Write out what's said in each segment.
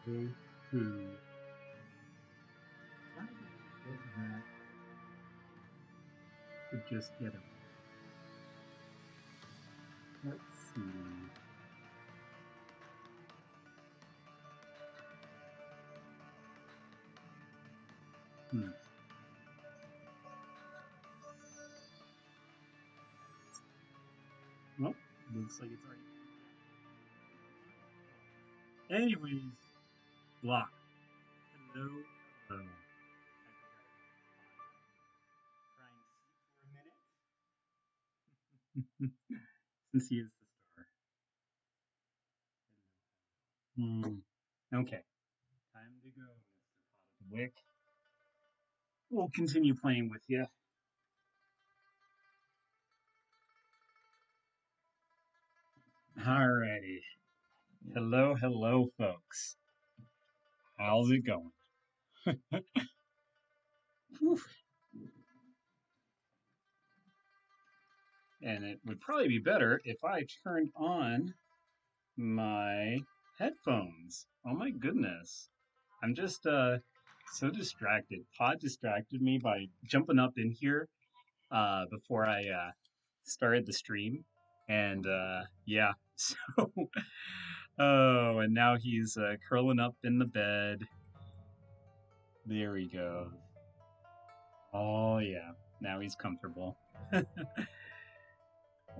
Hey, who? Why do you get that to just get him? Let's see. Hmm. Well, looks like it's already. Anyways, block. Hello, hello. Trying C for a minute. Since he is the star. Hmm. Okay. Time to go, Mr. Pod Wick. We'll continue playing with you. Alrighty. Hello, hello, folks. How's it going? Whew. And it would probably be better if I turned on my headphones. Oh my goodness. I'm just so distracted. Pod distracted me by jumping up in here before I started the stream. And yeah, so oh, and now he's curling up in the bed. There he goes. Oh yeah, now he's comfortable.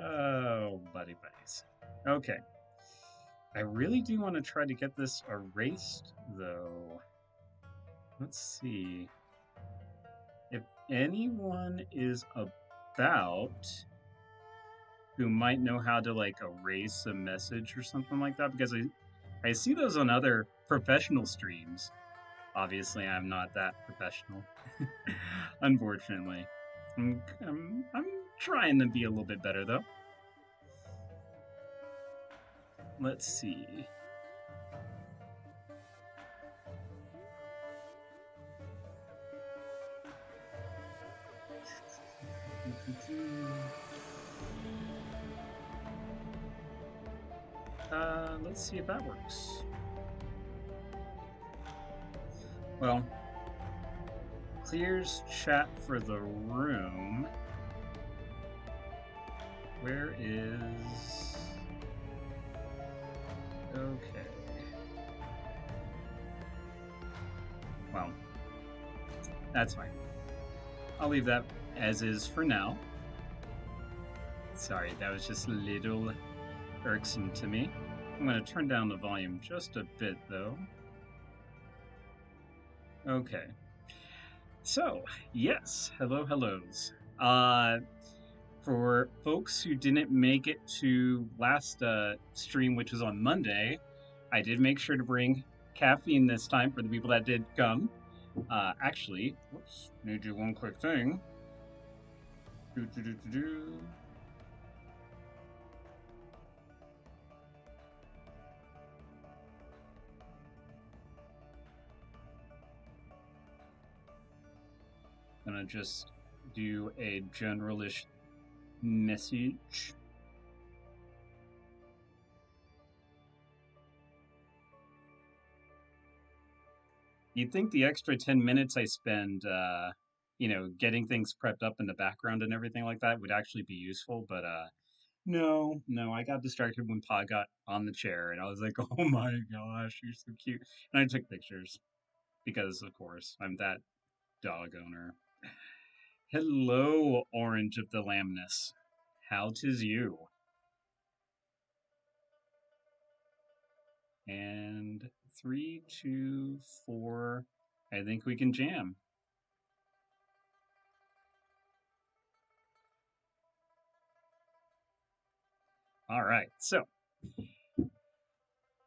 Oh, buddy buddies. Okay. I really do want to try to get this erased, though. Let's see. If anyone is about who might know how to like erase a message or something like that, because I see those on other professional streams. Obviously, I'm not that professional, unfortunately. I'm trying to be a little bit better though. Let's see. Let's see if that works. Well, clears chat for the room. Where is... Okay. Well, that's fine. I'll leave that as is for now. Sorry, that was just a little irksome to me. I'm going to turn down the volume just a bit, though. Okay. So, yes, hello, hellos. For folks who didn't make it to last stream, which was on Monday, I did make sure to bring caffeine this time for the people that did come. Actually, whoops, need to do one quick thing. Gonna just do a generalish message. You'd think the extra 10 minutes I spend, getting things prepped up in the background and everything like that would actually be useful, but no, I got distracted when Pod got on the chair, and I was like, oh my gosh, you're so cute. And I took pictures because, of course, I'm that dog owner. Hello, Orange of the Lamnus. How 'tis you? And 3, 2, 4. I think we can jam. All right. So,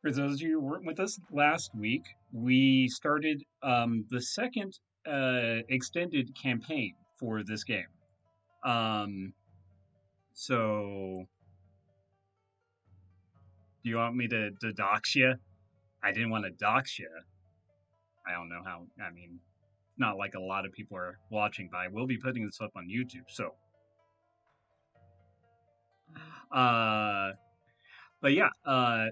for those of you who weren't with us last week, we started the second extended campaign for this game. So, do you want me to dox you? I didn't want to dox you. I don't know how. I mean, not like a lot of people are watching, but I will be putting this up on YouTube. So, uh, but yeah.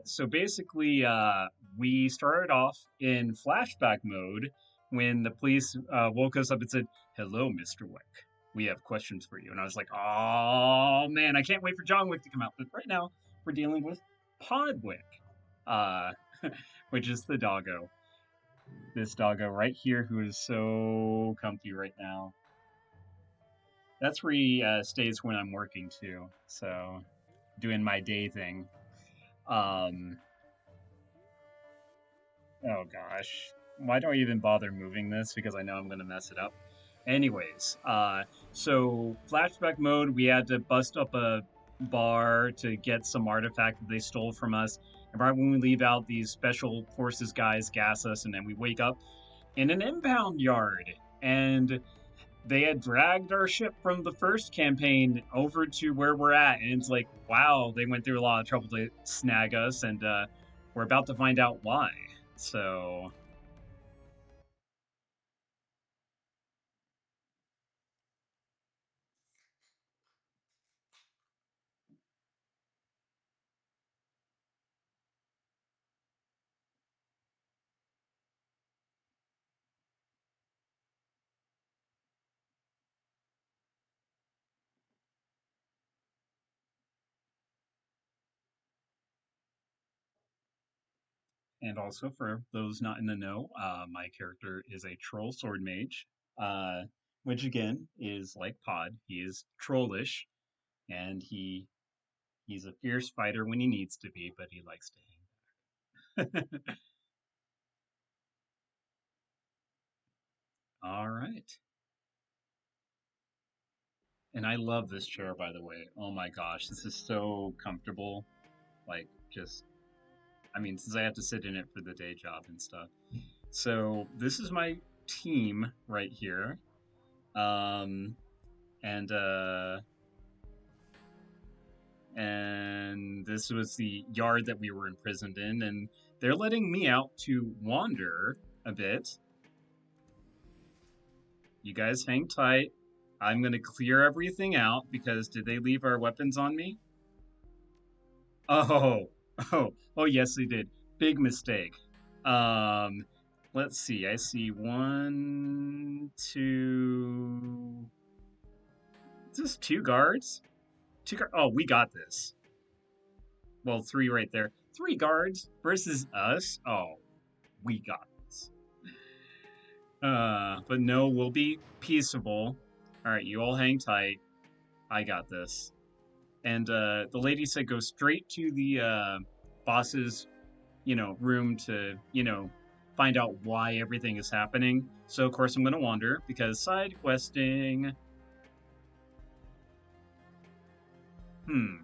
So basically, we started off in flashback mode when the police woke us up and said, "Hello, Mr. Wick. We have questions for you." And I was like, "Oh man, I can't wait for John Wick to come out." But right now, we're dealing with Pod Wick, uh, which is the doggo. This doggo right here, who is so comfy right now. That's where he stays when I'm working too. So, doing my day thing. Um, oh gosh. Why do I even bother moving this? Because I know I'm gonna mess it up. Anyways, so flashback mode, we had to bust up a bar to get some artifact that they stole from us. And right when we leave out, these special forces guys gas us, and then we wake up in an impound yard. And they had dragged our ship from the first campaign over to where we're at. And it's like, wow, they went through a lot of trouble to snag us, and we're about to find out why. So, and also for those not in the know, my character is a troll sword mage, uh, which again is like Pod. He is trollish, and he's a fierce fighter when he needs to be, but he likes to hang. All right. And I love this chair, by the way. Oh my gosh, this is so comfortable. Like, just, I mean, since I have to sit in it for the day job and stuff. So, this is my team right here. Um, and, uh, and this was the yard that we were imprisoned in, and they're letting me out to wander a bit. You guys hang tight. I'm gonna clear everything out because did they leave our weapons on me? Oh, oh, yes, they did. Big mistake. Um, let's see. I see one, two. Is this two guards? Two guards. Oh, we got this. Well, three right there. Three guards versus us. Oh, we got this. But no, we'll be peaceable. All right, you all hang tight. I got this. And the lady said go straight to the boss's, room to, find out why everything is happening. So of course I'm gonna wander because side questing. Hmm.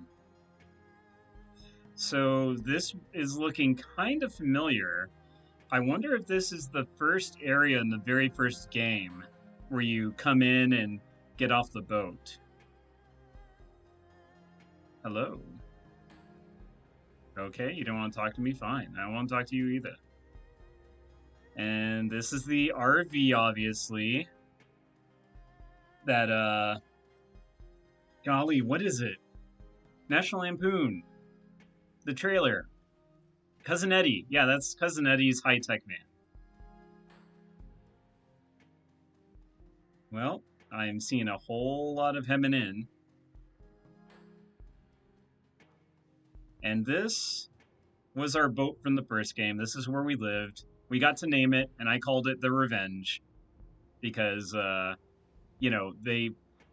So this is looking kind of familiar. I wonder if this is the first area in the very first game where you come in and get off the boat. Hello. Okay, you don't want to talk to me? Fine. I don't want to talk to you either. And this is the RV, obviously. That, golly, what is it? National Lampoon. The trailer. Cousin Eddie. Yeah, that's Cousin Eddie's High Tech Man. Well, I'm seeing a whole lot of hemming in. And this was our boat from the first game. This is where we lived. We got to name it, and I called it the Revenge because,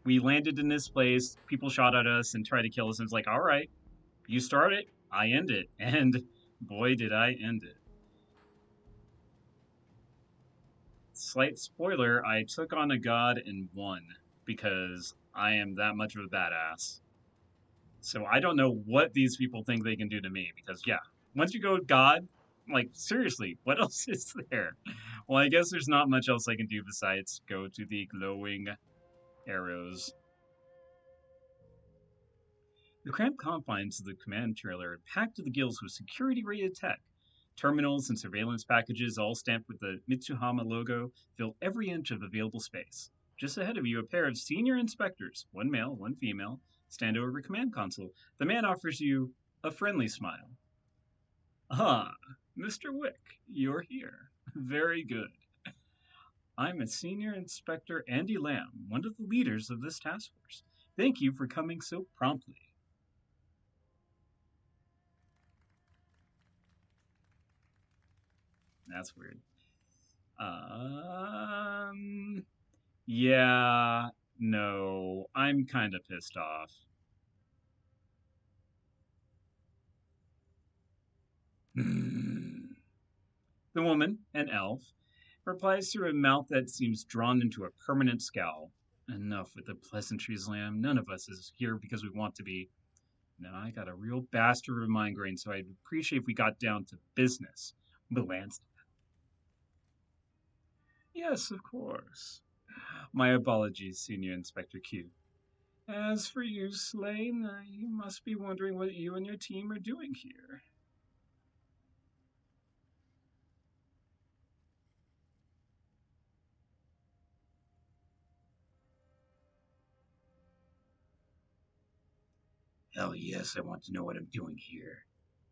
we landed in this place. People shot at us and tried to kill us. And it's like, all right, you start it, I end it, and boy, did I end it. Slight spoiler: I took on a god and won because I am that much of a badass. So I don't know what these people think they can do to me because, yeah, once you go God, like, seriously, what else is there? Well, I guess there's not much else I can do besides go to the glowing arrows. The cramped confines of the command trailer are packed to the gills with security-rated tech. Terminals and surveillance packages, all stamped with the Mitsuhama logo, fill every inch of available space. Just ahead of you, a pair of senior inspectors, one male, one female, stand over a command console. The man offers you a friendly smile. Ah, Mr. Wick, you're here. Very good. I'm a Senior Inspector Andy Lamb, one of the leaders of this task force. Thank you for coming so promptly. That's weird. Yeah, no, I'm kind of pissed off. The woman, an elf, replies through a mouth that seems drawn into a permanent scowl. Enough with the pleasantries, Lamb. None of us is here because we want to be. No, I got a real bastard of a migraine, so I'd appreciate if we got down to business. Belanced. Yes, of course. My apologies, Senior Inspector Q. As for you, Slane, you must be wondering what you and your team are doing here. Hell yes, I want to know what I'm doing here.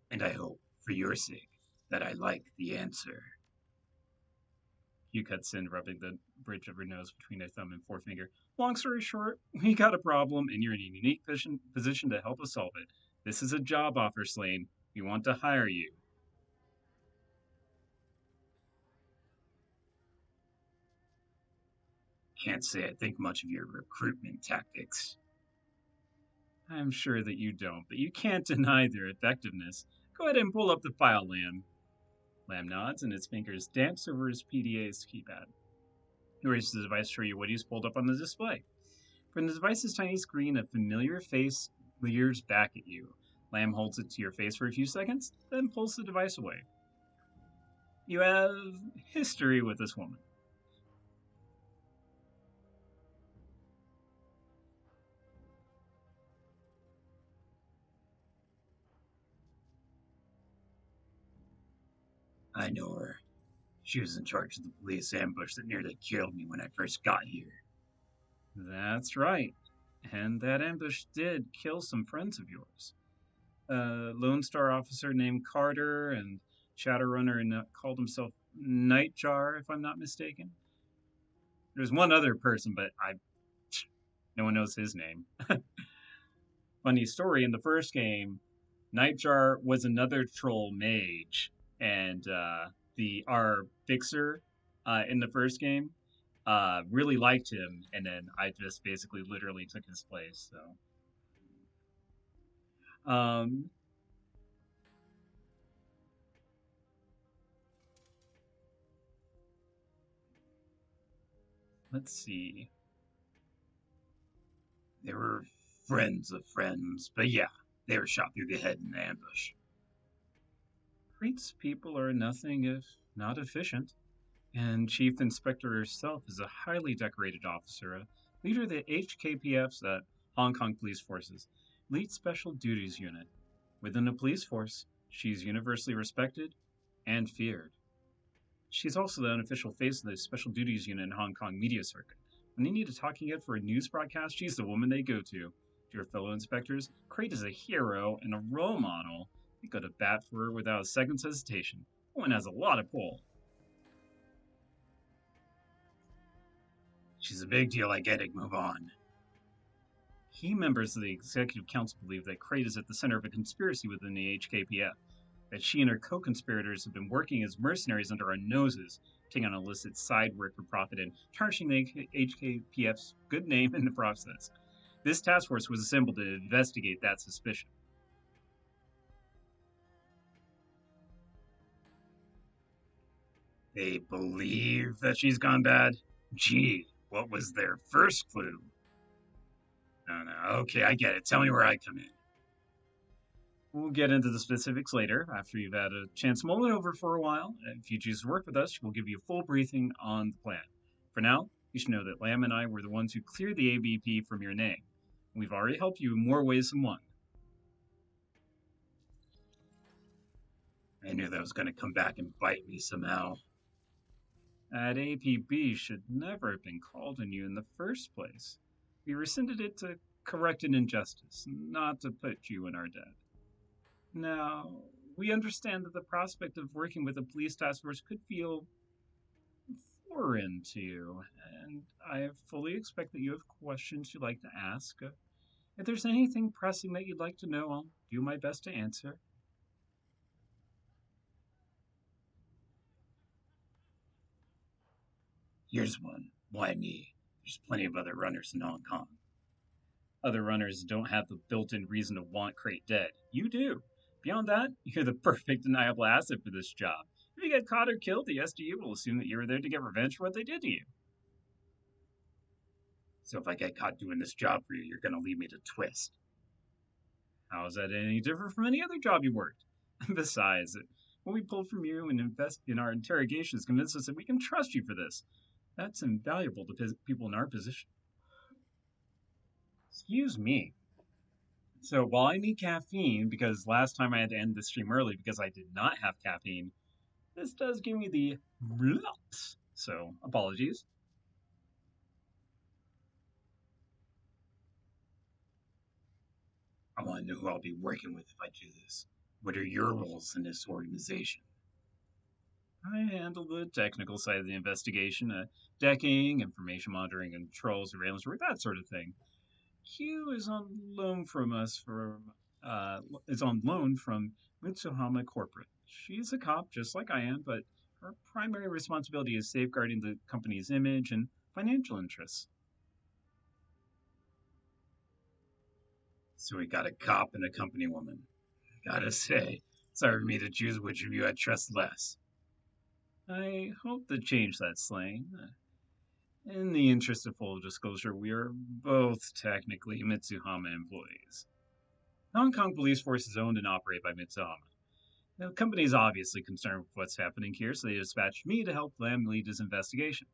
And I hope, for your sake, that I like the answer. Q cuts in, rubbing the bridge of her nose between her thumb and forefinger. Long story short, we got a problem, and you're in a unique position to help us solve it. This is a job offer, Slane. We want to hire you. Can't say I think much of your recruitment tactics. I'm sure that you don't, but you can't deny their effectiveness. Go ahead and pull up the file, Lamb. Lamb nods, and his fingers dance over his PDA's keypad. He raises the device to show you what he's pulled up on the display. From the device's tiny screen, a familiar face leers back at you. Lamb holds it to your face for a few seconds, then pulls the device away. You have history with this woman. I know her. She was in charge of the police ambush that nearly killed me when I first got here. That's right. And that ambush did kill some friends of yours. A Lone Star officer named Carter and Shadowrunner and called himself Nightjar, if I'm not mistaken. There's one other person, but no one knows his name. Funny story, in the first game, Nightjar was another troll mage, and the our fixer in the first game really liked him, and then I just basically literally took his place. So, let's see. They were friends of friends, but yeah, they were shot through the head in the ambush. Crete's people are nothing if not efficient, and Chief Inspector herself is a highly decorated officer, a leader of the HKPF's Hong Kong Police Forces, Elite Special Duties Unit. Within the police force, she's universally respected and feared. She's also the unofficial face of the Special Duties Unit in Hong Kong media circuit. When they need a talking head for a news broadcast, she's the woman they go to. To your fellow inspectors, Crate is a hero and a role model. You go to bat for her without a second's hesitation. Woman has a lot of pull. She's a big deal, I get it, move on. Key members of the Executive Council believe that Crate is at the center of a conspiracy within the HKPF, that she and her co-conspirators have been working as mercenaries under our noses, taking on illicit side work for profit and tarnishing the HKPF's good name in the process. This task force was assembled to investigate that suspicion. They believe that she's gone bad? Gee, what was their first clue? No, okay, I get it. Tell me where I come in. We'll get into the specifics later after you've had a chance to mull it over for a while. If you choose to work with us, we'll give you a full briefing on the plan. For now, you should know that Lamb and I were the ones who cleared the ABP from your name. We've already helped you in more ways than one. I knew that was going to come back and bite me somehow. That APB should never have been called on you in the first place. We rescinded it to correct an injustice, not to put you in our debt. Now, We understand that the prospect of working with a police task force could feel foreign to you, and I fully expect that you have questions you'd like to ask. If there's anything pressing that you'd like to know, I'll do my best to answer. Here's one. Why me? There's plenty of other runners in Hong Kong. Other runners don't have the built in reason to want Crate dead. You do. Beyond that, you're the perfect deniable asset for this job. If you get caught or killed, the SDU will assume that you were there to get revenge for what they did to you. So if I get caught doing this job for you, you're gonna leave me to twist. How is that any different from any other job you worked? Besides, what we pulled from you and invest in our interrogations convinced us that we can trust you for this. That's invaluable to people in our position. Excuse me. So while I need caffeine, because last time I had to end the stream early because I did not have caffeine, this does give me the bloops. So apologies. I want to know who I'll be working with if I do this. What are your roles in this organization? I handle the technical side of the investigation, decking, information monitoring, control, surveillance work, that sort of thing. Q is on loan from us is on loan from Mitsuhama Corporate. She's a cop just like I am, but her primary responsibility is safeguarding the company's image and financial interests. So we got a cop and a company woman. Gotta say, sorry for me to choose which of you I trust less. I hope to change that slang. In the interest of full disclosure, we are both technically Mitsuhama employees. The Hong Kong police force is owned and operated by Mitsuhama. The company is obviously concerned with what's happening here, so they dispatched me to help them lead this investigation.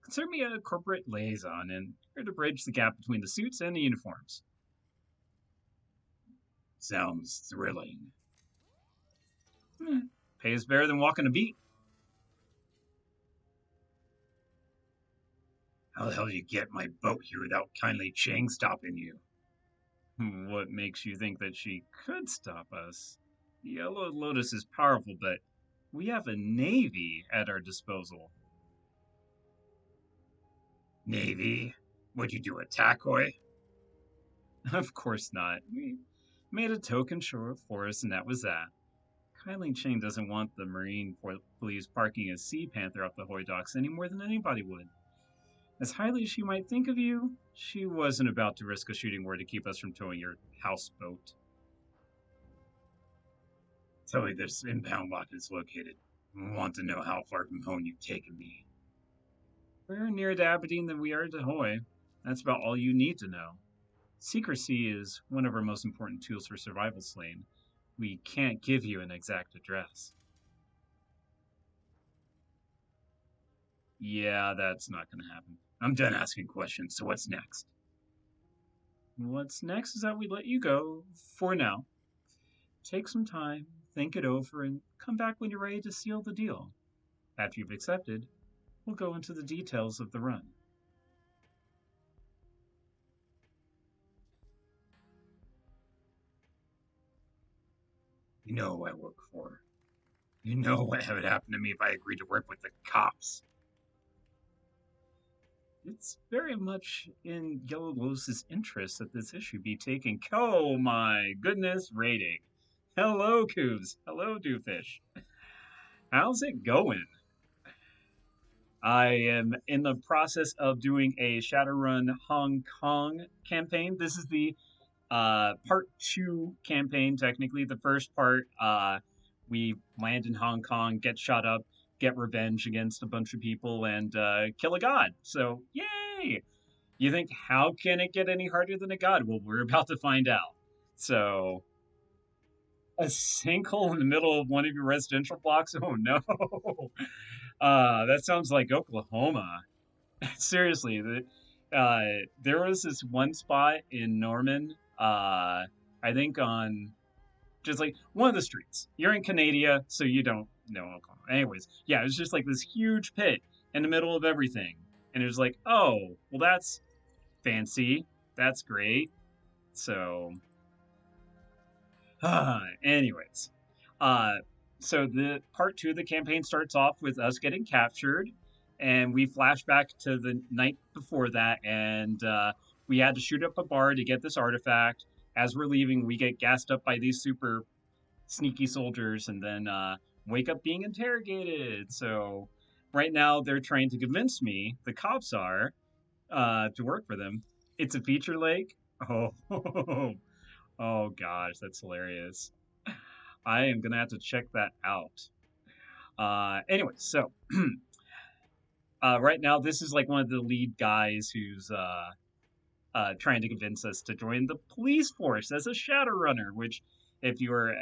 Consider me a corporate liaison and here to bridge the gap between the suits and the uniforms. Sounds thrilling. Pays better than walking a beat. How the hell do you get my boat here without kindly Chang stopping you? What makes you think that she could stop us? The Yellow Lotus is powerful, but we have a navy at our disposal. Navy? What'd you do, attack Hoi? Of course not. We made a token show for us, and that was that. Kylie Chang doesn't want the Marine police parking a Sea Panther off the Hoi docks any more than anybody would. As highly as she might think of you, she wasn't about to risk a shooting war to keep us from towing your houseboat. Tell me this impound lot is located. I want to know how far from home you've taken me. We're nearer to Aberdeen than we are to Hoi. That's about all you need to know. Secrecy is one of our most important tools for survival, Slane. We can't give you an exact address. Yeah, that's not going to happen. I'm done asking questions, so what's next? What's next is that we let you go for now. Take some time, think it over, and come back when you're ready to seal the deal. After you've accepted, we'll go into the details of the run. You know who I work for. You know what would happen to me if I agreed to work with the cops. It's very much in Yellow Lotus's interest that this issue be taken. Oh my goodness, rating. Hello, Coos. Hello, Doofish. How's it going? I am in the process of doing a Shadowrun Hong Kong campaign. This is the part 2 campaign, technically. The first part, we land in Hong Kong, get shot up, get revenge against a bunch of people, and kill a god. So, yay! You think, how can it get any harder than a god? Well, we're about to find out. So, a sinkhole in the middle of one of your residential blocks? Oh no! That sounds like Oklahoma. Seriously, there was this one spot in Norman, I think on just like one of the streets. You're in Canada, so you don't know Oklahoma. Anyways, yeah, it was just like this huge pit in the middle of everything. And it was like, oh, well, that's fancy. That's great. So, anyways, Uh, so the part two of the campaign starts off with us getting captured, and we flash back to the night before that, and we had to shoot up a bar to get this artifact. As we're leaving, we get gassed up by these super sneaky soldiers, and then wake up being interrogated. So right now, they're trying to convince me, the cops are, to work for them. It's a feature lake. Oh, oh gosh, that's hilarious. I am gonna have to check that out. Anyway, so right now this is like one of the lead guys who's trying to convince us to join the police force as a Shadowrunner. Which, if you are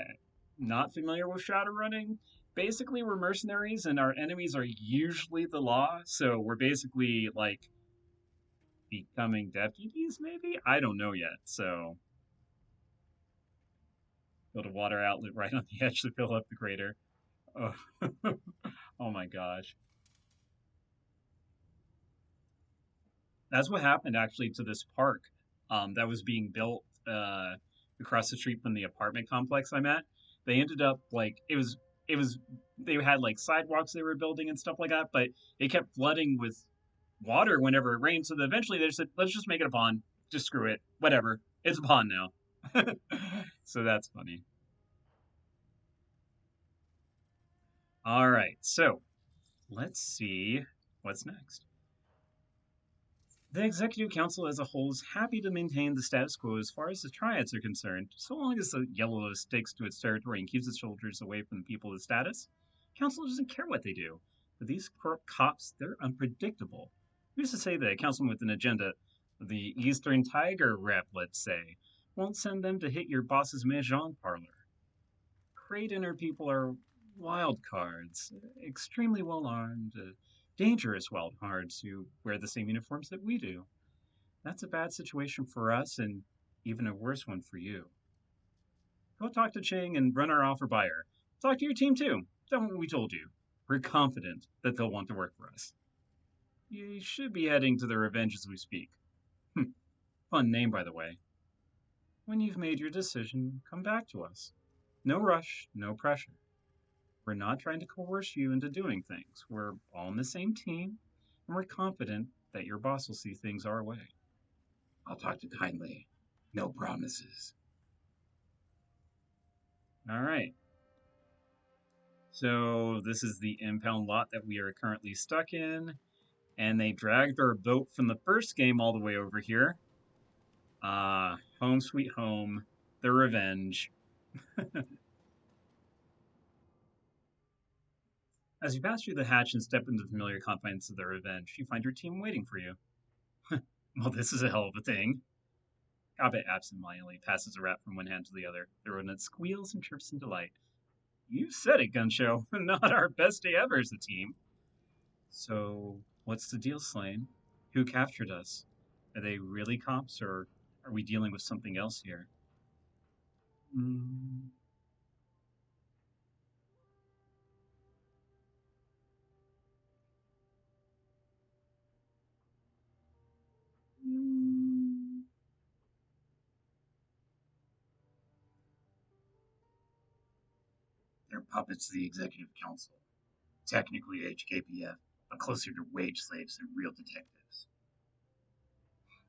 not familiar with Shadowrunning, basically we're mercenaries and our enemies are usually the law. So we're basically like becoming deputies, maybe? I don't know yet. So build a water outlet right on the edge to fill up the crater. Oh, oh my gosh. That's what happened actually to this park that was being built across the street from the apartment complex I'm at. They ended up like it was they had like sidewalks they were building and stuff like that, but it kept flooding with water whenever it rained. So eventually they said, let's just make it a pond. Just screw it. Whatever. It's a pond now. So that's funny. All right. So let's see what's next. The Executive Council as a whole is happy to maintain the status quo as far as the Triads are concerned, so long as the Yellow sticks to its territory and keeps its soldiers away from the people of the status. Council doesn't care what they do. But these corrupt cops, they're unpredictable. Who's to say that a councilman with an agenda, the Eastern Tiger rep, let's say, won't send them to hit your boss's mahjong parlor? Creightoner people are wild cards, extremely well armed, dangerous wild cards who wear the same uniforms that we do. That's a bad situation for us and even a worse one for you. Go talk to Ching and run our offer by her. Talk to your team too. Tell them what we told you. We're confident that they'll want to work for us. You should be heading to the Revenge as we speak. Fun name, by the way. When you've made your decision, come back to us. No rush, no pressure. We're not trying to coerce you into doing things. We're all on the same team, and we're confident that your boss will see things our way. I'll talk to kindly. No promises. All right. So this is the impound lot that we are currently stuck in, and they dragged our boat from the first game all the way over here. Home sweet home, the revenge. As you pass through the hatch and step into the familiar confines of the revenge, you find your team waiting for you. Well, this is a hell of a thing. Cobbett absentmindedly passes a rat from one hand to the other. The rodent squeals and chirps in delight. You said it, Gunshow. Not our best day ever as a team. So, what's the deal, Slane? Who captured us? Are they really cops, or are we dealing with something else here? Mm, mm. They're puppets of the Executive Council. Technically HKPF, but closer to wage slaves than real detectives.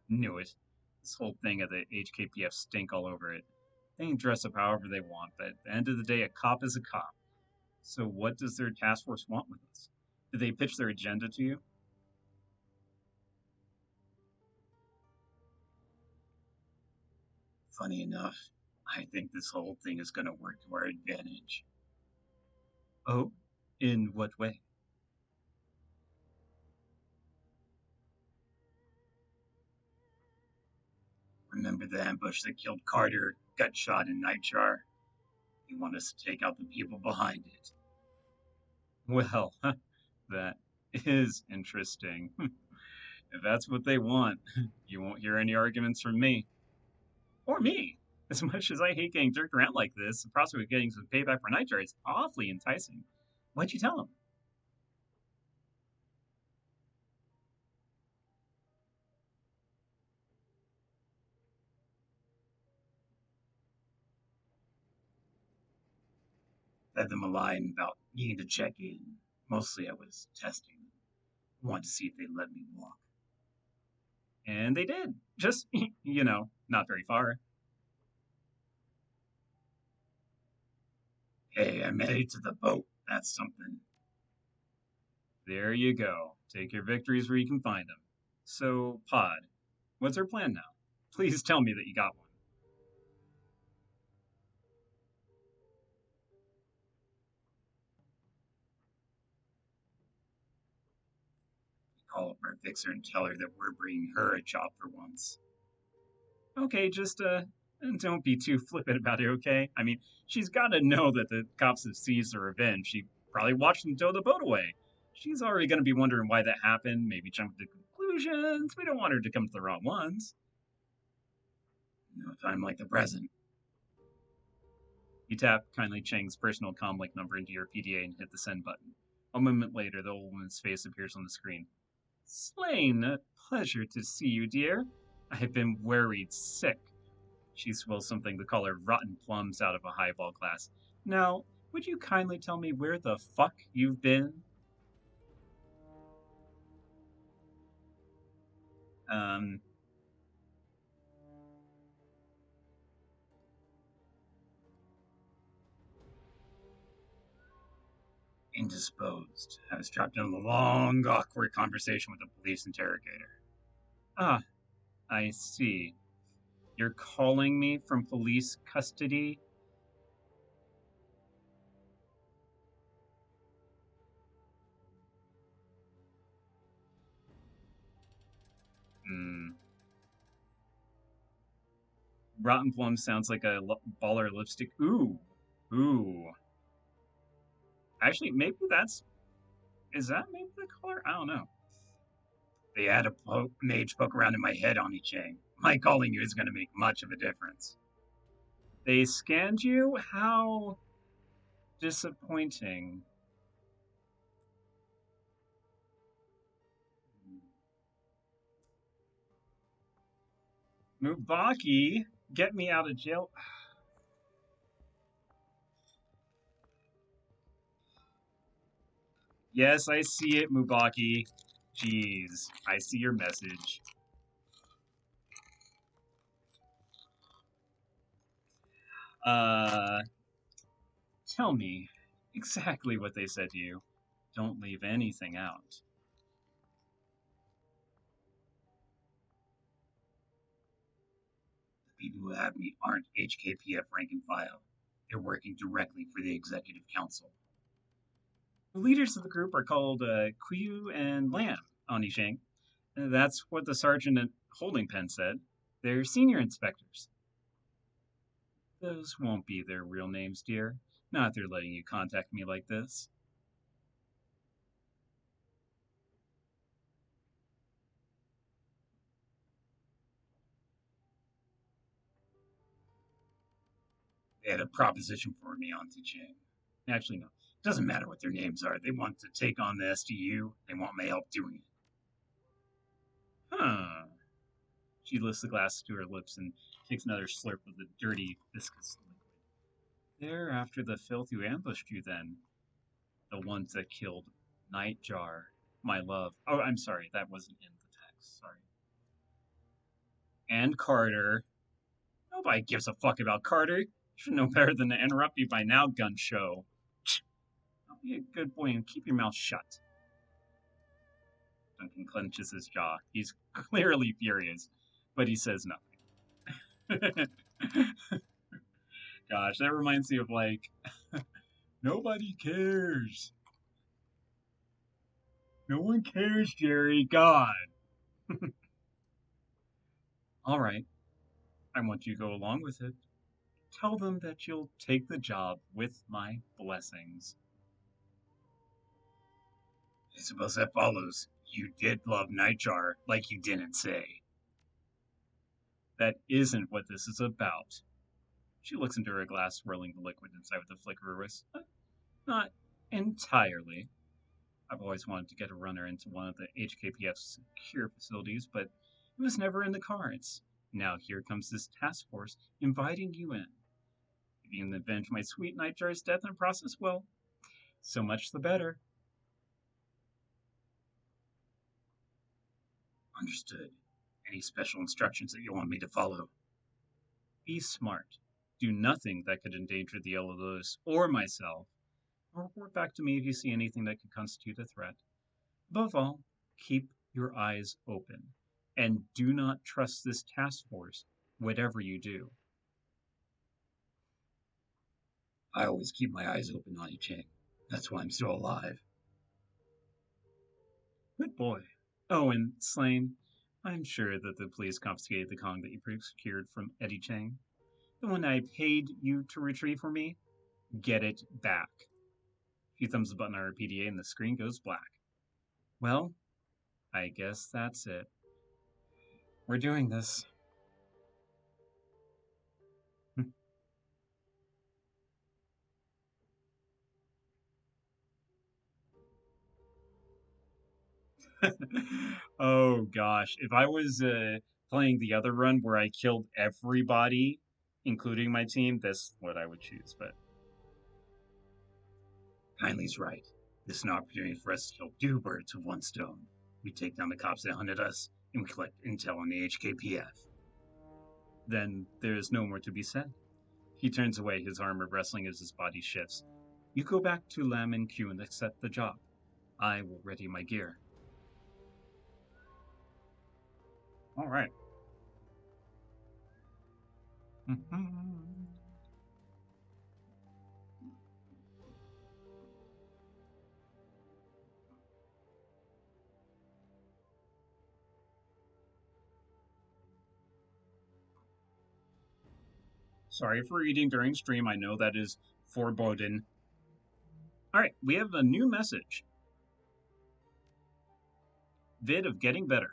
Knew it. This whole thing of the HKPF stink all over it. They can dress up however they want, but at the end of the day, a cop is a cop. So what does their task force want with us? Did they pitch their agenda to you? Funny enough, I think this whole thing is going to work to our advantage. Oh? In what way? Remember the ambush that killed Carter, Gutshot, and Nightjar? You want us to take out the people behind it. Well, that is interesting. If that's what they want, you won't hear any arguments from me. Or me. As much as I hate getting jerked around like this, the prospect of getting some payback for Nightjar is awfully enticing. What'd you tell him? Fed them a line about needing to check in. Mostly I was testing them. I wanted to see if they'd let me walk. And they did. Just, not very far. Hey, I'm headed to the boat. That's something. There you go. Take your victories where you can find them. So, Pod, what's our plan now? Please tell me that you got one. Call up our fixer and tell her that we're bringing her a job for once. Okay, just don't be too flippant about it, okay? I mean, she's got to know that the cops have seized her revenge. She probably watched them tow the boat away. She's already going to be wondering why that happened, maybe jump to conclusions. We don't want her to come to the wrong ones. No time like the present. You tap kindly Chang's personal comlink number into your PDA and hit the send button. A moment later, the old woman's face appears on the screen. Slain, a pleasure to see you, dear. I have been worried sick. She swills something to call her rotten plums out of a highball glass. Now, would you kindly tell me where the fuck you've been? Um, Indisposed. I was trapped in a long, awkward conversation with a police interrogator. ah, I see. You're calling me from police custody? Hmm. Rotten plum sounds like a baller lipstick. Ooh. Ooh. Actually, maybe that's. Is that maybe the color? I don't know. They had a mage poke around in my head, Oni Chang. My calling you isn't going to make much of a difference. They scanned you? How disappointing. Mubaki, get me out of jail. Yes, I see it, Mubaki. Jeez, I see your message. Uh, Tell me exactly what they said to you. Don't leave anything out. The people who have me aren't HKPF rank and file. They're working directly for the Executive Council. The leaders of the group are called Kuyu and Lam, Onisheng. That's what the sergeant at Holding Pen said. They're senior inspectors. Those won't be their real names, dear. Not if they're letting you contact me like this. They had a proposition for me, Auntie Chang. Actually, no. It doesn't matter what their names are. They want to take on the SDU. They want my help doing it. Huh. She lifts the glass to her lips and takes another slurp of the dirty, viscous liquid. They're after the filth who ambushed you, then. The ones that killed Nightjar, my love. Oh, I'm sorry, that wasn't in the text. Sorry. And Carter. Nobody gives a fuck about Carter. You should know better than to interrupt me by now, gun show. Be a good boy and keep your mouth shut. Duncan clenches his jaw. He's clearly furious, but he says nothing. Gosh, that reminds me of like, nobody cares. No one cares, Jerry. God. All right, I want you to go along with it. Tell them that you'll take the job with my blessings. I suppose that follows. You did love Nightjar, like you didn't say. That isn't what this is about. She looks into her glass, swirling the liquid inside with a flicker of her wrist. Not entirely. I've always wanted to get a runner into one of the HKPF's secure facilities, but it was never in the cards. Now here comes this task force inviting you in. If you can avenge my sweet Nightjar's death in the process, well, so much the better. Understood. Any special instructions that you want me to follow? Be smart. Do nothing that could endanger the Elders or myself. Or report back to me if you see anything that could constitute a threat. Above all, keep your eyes open. And do not trust this task force, whatever you do. I always keep my eyes open on you, Chang. That's why I'm still alive. Good boy. Oh, and Slane, I'm sure that the police confiscated the Kong that you procured from Eddie Chang. The one I paid you to retrieve for me? Get it back. He thumbs the button on our PDA and the screen goes black. Well, I guess that's it. We're doing this. Oh gosh, if I was playing the other run where I killed everybody, including my team, that's what I would choose. But Kindly's right. This is an opportunity for us to kill two birds with one stone. We take down the cops that hunted us, and we collect intel on the HKPF. Then there is no more to be said. He turns away, his armor wrestling as his body shifts. You go back to Lam and Q and accept the job. I will ready my gear. All right. Sorry for reading during stream. I know that is foreboding. All right, we have a new message. Vid of getting better.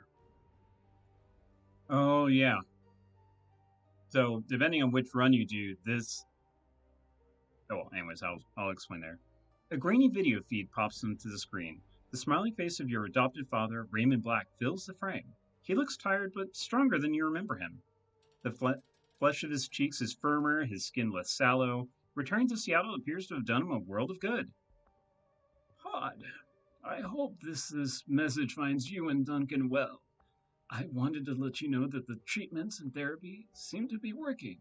Oh, yeah. So, depending on which run you do, this... Oh, well, anyways, I'll explain there. A grainy video feed pops into the screen. The smiling face of your adopted father, Raymond Black, fills the frame. He looks tired, but stronger than you remember him. The flesh of his cheeks is firmer, his skin less sallow. Returning to Seattle appears to have done him a world of good. Pod, I hope this message finds you and Duncan well. I wanted to let you know that the treatments and therapy seem to be working.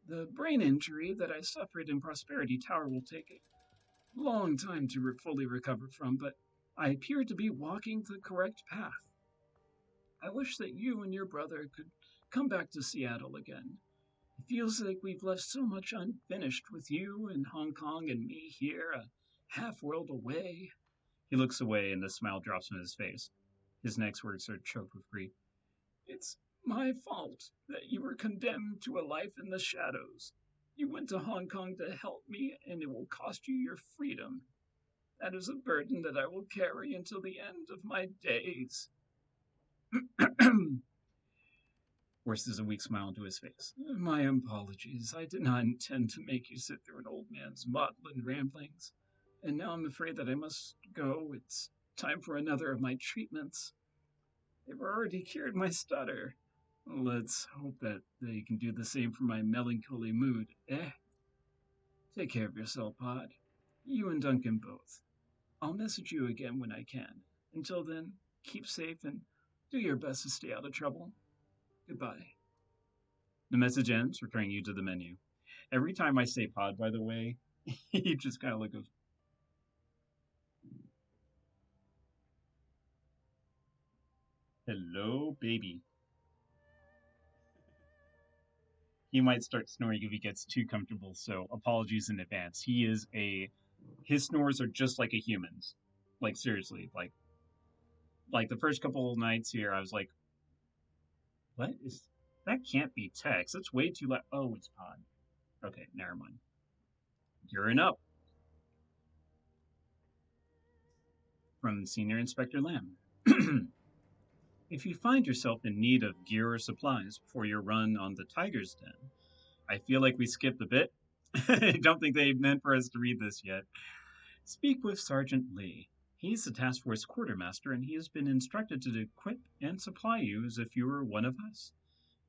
The brain injury that I suffered in Prosperity Tower will take a long time to fully recover from, but I appear to be walking the correct path. I wish that you and your brother could come back to Seattle again. It feels like we've left so much unfinished with you in Hong Kong and me here, a half-world away. He looks away and the smile drops from his face. His next words are choked with grief. It's my fault that you were condemned to a life in the shadows. You went to Hong Kong to help me, and it will cost you your freedom. That is a burden that I will carry until the end of my days. Forces a weak smile into his face. My apologies. I did not intend to make you sit through an old man's maudlin ramblings. And now I'm afraid that I must go. It's time for another of my treatments. They've already cured my stutter. Let's hope that they can do the same for my melancholy mood, eh? Take care of yourself, Pod. You and Duncan both. I'll message you again when I can. Until then, keep safe and do your best to stay out of trouble. Goodbye. The message ends, returning you to the menu. Every time I say Pod, by the way, he just kind of like goes... Hello, baby. He might start snoring if he gets too comfortable, so apologies in advance. His snores are just like a human's. Like, seriously, like the first couple of nights here, I was like, what is... That can't be text. That's way too loud. Oh, it's Pod. Okay, never mind. Gearing up. From Senior Inspector Lamb. If you find yourself in need of gear or supplies for your run on the Tiger's Den, I feel like we skipped a bit. I don't think they meant for us to read this yet. Speak with Sergeant Lee. He's the task force quartermaster, and he has been instructed to equip and supply you as if you were one of us.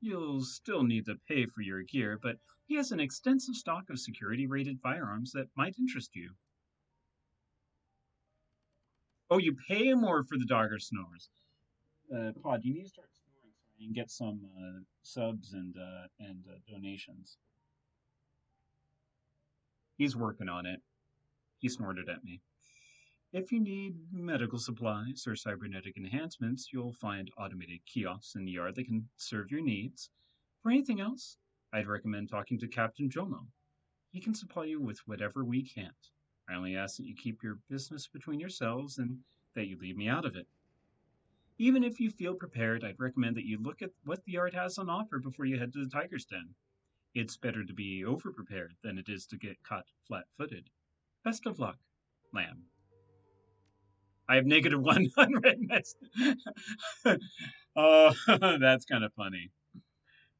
You'll still need to pay for your gear, but he has an extensive stock of security-rated firearms that might interest you. Oh, you pay more for the dogger snores. Pod, you need to start snoring so I can get some subs and donations. He's working on it. He snorted at me. If you need medical supplies or cybernetic enhancements, you'll find automated kiosks in the yard that can serve your needs. For anything else, I'd recommend talking to Captain Jomo. He can supply you with whatever we can't. I only ask that you keep your business between yourselves and that you leave me out of it. Even if you feel prepared, I'd recommend that you look at what the yard has on offer before you head to the Tiger's Den. It's better to be over-prepared than it is to get caught flat-footed. Best of luck, Lamb. I have negative one unreadness. Oh, that's kind of funny.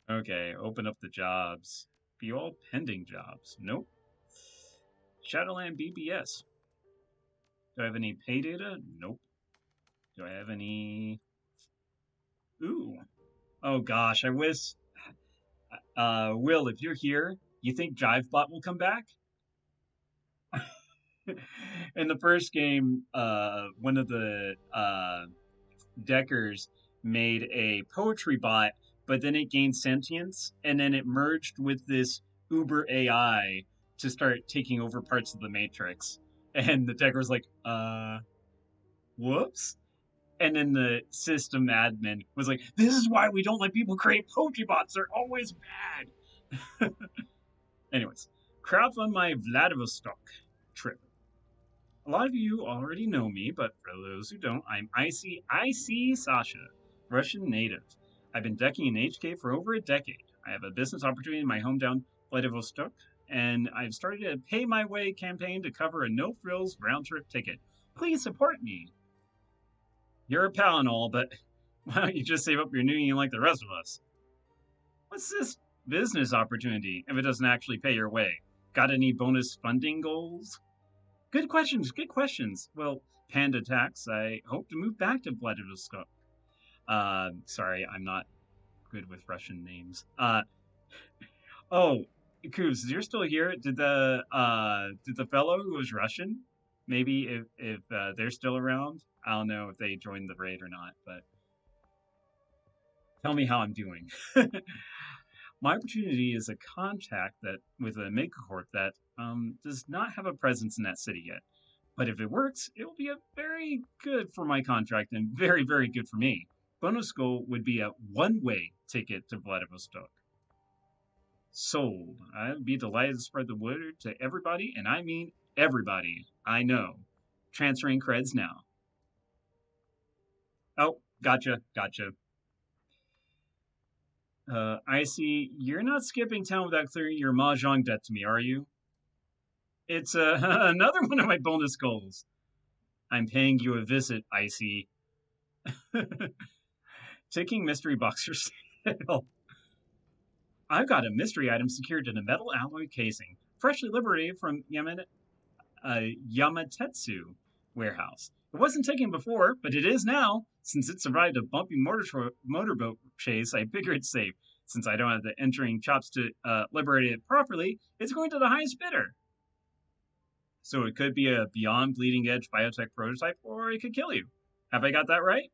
Okay, open up the jobs. Be all pending jobs. Nope. Shadowland BBS. Do I have any pay data? Nope. Do I have any... Ooh. Oh gosh, I wish... Will, if you're here, you think JiveBot will come back? In the first game, one of the Deckers made a poetry bot, but then it gained sentience, and then it merged with this Uber AI to start taking over parts of the Matrix. And the Decker was like, whoops. And then the system admin was like, this is why we don't let people create poetry bots. They're always bad. Anyways, crowdfund my Vladivostok trip. A lot of you already know me, but for those who don't, I'm IC Sasha, Russian native. I've been decking in HK for over a decade. I have a business opportunity in my hometown, Vladivostok, and I've started a pay my way campaign to cover a no frills round trip ticket. Please support me. You're a pal and all, but why don't you just save up your New like the rest of us? What's this business opportunity if it doesn't actually pay your way? Got any bonus funding goals? Good questions, good questions. Well, Panda Tax, I hope to move back to Vladivostok. Sorry, I'm not good with Russian names. Oh, Kuz, you're still here. Did the fellow who was Russian, maybe if they're still around? I don't know if they joined the raid or not, but tell me how I'm doing. My opportunity is a contact that with a megacorp that does not have a presence in that city yet. But if it works, it will be a very good for my contract and very, very good for me. Bonus goal would be a one-way ticket to Vladivostok. Sold. I'd be delighted to spread the word to everybody, and I mean everybody I know. Transferring creds now. Oh, gotcha. I see you're not skipping town without clearing your mahjong debt to me, are you? It's another one of my bonus goals. I'm paying you a visit, I see. Taking mystery box for sale. I've got a mystery item secured in a metal alloy casing, freshly liberated from Yamatetsu warehouse. It wasn't taken before, but it is now. Since it survived a bumpy motorboat chase, I figure it's safe. Since I don't have the entering chops to liberate it properly, it's going to the highest bidder. So it could be a beyond bleeding edge biotech prototype, or it could kill you. Have I got that right?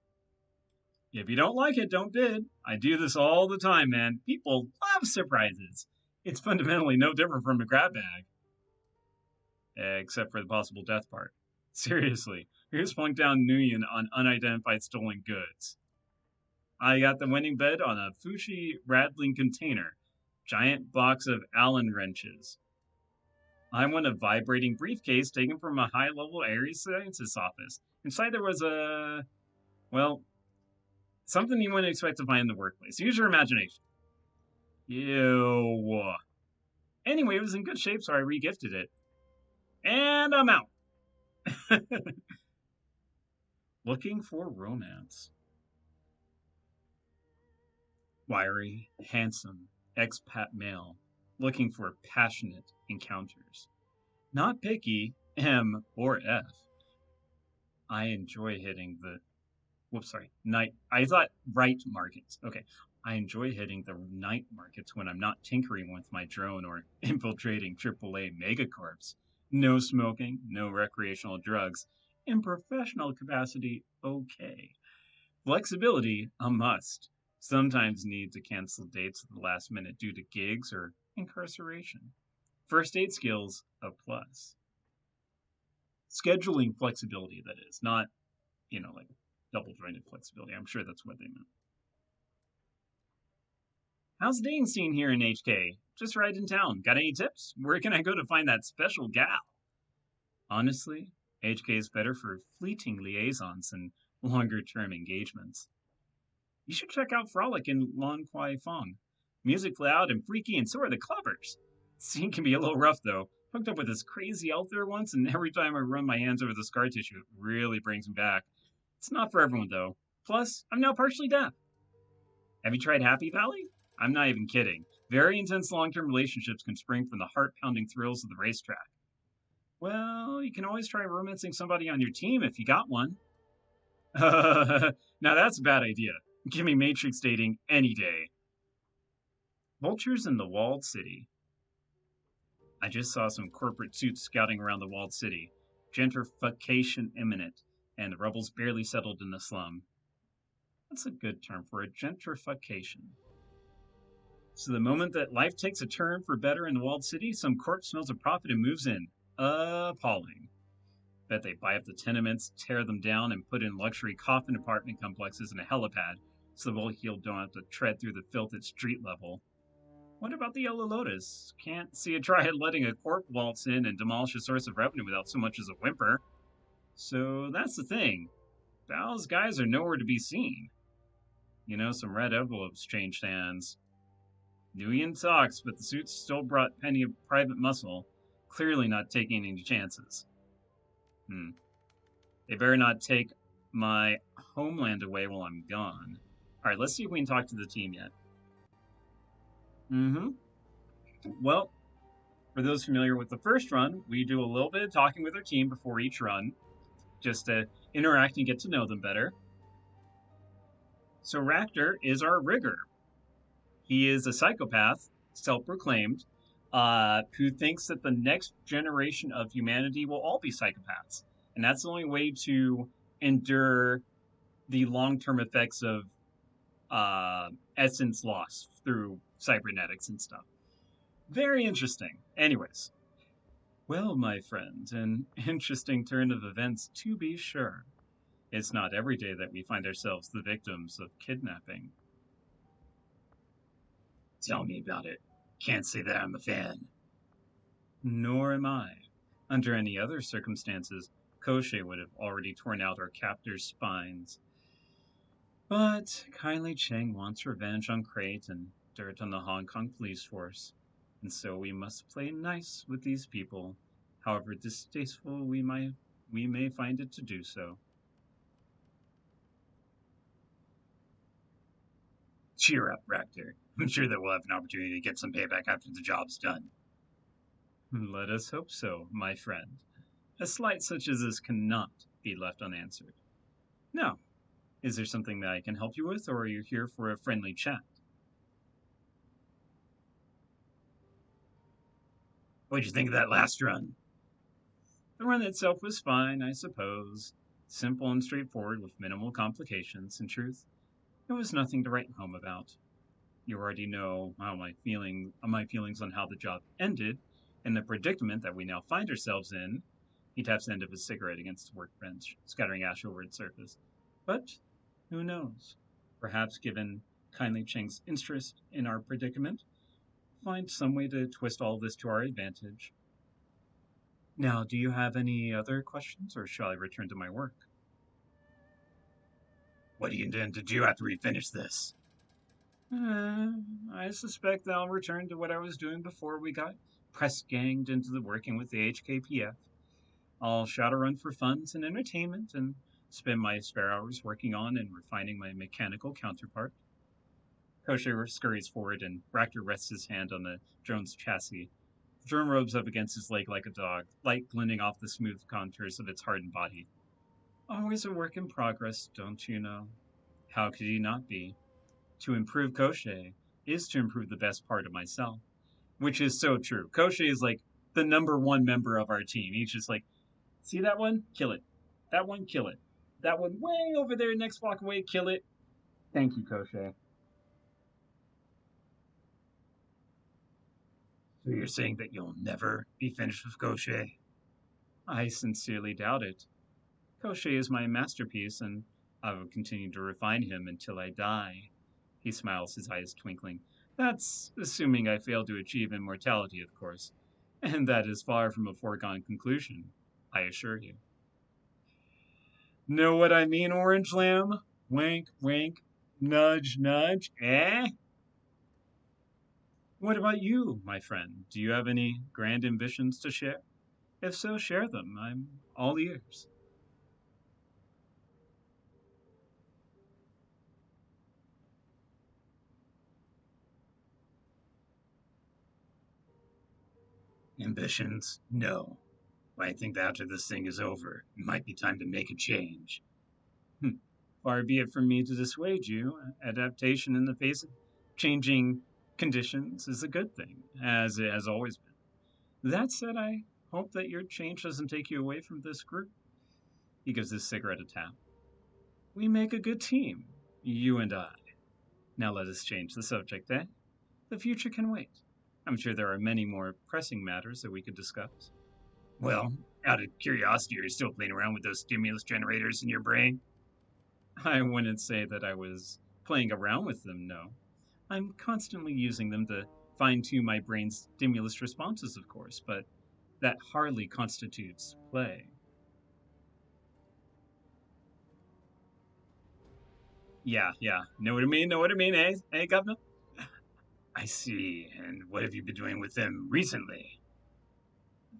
If you don't like it, don't bid. I do this all the time, man. People love surprises. It's fundamentally no different from a grab bag. Except for the possible death part. Seriously, here's flunk down Nguyen on unidentified stolen goods. I got the winning bid on a Fushi rattling container. Giant box of Allen wrenches. I won a vibrating briefcase taken from a high-level area scientist's office. Inside there was well, something you wouldn't expect to find in the workplace. Use your imagination. Ew. Anyway, it was in good shape, so I regifted it. And I'm out. Looking for romance. Wiry, handsome, expat male. Looking for passionate encounters. Not picky, M or F. I enjoy hitting the... Whoops, sorry. I thought right markets. Okay. I enjoy hitting the night markets when I'm not tinkering with my drone or infiltrating AAA megacorps. No smoking, no recreational drugs. In professional capacity, okay. Flexibility, a must. Sometimes need to cancel dates at the last minute due to gigs or incarceration. First aid skills, a plus. Scheduling flexibility, that is, not, like double jointed flexibility. I'm sure that's what they meant. How's the dating scene here in HK? Just right in town. Got any tips? Where can I go to find that special gal? Honestly, HK is better for fleeting liaisons and longer term engagements. You should check out Frolic in Lan Kwai Fong. Music loud and freaky, and so are the clubbers. Scene can be a little rough though. Hooked up with this crazy elf there once, and every time I run my hands over the scar tissue, it really brings me back. It's not for everyone though. Plus, I'm now partially deaf. Have you tried Happy Valley? I'm not even kidding. Very intense long term relationships can spring from the heart pounding thrills of the racetrack. Well, you can always try romancing somebody on your team if you got one. Now that's a bad idea. Give me Matrix dating any day. Vultures in the Walled City. I just saw some corporate suits scouting around the walled city. Gentrification imminent, and the rebels barely settled in the slum. That's a good term for it, gentrification. So the moment that life takes a turn for better in the walled city, some corp smells a profit and moves in. Appalling. Bet they buy up the tenements, tear them down, and put in luxury coffin apartment complexes and a helipad, so the well-heeled don't have to tread through the filth at street level. What about the Yellow Lotus? Can't see a triad letting a corp waltz in and demolish a source of revenue without so much as a whimper. So that's the thing. Val's guys are nowhere to be seen. Some red envelopes changed hands. Nguyen talks, but the suits still brought plenty of private muscle, clearly not taking any chances. They better not take my homeland away while I'm gone. Alright, let's see if we can talk to the team yet. Well, for those familiar with the first run, we do a little bit of talking with our team before each run, just to interact and get to know them better. So Ractor is our rigger. He is a psychopath, self-proclaimed, who thinks that the next generation of humanity will all be psychopaths. And that's the only way to endure the long-term effects of essence loss through cybernetics and stuff. Very interesting. Anyways. Well, my friend, an interesting turn of events to be sure. It's not every day that we find ourselves the victims of kidnapping. Tell me about it. Can't say that I'm a fan. Nor am I. Under any other circumstances, Koshé would have already torn out our captors' spines. But Kylie Cheng wants revenge on Crate and dirt on the Hong Kong police force, and so we must play nice with these people, however distasteful we may find it to do so. Cheer up, Ractor. I'm sure that we'll have an opportunity to get some payback after the job's done. Let us hope so, my friend. A slight such as this cannot be left unanswered. Now, is there something that I can help you with, or are you here for a friendly chat? What'd you think of that last run? The run itself was fine, I suppose. Simple and straightforward with minimal complications. In truth, it was nothing to write home about. You already know my feelings on how the job ended, and the predicament that we now find ourselves in. He taps the end of his cigarette against the workbench, scattering ash over its surface. But who knows? Perhaps, given Kindly Cheng's interest in our predicament, find some way to twist all this to our advantage. Now, do you have any other questions, or shall I return to my work? What do you intend to do after we finish this? I suspect I'll return to what I was doing before we got press-ganged into the working with the HKPF. I'll Shadowrun for funds and entertainment, and spend my spare hours working on and refining my mechanical counterpart. Koshé scurries forward, and Ractor rests his hand on the drone's chassis. The drone rubs up against his leg like a dog, light glinting off the smooth contours of its hardened body. Always a work in progress, don't you know? How could he not be? To improve Koshei is to improve the best part of myself, which is so true. Koshei is like the number one member of our team. He's just like, see that one? Kill it. That one? Kill it. That one way over there, next block away, kill it. Thank you, Koshei. So you're saying that you'll never be finished with Gaucher? I sincerely doubt it. Koshei is my masterpiece, and I will continue to refine him until I die. He smiles, his eyes twinkling. That's assuming I fail to achieve immortality, of course. And that is far from a foregone conclusion, I assure you. Know what I mean, Orange Lamb? Wink, wink, nudge, nudge, eh? What about you, my friend? Do you have any grand ambitions to share? If so, share them. I'm all ears. Ambitions? No. But I think that after this thing is over, it might be time to make a change. Far be it from me to dissuade you. Adaptation in the face of changing conditions is a good thing, as it has always been. That said, I hope that your change doesn't take you away from this group. He gives his cigarette a tap. We make a good team, you and I. Now let us change the subject, eh? The future can wait. I'm sure there are many more pressing matters that we could discuss. Well, out of curiosity, are you still playing around with those stimulus generators in your brain? I wouldn't say that I was playing around with them, no. I'm constantly using them to fine tune my brain's stimulus responses, of course, but that hardly constitutes play. Yeah. Know what I mean? Know what I mean, eh? Hey, Governor? I see. And what have you been doing with them recently?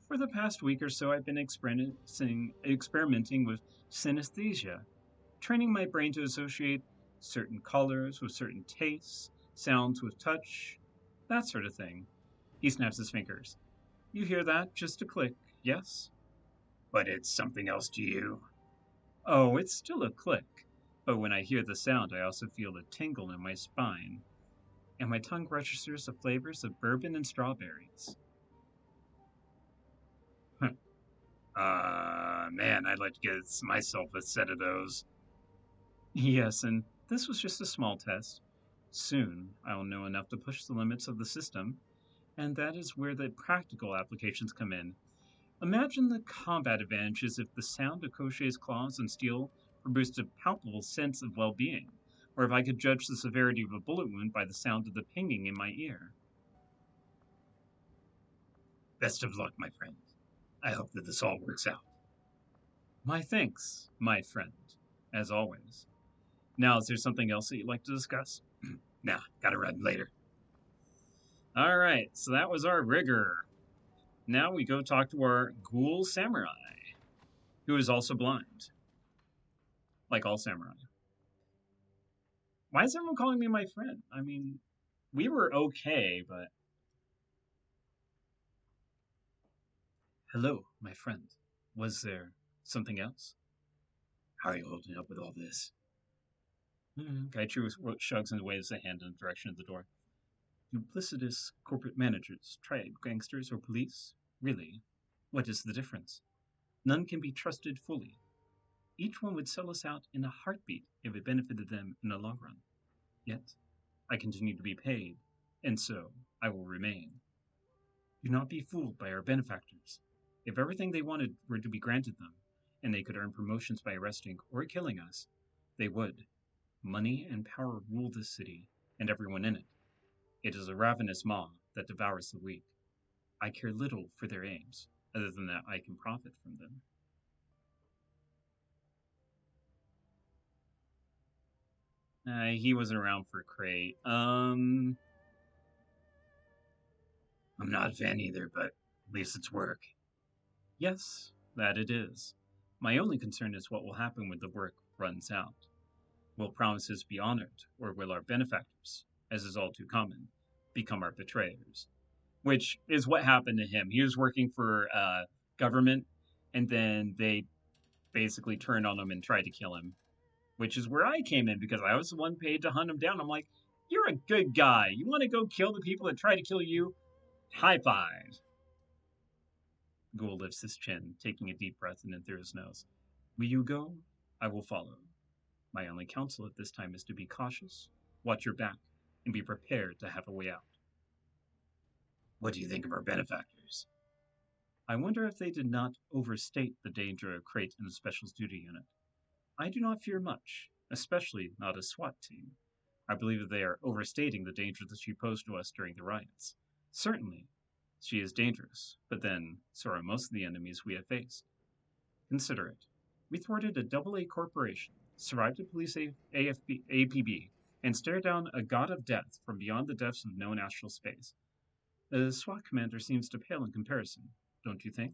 For the past week or so, I've been experimenting with synesthesia, training my brain to associate certain colors with certain tastes, sounds with touch, that sort of thing. He snaps his fingers. You hear that? Just a click, yes? But it's something else to you. Oh, it's still a click. But when I hear the sound, I also feel a tingle in my spine, and my tongue registers the flavors of bourbon and strawberries. Man, I'd like to get myself a set of those. Yes, and this was just a small test. Soon, I will know enough to push the limits of the system, and that is where the practical applications come in. Imagine the combat advantages if the sound of Koshei's claws and steel produced a palpable sense of well being, or if I could judge the severity of a bullet wound by the sound of the pinging in my ear. Best of luck, my friend. I hope that this all works out. My thanks, my friend, as always. Now, is there something else that you'd like to discuss? Nah, gotta run later. All right, so that was our rigger. Now we go talk to our ghoul samurai, who is also blind, like all samurai. Why is everyone calling me my friend? I mean, we were okay, but. Hello, my friend. Was there something else? How are you holding up with all this? Gaichu shrugs and waves a hand in the direction of the door. Duplicitous corporate managers, triad gangsters, or police? Really? What is the difference? None can be trusted fully. Each one would sell us out in a heartbeat if it benefited them in the long run. Yet, I continue to be paid, and so I will remain. Do not be fooled by our benefactors. If everything they wanted were to be granted them, and they could earn promotions by arresting or killing us, they would. Money and power rule this city, and everyone in it. It is a ravenous maw that devours the weak. I care little for their aims, other than that I can profit from them. He wasn't around for Crate. I'm not a fan either, but at least it's work. Yes, that it is. My only concern is what will happen when the work runs out. Will promises be honored, or will our benefactors, as is all too common, become our betrayers? Which is what happened to him. He was working for government, and then they basically turned on him and tried to kill him, which is where I came in because I was the one paid to hunt him down. I'm like, You're a good guy. You want to go kill the people that try to kill you? High five. Ghoul lifts his chin, taking a deep breath in and through his nose. Will you go? I will follow. My only counsel at this time is to be cautious, watch your back, and be prepared to have a way out. What do you think of our benefactors? I wonder if they did not overstate the danger of Crate and the Specials Duty Unit. I do not fear much, especially not a SWAT team. I believe that they are overstating the danger that she posed to us during the riots. Certainly, she is dangerous, but then so are most of the enemies we have faced. Consider it. We thwarted a AA corporation, survived a police APB, and stared down a god of death from beyond the depths of known astral space. The SWAT commander seems to pale in comparison, don't you think?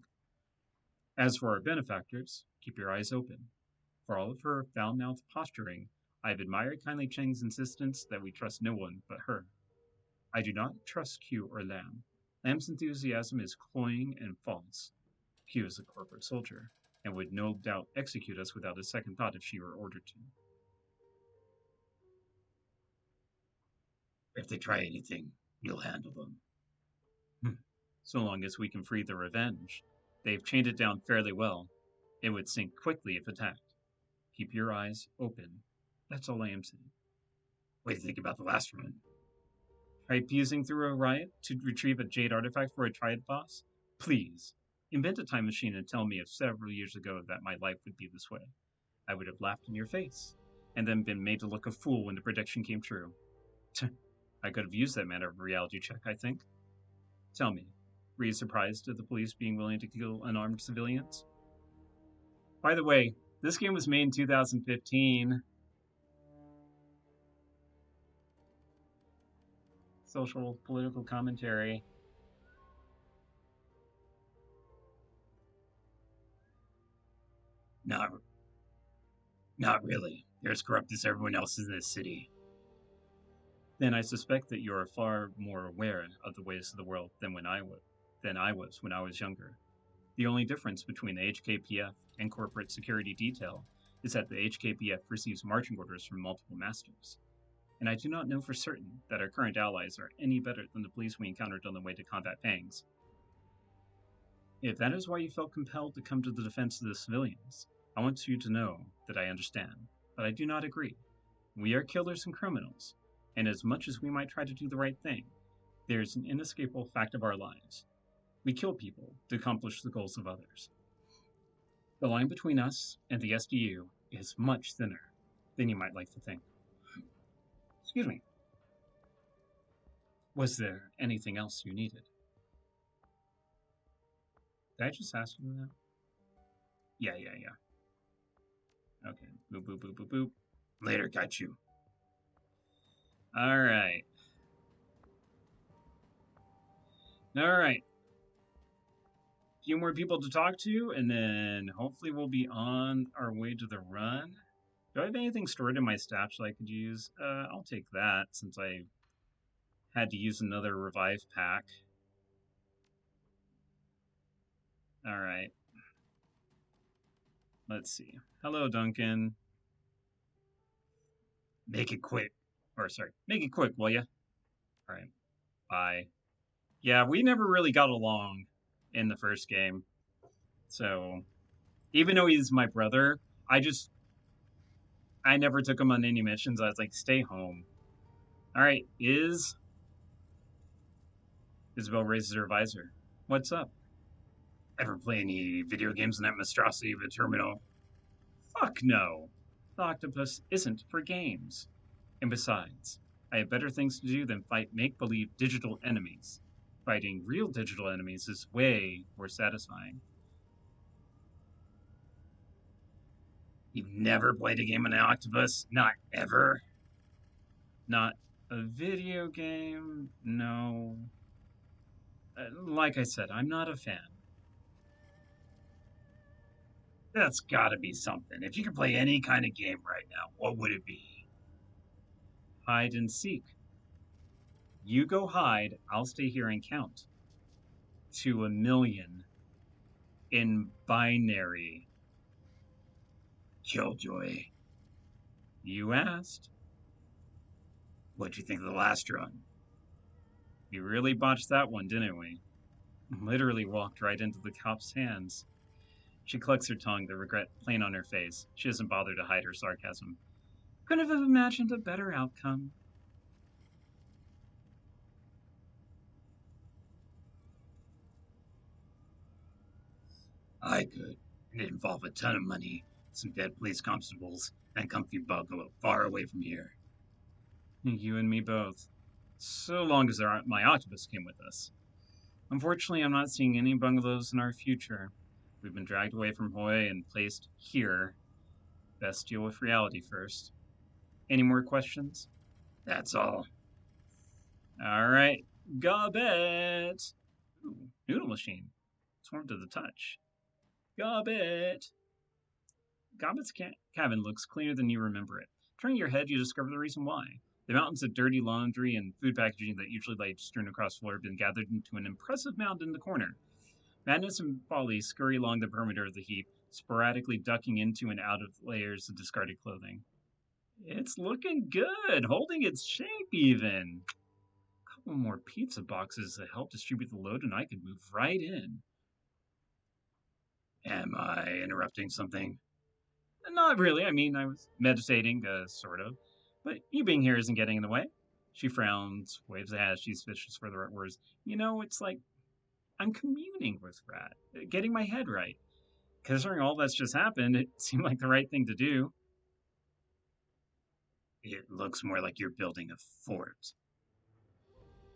As for our benefactors, keep your eyes open. For all of her foul-mouthed posturing, I have admired Kindly Cheng's insistence that we trust no one but her. I do not trust Q or Lam. Lam's enthusiasm is cloying and false. Q is a corporate soldier, and would no doubt execute us without a second thought if she were ordered to. If they try anything, you'll handle them. So long as we can free the Revenge. They've chained it down fairly well. It would sink quickly if attacked. Keep your eyes open. That's all I am saying. What do you think about the last one? Try fusing through a riot to retrieve a jade artifact for a triad boss? Please, invent a time machine and tell me if several years ago that my life would be this way. I would have laughed in your face, and then been made to look a fool when the prediction came true. I could have used that manner of reality check, I think. Tell me, were you surprised at the police being willing to kill unarmed civilians? By the way, this game was made in 2015. Social, political commentary. Not really. They're as corrupt as everyone else in this city. Then I suspect that you are far more aware of the ways of the world than I was when I was younger. The only difference between the HKPF and corporate security detail is that the HKPF receives marching orders from multiple masters. And I do not know for certain that our current allies are any better than the police we encountered on the way to combat Pangs. If that is why you felt compelled to come to the defense of the civilians, I want you to know that I understand, but I do not agree. We are killers and criminals, and as much as we might try to do the right thing, there is an inescapable fact of our lives. We kill people to accomplish the goals of others. The line between us and the SDU is much thinner than you might like to think. Excuse me. Was there anything else you needed? Did I just ask you that? Yeah. Okay. Boop, boop, boop, boop, boop. Later, got you. All right. Few more people to talk to, and then hopefully we'll be on our way to the run. Do I have anything stored in my stash that I could use? I'll take that since I had to use another revive pack. All right. Let's see. Hello, Duncan. Make it quick. Make it quick, will ya? All right. Bye. Yeah, we never really got along in the first game. So, even though he's my brother, I never took him on any missions. I was like, stay home. All right, Isabel raises her visor. What's up? Ever play any video games on that monstrosity of a terminal? Fuck no. The octopus isn't for games. And besides, I have better things to do than fight make-believe digital enemies. Fighting real digital enemies is way more satisfying. You've never played a game on an octopus? Not ever? Not a video game? No. Like I said, I'm not a fan. That's gotta be something. If you could play any kind of game right now, what would it be? Hide and seek. You go hide, I'll stay here and count. To 1,000,000 in binary. Killjoy. You asked. What'd you think of the last run? We really botched that one, didn't we? Literally walked right into the cop's hands. She clucks her tongue, the regret plain on her face. She doesn't bother to hide her sarcasm. Couldn't have imagined a better outcome. I could. It'd involve a ton of money, some dead police constables, and a comfy bungalow far away from here. You and me both. So long as my octopus came with us. Unfortunately, I'm not seeing any bungalows in our future. We've been dragged away from Hawaii and placed here. Best deal with reality first. Any more questions? That's all. All right, Gobbet. Ooh, noodle machine. It's warm to the touch. Gobbet. Gobbet's cabin looks cleaner than you remember it. Turning your head, you discover the reason why. The mountains of dirty laundry and food packaging that usually lay strewn across the floor have been gathered into an impressive mound in the corner. Madness and Folly scurry along the perimeter of the heap, sporadically ducking into and out of layers of discarded clothing. It's looking good, holding its shape even. A couple more pizza boxes to help distribute the load, and I could move right in. Am I interrupting something? Not really. I mean, I was meditating, sort of. But you being here isn't getting in the way. She frowns, waves a hand, she's vicious for the right words. You know, it's like I'm communing with Rat, getting my head right. Considering all that's just happened, it seemed like the right thing to do. It looks more like you're building a fort.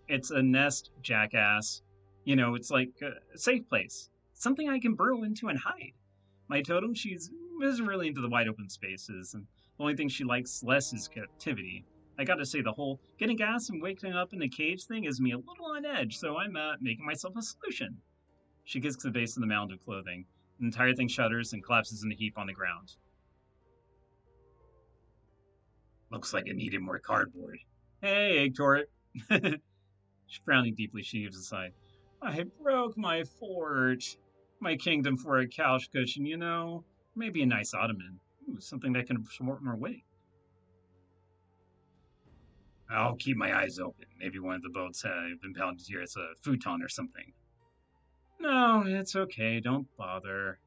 It's a nest, jackass. You know, it's like a safe place. Something I can burrow into and hide. My totem, she's isn't really into the wide open spaces, and the only thing she likes less is captivity. I gotta say, the whole getting gas and waking up in a cage thing is me a little on edge, so I'm making myself a solution. She gets to the base of the mound of clothing. The entire thing shudders and collapses in a heap on the ground. Looks like it needed more cardboard. Hey, egg turret. Frowning deeply, she gives a sigh. I broke my fort. My kingdom for a couch cushion, you know. Maybe a nice ottoman. Ooh, something that can support more weight. I'll keep my eyes open. Maybe one of the boats have been pounded here as a futon or something. No, it's okay. Don't bother.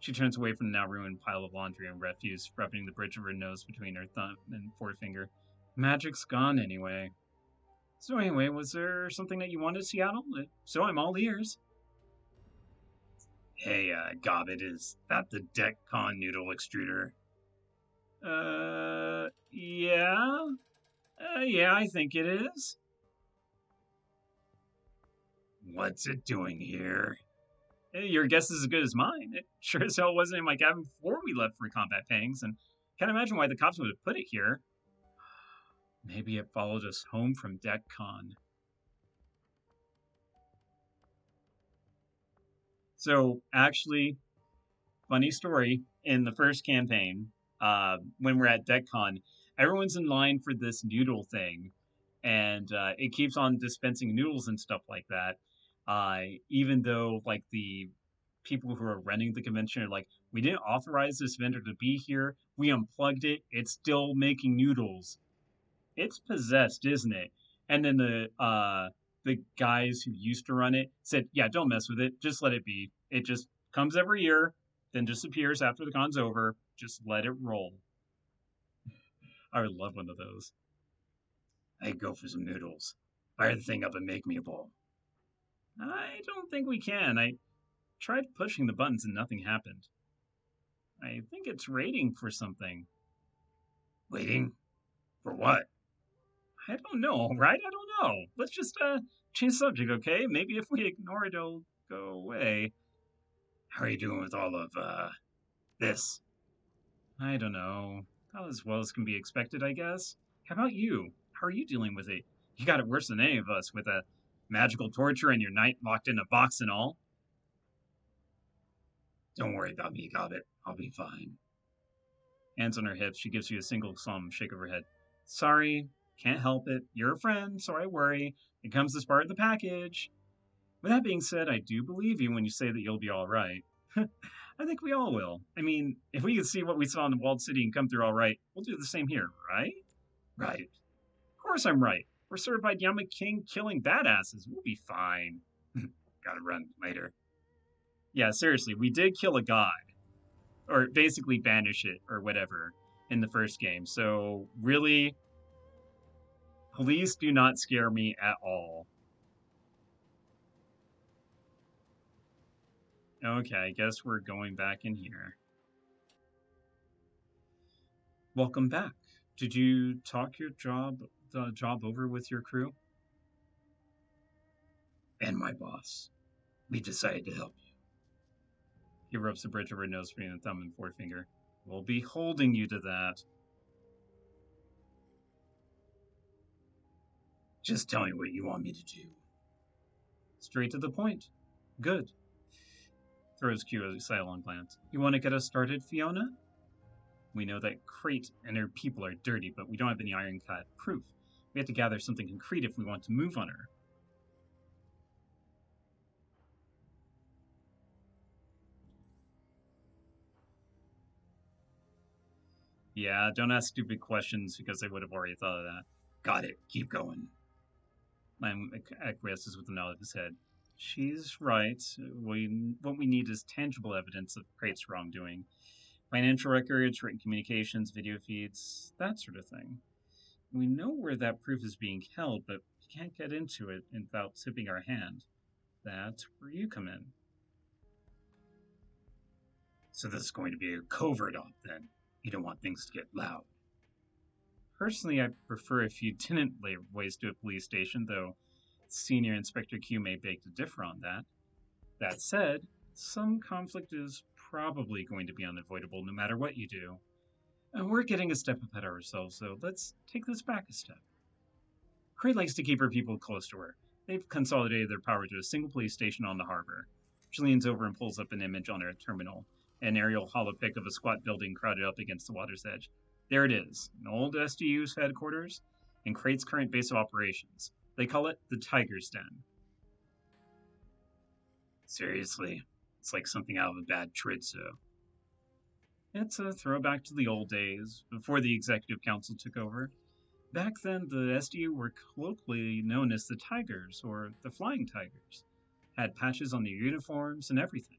She turns away from the now ruined pile of laundry and refuse, rubbing the bridge of her nose between her thumb and forefinger. Magic's gone anyway. So anyway, was there something that you wanted, Seattle? So I'm all ears. Hey, Gobbet, is that the DECCON noodle extruder? Yeah? Yeah, I think it is. What's it doing here? Your guess is as good as mine. It sure as hell wasn't in my cabin before we left for combat pangs, and can't imagine why the cops would have put it here. Maybe it followed us home from DECCON. So, actually, funny story, in the first campaign, when we're at DECCON, everyone's in line for this noodle thing, and it keeps on dispensing noodles and stuff like that. Even though, like, the people who are running the convention are like, we didn't authorize this vendor to be here. We unplugged it. It's still making noodles. It's possessed, isn't it? And then the guys who used to run it said, yeah, don't mess with it. Just let it be. It just comes every year, then disappears after the con's over. Just let it roll. I would love one of those. I'd go for some noodles. Fire the thing up and make me a bowl. I don't think we can. I tried pushing the buttons and nothing happened. I think it's waiting for something. Waiting? For what? I don't know, right? I don't know. Let's just change subject, okay? Maybe if we ignore it, it'll go away. How are you doing with all of, this? I don't know. Not as well as can be expected, I guess. How about you? How are you dealing with it? You got it worse than any of us with a magical torture and your knight locked in a box and all. Don't worry about me, Gobbet. I'll be fine. Hands on her hips, she gives you a single solemn shake of her head. Sorry, can't help it. You're a friend, so I worry. It comes as part of the package. With that being said, I do believe you when you say that you'll be all right. I think we all will. I mean, if we can see what we saw in the walled city and come through all right, we'll do the same here, right? Right. Of course I'm right. We're certified Yama King killing badasses. We'll be fine. Gotta run later. Yeah, seriously, we did kill a god. Or basically banish it, or whatever, in the first game. So, really, police do not scare me at all. Okay, I guess we're going back in here. Welcome back. Did you talk the job over with your crew? And my boss. We decided to help you. He rubs the bridge over his nose between the thumb and forefinger. We'll be holding you to that. Just tell me what you want me to do. Straight to the point. Good. Throws Q a sidelong glance. You want to get us started, Fiona? We know that Crate and her people are dirty, but we don't have any ironclad proof. We have to gather something concrete if we want to move on her. Yeah, don't ask stupid questions because I would have already thought of that. Got it. Keep going. Lamb acquiesces with a nod of his head. She's right. What we need is tangible evidence of Crate's wrongdoing. Financial records, written communications, video feeds, that sort of thing. We know where that proof is being held, but we can't get into it without tipping our hand. That's where you come in. So this is going to be a covert op then. You don't want things to get loud. Personally, I prefer if you didn't lay waste to a police station, though Senior Inspector Q may beg to differ on that. That said, some conflict is probably going to be unavoidable no matter what you do. And we're getting a step ahead of ourselves, so let's take this back a step. Crate likes to keep her people close to her. They've consolidated their power to a single police station on the harbor. She leans over and pulls up an image on her terminal, an aerial holopic of a squat building crowded up against the water's edge. There it is, an old SDU's headquarters and Crate's current base of operations. They call it the Tiger's Den. Seriously, it's like something out of a bad Tritso. It's a throwback to the old days, before the Executive Council took over. Back then, the SDU were colloquially known as the Tigers, or the Flying Tigers. Had patches on their uniforms and everything.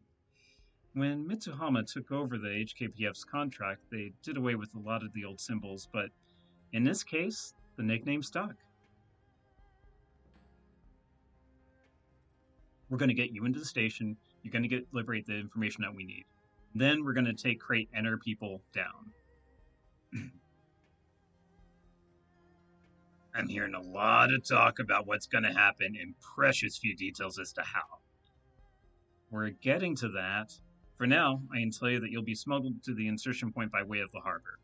When Mitsuhama took over the HKPF's contract, they did away with a lot of the old symbols, but in this case, the nickname stuck. We're going to get you into the station. You're going to liberate the information that we need. Then we're going to take Crate and her people down. I'm hearing a lot of talk about what's going to happen and precious few details as to how. We're getting to that. For now, I can tell you that you'll be smuggled to the insertion point by way of the harbor.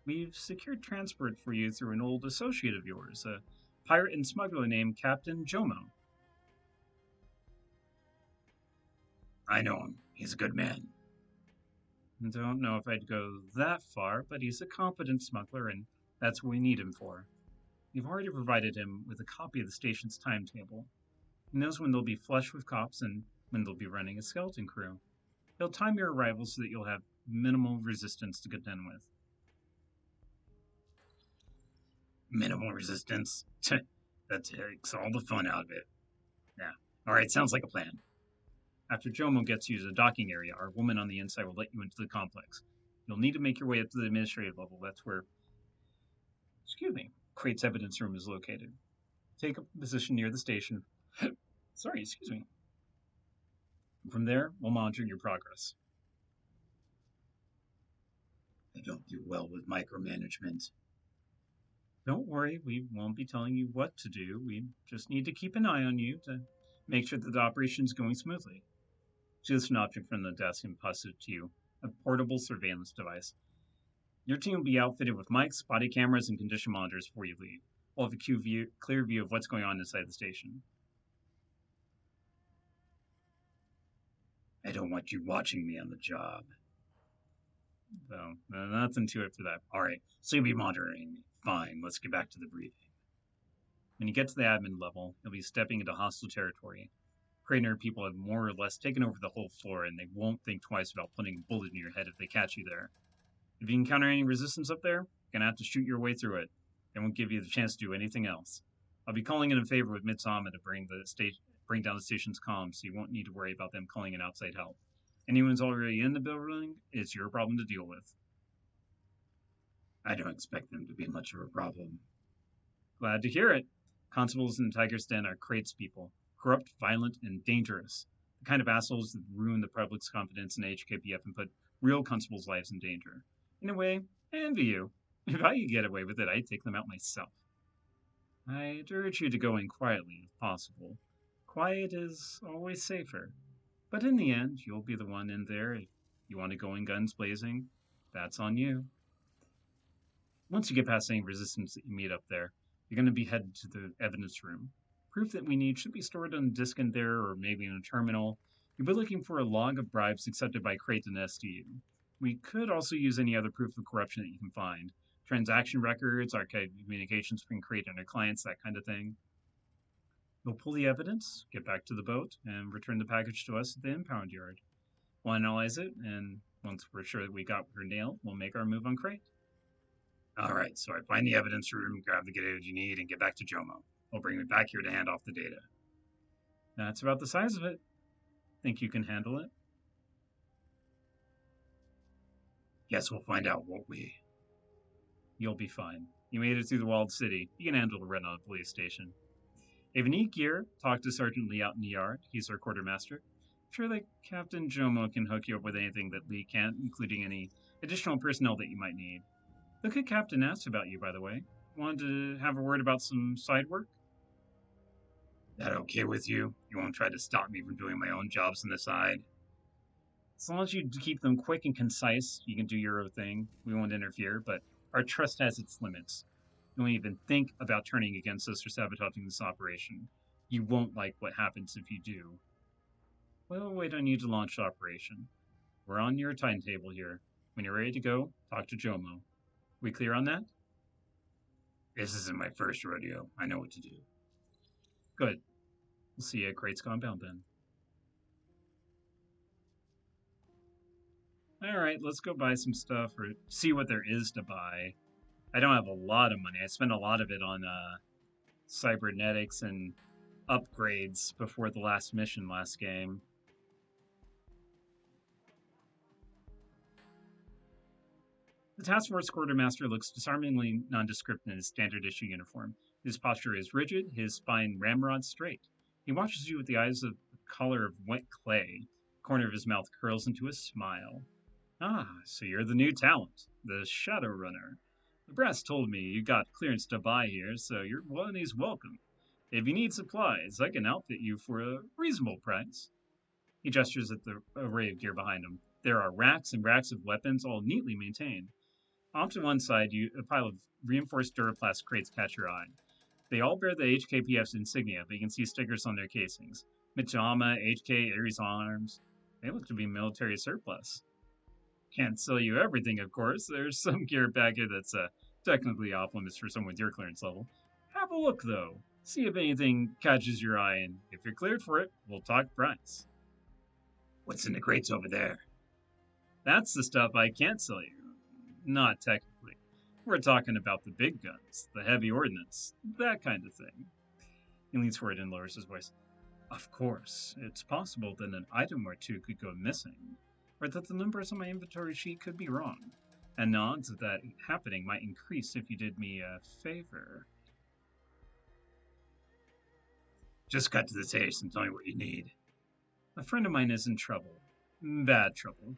We've secured transport for you through an old associate of yours, a pirate and smuggler named Captain Jomo. I know him. He's a good man. I don't know if I'd go that far, but he's a competent smuggler, and that's what we need him for. We've already provided him with a copy of the station's timetable. He knows when they'll be flush with cops and when they'll be running a skeleton crew. He'll time your arrival so that you'll have minimal resistance to contend with. Minimal resistance? That takes all the fun out of it. Yeah. Alright, sounds like a plan. After Jomo gets you to the docking area, our woman on the inside will let you into the complex. You'll need to make your way up to the administrative level. That's where, Crate's evidence room is located. Take a position near the station. From there, we'll monitor your progress. I don't do well with micromanagement. Don't worry, we won't be telling you what to do. We just need to keep an eye on you to make sure that the operation's going smoothly. She lifts an object from the desk and passes it to you, a portable surveillance device. Your team will be outfitted with mics, body cameras, and condition monitors before you leave. We'll have a clear view of what's going on inside the station. I don't want you watching me on the job. So, nothing to it for that. Alright, so you'll be monitoring me. Fine, let's get back to the briefing. When you get to the admin level, you'll be stepping into hostile territory. Crate and her people have more or less taken over the whole floor, and they won't think twice about putting a bullet in your head if they catch you there. If you encounter any resistance up there, you're gonna have to shoot your way through it. They won't give you the chance to do anything else. I'll be calling in a favor with Mitsama to bring down the station's comms, so you won't need to worry about them calling in outside help. Anyone's already in the building, it's your problem to deal with. I don't expect them to be much of a problem. Glad to hear it. Constables in Tiger's Den are Krait's people. Corrupt, violent, and dangerous. The kind of assholes that ruin the public's confidence in HKPF and put real constables' lives in danger. In a way, I envy you. If I could get away with it, I'd take them out myself. I'd urge you to go in quietly, if possible. Quiet is always safer. But in the end, you'll be the one in there. If you want to go in guns blazing, that's on you. Once you get past any resistance that you meet up there, you're going to be headed to the evidence room. Proof that we need should be stored on a disk in there or maybe in a terminal. You'll be looking for a log of bribes accepted by Crate and STU. We could also use any other proof of corruption that you can find. Transaction records, archived communications between Crate and their clients, that kind of thing. We'll pull the evidence, get back to the boat, and return the package to us at the impound yard. We'll analyze it, and once we're sure that we got her nailed, we'll make our move on Crate. All right, so I find the evidence room, grab the data you need, and get back to Jomo. He'll bring me back here to hand off the data. That's about the size of it. Think you can handle it? Guess we'll find out, won't we? You'll be fine. You made it through the walled city. You can handle the run on a police station. If you need gear, talk to Sergeant Lee out in the yard. He's our quartermaster. I'm sure that Captain Jomo can hook you up with anything that Lee can't, including any additional personnel that you might need. The good captain asked about you, by the way. Wanted to have a word about some side work? That okay with you? You won't try to stop me from doing my own jobs on the side? As long as you keep them quick and concise, you can do your own thing. We won't interfere, but our trust has its limits. Don't even think about turning against us or sabotaging this operation. You won't like what happens if you do. We'll wait on you to launch the operation. We're on your timetable here. When you're ready to go, talk to Jomo. We clear on that? This isn't my first rodeo. I know what to do. Good. We'll see you at Crate's Compound then. Alright, let's go buy some stuff or see what there is to buy. I don't have a lot of money. I spent a lot of it on cybernetics and upgrades before the last mission last game. The task force quartermaster looks disarmingly nondescript in his standard issue uniform. His posture is rigid, his spine ramrod straight. He watches you with the eyes of the color of wet clay. The corner of his mouth curls into a smile. Ah, so you're the new talent, the Shadowrunner. The brass told me you got clearance to buy here, so your money's welcome. If you need supplies, I can outfit you for a reasonable price. He gestures at the array of gear behind him. There are racks and racks of weapons, all neatly maintained. Off to one side, a pile of reinforced Duraplast crates catch your eye. They all bear the HKPF's insignia, but you can see stickers on their casings. Mijama, HK, Ares Arms. They look to be military surplus. Can't sell you everything, of course. There's some gear back here that's technically off limits for someone with your clearance level. Have a look, though. See if anything catches your eye, and if you're cleared for it, we'll talk price. What's in the crates over there? That's the stuff I can't sell you. Not technically. We're talking about the big guns, the heavy ordnance, that kind of thing. He leans forward and lowers his voice. Of course, it's possible that an item or two could go missing, or that the numbers on my inventory sheet could be wrong, and the odds of that happening might increase if you did me a favor. Just cut to the chase and tell me what you need. A friend of mine is in trouble. Bad trouble.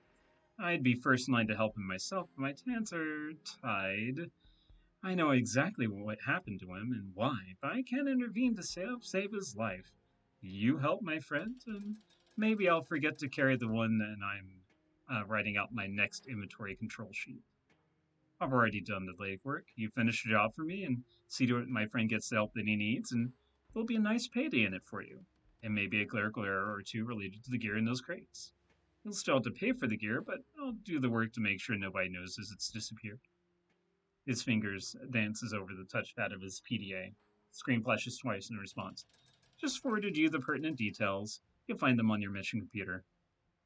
I'd be first in line to help him myself, but my hands are tied. I know exactly what happened to him and why, but I can't intervene to save his life. You help my friend, and maybe I'll forget to carry the one that I'm writing out my next inventory control sheet. I've already done the legwork. You finish the job for me and see to it my friend gets the help that he needs, and there'll be a nice payday in it for you. And maybe a clerical error or two related to the gear in those crates. You'll still have to pay for the gear, but I'll do the work to make sure nobody notices it's disappeared. His fingers dances over the touchpad of his PDA. Screen flashes twice in response. Just forwarded you the pertinent details. You'll find them on your mission computer.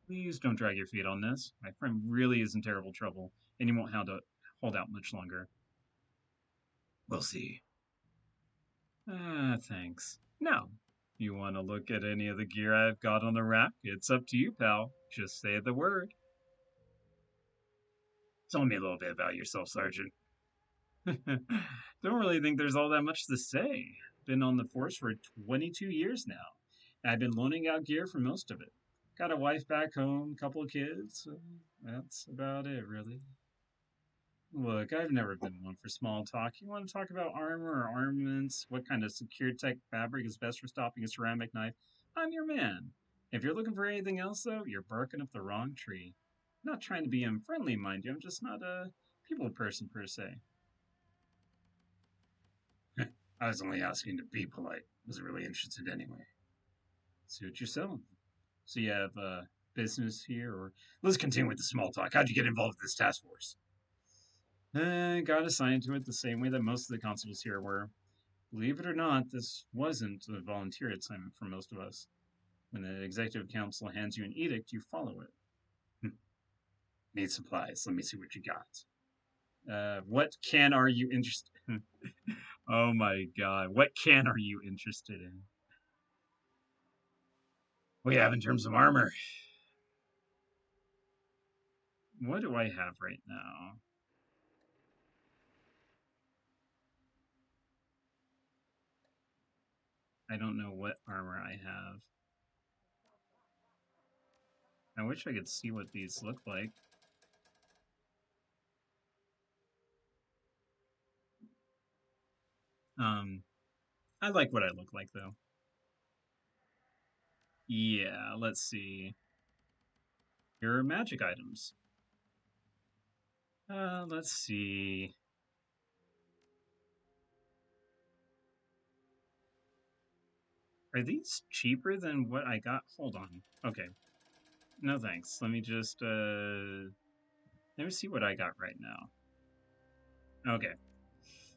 Please don't drag your feet on this. My friend really is in terrible trouble, and you won't have to hold out much longer. We'll see. Thanks. Now, you want to look at any of the gear I've got on the rack? It's up to you, pal. Just say the word. Tell me a little bit about yourself, Sergeant. Don't really think there's all that much to say. Been on the force for 22 years now. I've been loaning out gear for most of it. Got a wife back home, couple of kids. So that's about it, really. Look, I've never been one for small talk. You want to talk about armor or armaments? What kind of secure tech fabric is best for stopping a ceramic knife? I'm your man. If you're looking for anything else, though, you're barking up the wrong tree. I'm not trying to be unfriendly, mind you. I'm just not a people person per se. I was only asking to be polite. Wasn't really interested anyway. Suit yourself. So you have business here, or Let's continue with the small talk. How'd you get involved with this task force? got assigned to it the same way that most of the constables here were. Believe it or not, this wasn't a volunteer assignment for most of us. When the executive council hands you an edict, you follow it. Need supplies. Let me see what you got. What can are you interested in? Oh my god. What can are you interested in? What do you have in terms of armor? What do I have right now? I don't know what armor I have. I wish I could see what these look like. I like what I look like though. Yeah, let's see. Here are magic items. Let's see. Are these cheaper than what I got? Hold on. Okay. No thanks. Let me just let me see what I got right now. Okay.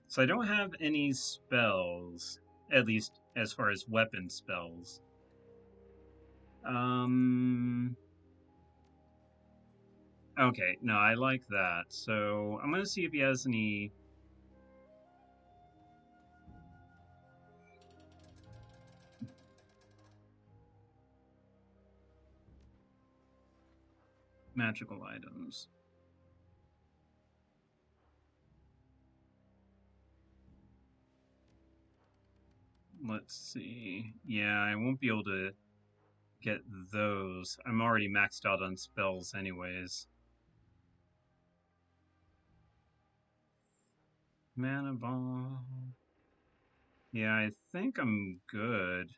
So I don't have any spells, at least as far as weapon spells. Okay, no, I like that. So I'm gonna see if he has any. Magical items. Let's see. Yeah, I won't be able to get those. I'm already maxed out on spells anyways. Mana ball. Yeah, I think I'm good.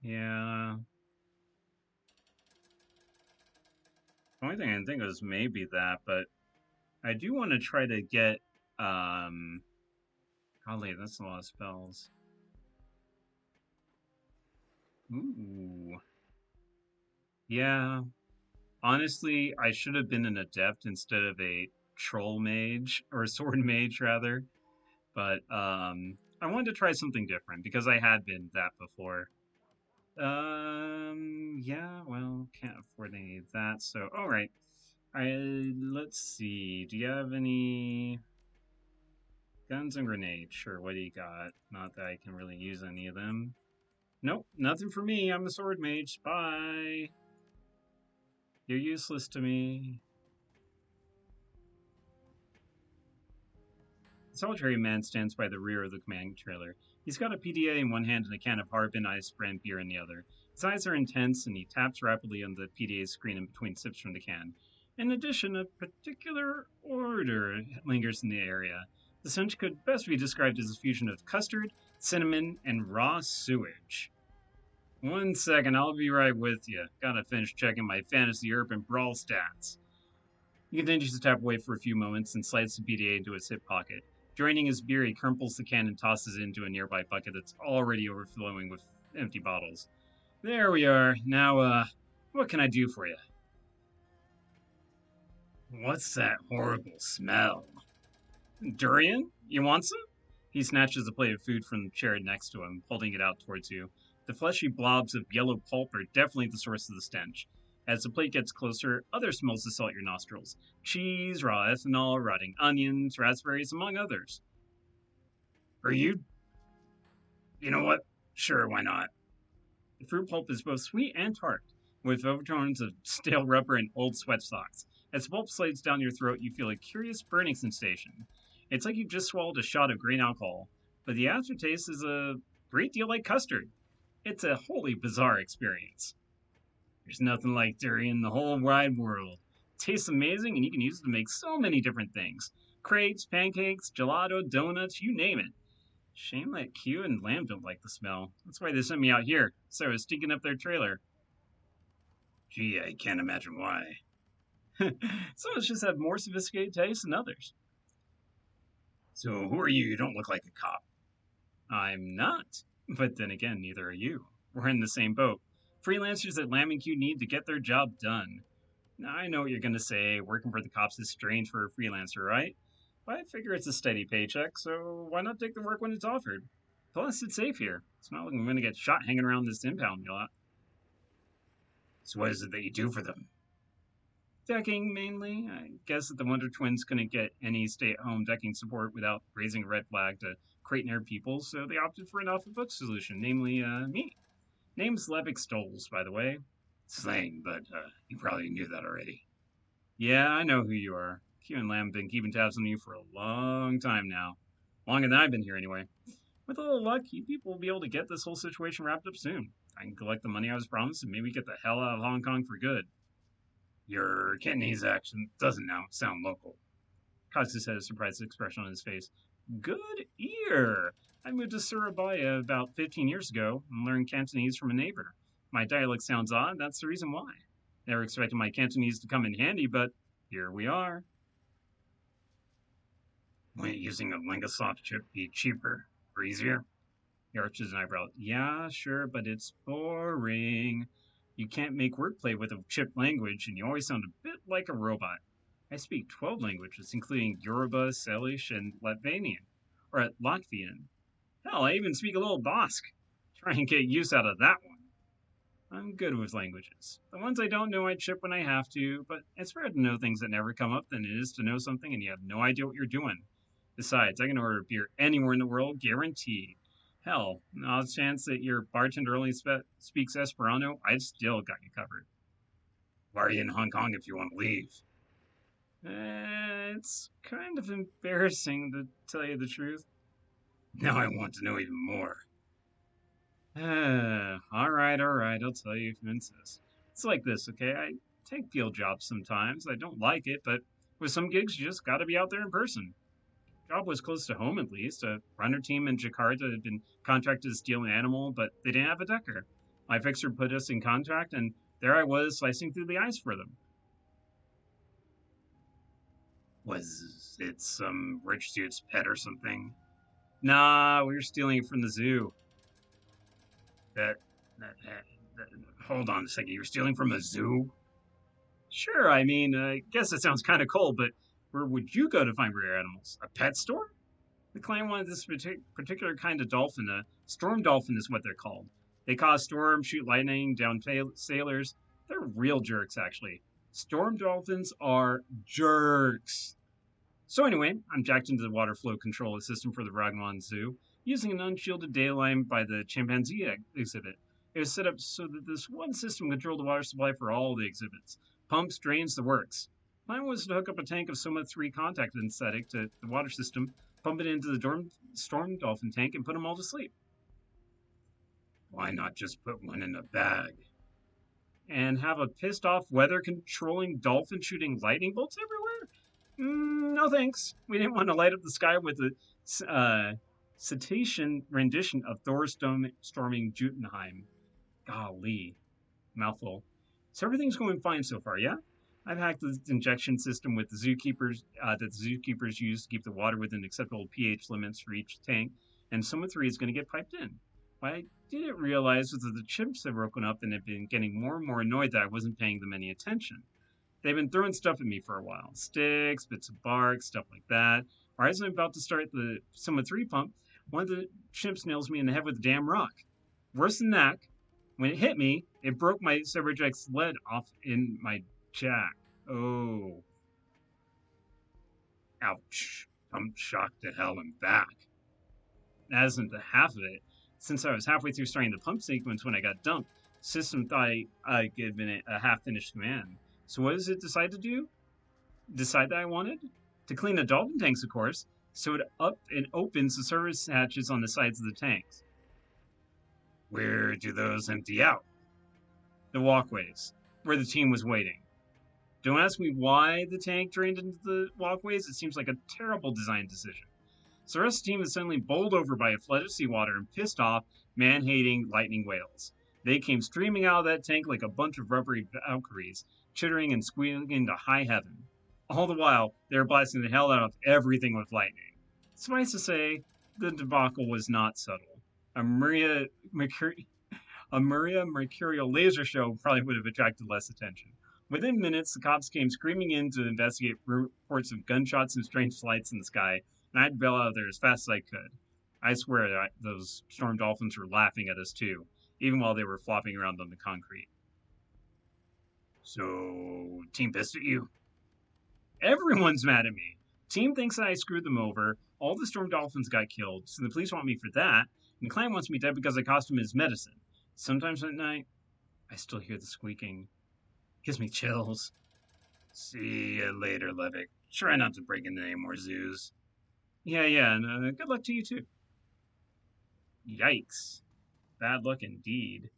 Yeah. The only thing I can think of is maybe that, but I do want to try to get golly, that's a lot of spells. Ooh. Yeah. Honestly, I should have been an adept instead of a troll mage or sword mage rather. But I wanted to try something different because I had been that before. Yeah, well, can't afford any of that. So, all right. Let's see. Do you have any guns and grenades? Sure. What do you got? Not that I can really use any of them. Nope, nothing for me. I'm a sword mage. Bye. You're useless to me. The solitary man stands by the rear of the command trailer. He's got a PDA in one hand and a can of harbin ice brand beer in the other. His eyes are intense, and he taps rapidly on the PDA screen in between sips from the can. In addition, a particular odor lingers in the area. The stench could best be described as a fusion of custard, cinnamon, and raw sewage. 1 second, I'll be right with you. Gotta finish checking my fantasy urban brawl stats. He continues to tap away for a few moments and slides the PDA into his hip pocket. Draining his beer, he crumples the can and tosses it into a nearby bucket that's already overflowing with empty bottles. There we are. Now, what can I do for you? What's that horrible smell? Durian? You want some? He snatches a plate of food from the chair next to him, holding it out towards you. The fleshy blobs of yellow pulp are definitely the source of the stench. As the plate gets closer, other smells assault your nostrils: cheese, raw ethanol, rotting onions, raspberries, among others. Are you? You know what? Sure, why not? The fruit pulp is both sweet and tart, with overtones of stale rubber and old sweat socks. As the pulp slides down your throat, you feel a curious burning sensation. It's like you've just swallowed a shot of grain alcohol, but the aftertaste is a great deal like custard. It's a wholly bizarre experience. There's nothing like dairy in the whole wide world. It tastes amazing, and you can use it to make so many different things: crepes, pancakes, gelato, donuts, you name it. Shame that Q and Lamb don't like the smell. That's why they sent me out here, so I was stinking up their trailer. Gee, I can't imagine why. Some of us just have more sophisticated tastes than others. So, who are you? You don't look like a cop. I'm not. But then again, neither are you. We're in the same boat. Freelancers at Lamb and Q need to get their job done. Now, I know what you're going to say. Working for the cops is strange for a freelancer, right? But I figure it's a steady paycheck, so why not take the work when it's offered? Plus, it's safe here. It's not like I'm going to get shot hanging around this impound yacht. So, what is it that you do for them? Decking, mainly. I guess that the Wonder Twins couldn't get any stay-at-home decking support without raising a red flag to Creighton Air people, so they opted for an off-the-book solution, namely, me. Name's Levick Stoles, by the way. Slang, but you probably knew that already. Yeah, I know who you are. Q and Lamb have been keeping tabs on you for a long time now. Longer than I've been here, anyway. With a little luck, you people will be able to get this whole situation wrapped up soon. I can collect the money I was promised and maybe get the hell out of Hong Kong for good. Your Cantonese accent doesn't now sound local. Costas had a surprised expression on his face. Good ear! I moved to Surabaya about 15 years ago and learned Cantonese from a neighbor. My dialect sounds odd, that's the reason why. Never expected my Cantonese to come in handy, but here we are. Wouldn't using a Lingasoft chip be cheaper or easier? He arches an eyebrow. Yeah, sure, but it's boring. You can't make wordplay with a chipped language, and you always sound a bit like a robot. I speak 12 languages, including Yoruba, Salish, and Latvian. Or Latvian. Hell, I even speak a little Basque. Try and get use out of that one. I'm good with languages. The ones I don't know I chip when I have to, but it's better to know things that never come up than it is to know something and you have no idea what you're doing. Besides, I can order beer anywhere in the world, guaranteed. Hell, odd chance that your bartender only speaks Esperanto, I've still got you covered. Why are you in Hong Kong if you want to leave? It's kind of embarrassing, to tell you the truth. Now I want to know even more. All right, I'll tell you if you insist. It's like this, okay? I take field jobs sometimes. I don't like it, but with some gigs, you just gotta be out there in person. Job was close to home, at least. A runner team in Jakarta had been contracted to steal an animal, but they didn't have a decker. My fixer put us in contact, and there I was slicing through the ice for them. Was it some rich dude's pet or something? Nah, we were stealing it from the zoo. That, that hold on a second. You were stealing from a zoo? Sure, I mean, I guess it sounds kind of cold, but where would you go to find rare animals? A pet store? The client wanted this particular kind of dolphin. A storm dolphin is what they're called. They cause storms, shoot lightning down sailors. They're real jerks, actually. Storm dolphins are jerks. So anyway, I'm jacked into the water flow control system for the Raglan Zoo, using an unshielded dayline by the chimpanzee exhibit. It was set up so that this one system controlled the water supply for all the exhibits. Pumps, drains, the works. Mine was to hook up a tank of Soma 3 contact anesthetic to the water system, pump it into the storm dolphin tank, and put them all to sleep. Why not just put one in a bag? And have a pissed off weather controlling dolphin shooting lightning bolts everywhere? No thanks. We didn't want to light up the sky with a cetacean rendition of Thor storming Jotunheim. Golly. Mouthful. So everything's going fine so far, yeah? I've hacked the injection system with the zookeepers that the zookeepers use to keep the water within acceptable pH limits for each tank, and Soma 3 is going to get piped in. What I didn't realize was that the chimps had broken up and had been getting more and more annoyed that I wasn't paying them any attention. They've been throwing stuff at me for a while. Sticks, bits of bark, stuff like that. Or as I'm about to start the Soma 3 pump, one of the chimps nails me in the head with a damn rock. Worse than that, When it hit me, it broke my cyberjack's lead off in my jack. Oh. Ouch. I'm shocked to hell and back. That isn't the half of it. Since I was halfway through starting the pump sequence when I got dumped, the system thought I'd given it a half-finished command. So what does it decide to do? Decide that I wanted? To clean the dolphin tanks, of course. So it up and opens the service hatches on the sides of the tanks. Where do those empty out? The walkways, where the team was waiting. Don't ask me why the tank drained into the walkways. It seems like a terrible design decision. So the rest of the team is suddenly bowled over by a flood of seawater and pissed off, man-hating lightning whales. They came streaming out of that tank like a bunch of rubbery Valkyries, chittering and squealing into high heaven. All the while, they were blasting the hell out of everything with lightning. Suffice to say, the debacle was not subtle. A mercurial laser show probably would have attracted less attention. Within minutes, the cops came screaming in to investigate reports of gunshots and strange lights in the sky, and I had to bail out of there as fast as I could. I swear that those storm dolphins were laughing at us too, even while they were flopping around on the concrete. So, team pissed at you? Everyone's mad at me. Team thinks that I screwed them over. All the storm dolphins got killed, so the police want me for that, and the client wants me dead because I cost him his medicine. Sometimes at night, I still hear the squeaking. Gives me chills. See you later, Levick. Try not to break into any more zoos. Yeah, and good luck to you too. Yikes. Bad luck indeed.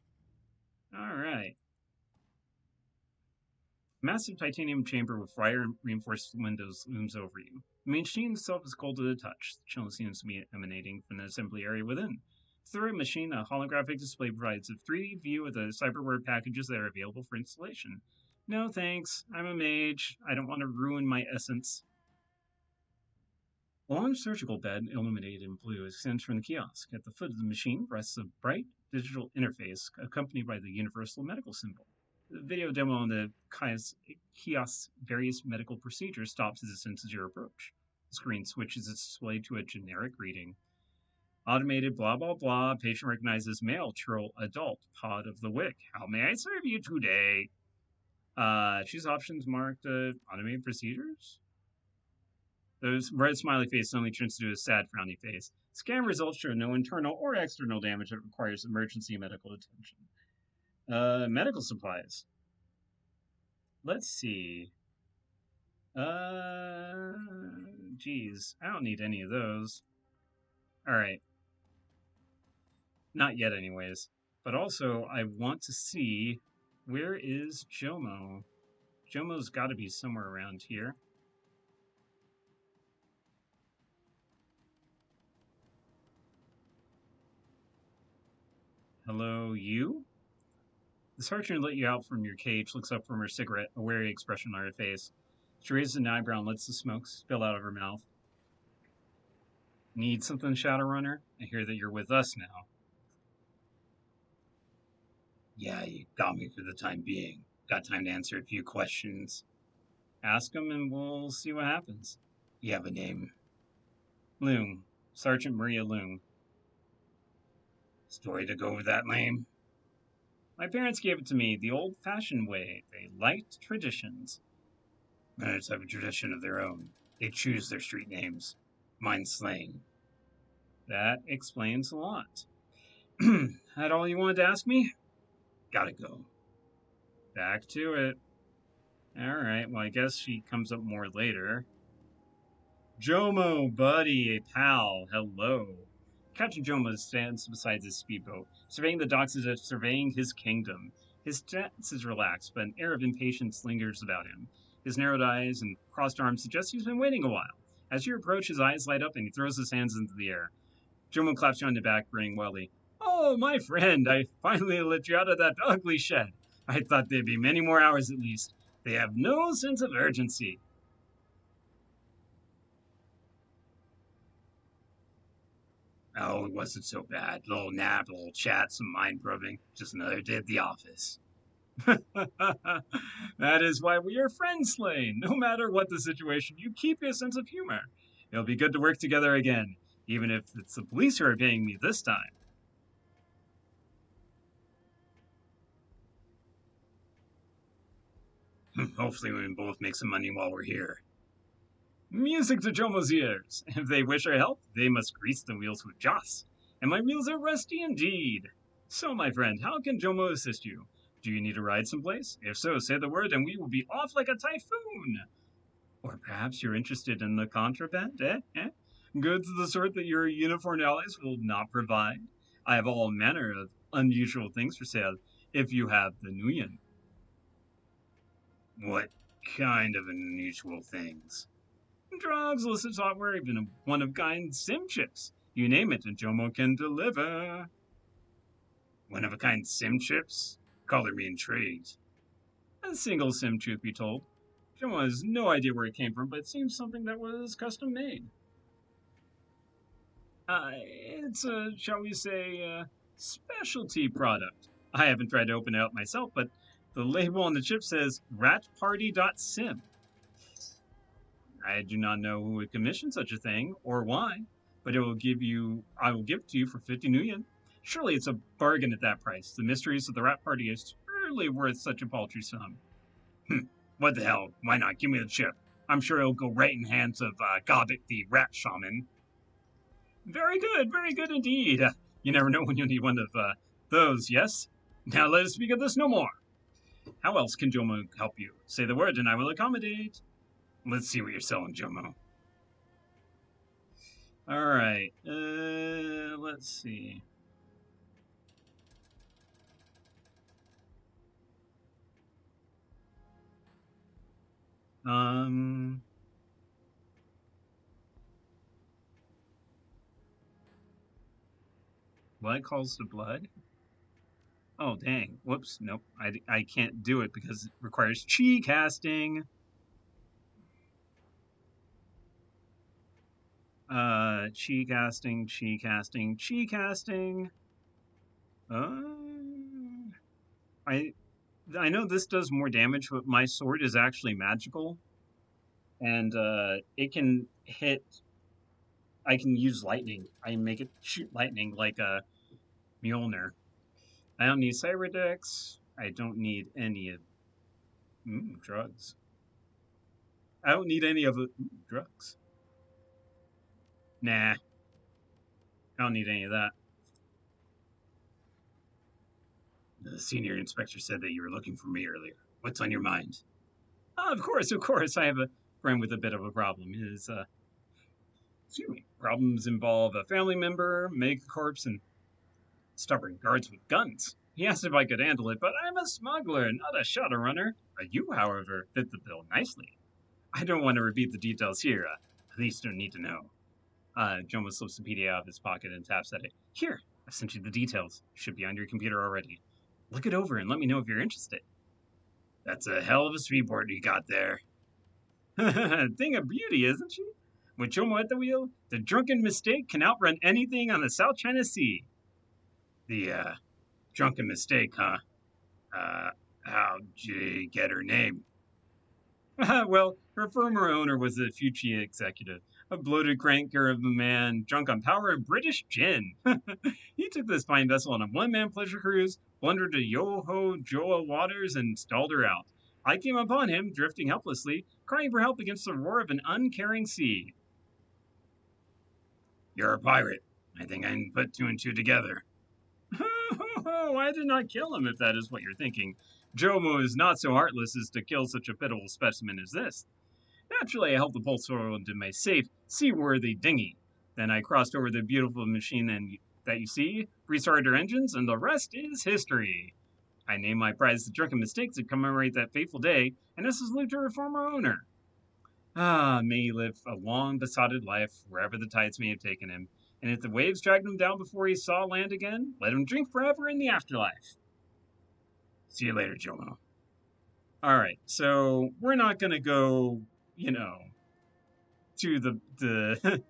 Alright. Massive titanium chamber with wire-reinforced windows looms over you. The machine itself is cold to the touch. The chill seems to be emanating from the assembly area within. Through the machine, a holographic display provides a 3D view of the cyberware packages that are available for installation. No thanks. I'm a mage. I don't want to ruin my essence. A long surgical bed, illuminated in blue, extends from the kiosk. At the foot of the machine rests a bright digital interface accompanied by the universal medical symbol. The video demo on the kiosk's various medical procedures stops as it senses your approach. The screen switches its display to a generic reading. Automated blah blah blah. Patient recognizes male, troll, adult. Pod of the Wick. How may I serve you today? Choose options marked automated procedures. The red smiley face suddenly turns to a sad frowny face. Scan results show no internal or external damage that requires emergency medical attention. Medical supplies. Let's see. Geez, I don't need any of those. Alright. Not yet, anyways. But also, I want to see, where is Jomo? Jomo's got to be somewhere around here. Hello, you? The sergeant let you out from your cage, looks up from her cigarette, a wary expression on her face. She raises an eyebrow and lets the smoke spill out of her mouth. Need something, Shadowrunner? I hear that you're with us now. Yeah, you got me for the time being. Got time to answer a few questions. Ask him and we'll see what happens. You have a name? Loom. Sergeant Maria Loom. Story to go with that name? My parents gave it to me the old-fashioned way. They liked traditions. Miners have a tradition of their own. They choose their street names. Mine's Slane. That explains a lot. That all you wanted to ask me? Gotta go. Back to it. Alright, well, I guess she comes up more later. Jomo, buddy, a pal, hello. Captain Jomo stands beside his speedboat, surveying the docks as if surveying his kingdom. His stance is relaxed, but an air of impatience lingers about him. His narrowed eyes and crossed arms suggest he's been waiting a while. As you approach, his eyes light up and he throws his hands into the air. Jomo claps you on the back, grinning wildly. Oh, my friend, I finally let you out of that ugly shed. I thought there'd be many more hours at least. They have no sense of urgency. Oh, it wasn't so bad. A little nap, a little chat, some mind probing. Just another day at the office. That is why we are friends, Slane. No matter what the situation, you keep your sense of humor. It'll be good to work together again, even if it's the police who are paying me this time. Hopefully we can both make some money while we're here. Music to Jomo's ears. If they wish our help, they must grease the wheels with Joss. And my wheels are rusty indeed. So, my friend, how can Jomo assist you? Do you need to ride someplace? If so, say the word and we will be off like a typhoon. Or perhaps you're interested in the contraband, Goods of the sort that your uniformed allies will not provide. I have all manner of unusual things for sale if you have the Nuyen. What kind of unusual things? Drugs, illicit software, even a one-of-kind SIM chips. You name it, and Jomo can deliver. One-of-a-kind SIM chips? Color me intrigued. A single SIM, truth be told. Jomo has no idea where it came from, but it seems something that was custom made. It's a, shall we say, specialty product. I haven't tried to open it up myself, but the label on the chip says ratparty.sim. I do not know who would commission such a thing or why, but I will give it to you for 50 Nuyen. Surely it's a bargain at that price. The mysteries of the rat party is surely worth such a paltry sum. What the hell? Why not? Give me the chip. I'm sure it'll go right in the hands of Gobbik the rat shaman. Very good indeed. You never know when you'll need one of those, yes? Now let us speak of this no more. How else can Jomo help you? Say the word and I will accommodate. Let's see what you're selling, Jomo. All right. Let's see. Blood calls to blood? Oh, dang. Whoops. Nope. I can't do it because it requires chi casting. Chi casting, chi casting, chi casting. I know this does more damage, but my sword is actually magical. And it can hit. I can use lightning. I make it shoot lightning like a Mjolnir. I don't need Cyberdex. I don't need any of drugs. I don't need any of the drugs. Nah, I don't need any of that. The senior inspector said that you were looking for me earlier. What's on your mind? Of course. I have a friend with a bit of a problem. His problems involve a family member, megacorps, and stubborn guards with guns. He asked if I could handle it, but I'm a smuggler, not a Shadowrunner. You, however, fit the bill nicely. I don't want to repeat the details here. Police don't need to know. Jomo slips the PDA out of his pocket and taps at it. Here, I've sent you the details. It should be on your computer already. Look it over and let me know if you're interested. That's a hell of a speedboard you got there. Thing of beauty, isn't she? With Jomo at the wheel, the drunken mistake can outrun anything on the South China Sea. The, drunken mistake, huh? How'd you get her name? Well, her former owner was a Fuji executive, a bloated cranker of a man, drunk on power and British gin. He took this fine vessel on a one-man pleasure cruise, blundered to Yoho Joa waters, and stalled her out. I came upon him, drifting helplessly, crying for help against the roar of an uncaring sea. You're a pirate. I think I can put two and two together. I did not kill him, if that is what you're thinking. Jomo is not so heartless as to kill such a pitiful specimen as this. Naturally, I helped the pulse roll into my safe, seaworthy dinghy. Then I crossed over the beautiful machine that you see, restarted her engines, and the rest is history. I named my prize the Drunken Mistake to commemorate that fateful day, and this is salute to her former owner. May he live a long, besotted life wherever the tides may have taken him, and if the waves dragged him down before he saw land again, let him drink forever in the afterlife. See you later, Jomo. All right, so we're not gonna go, to the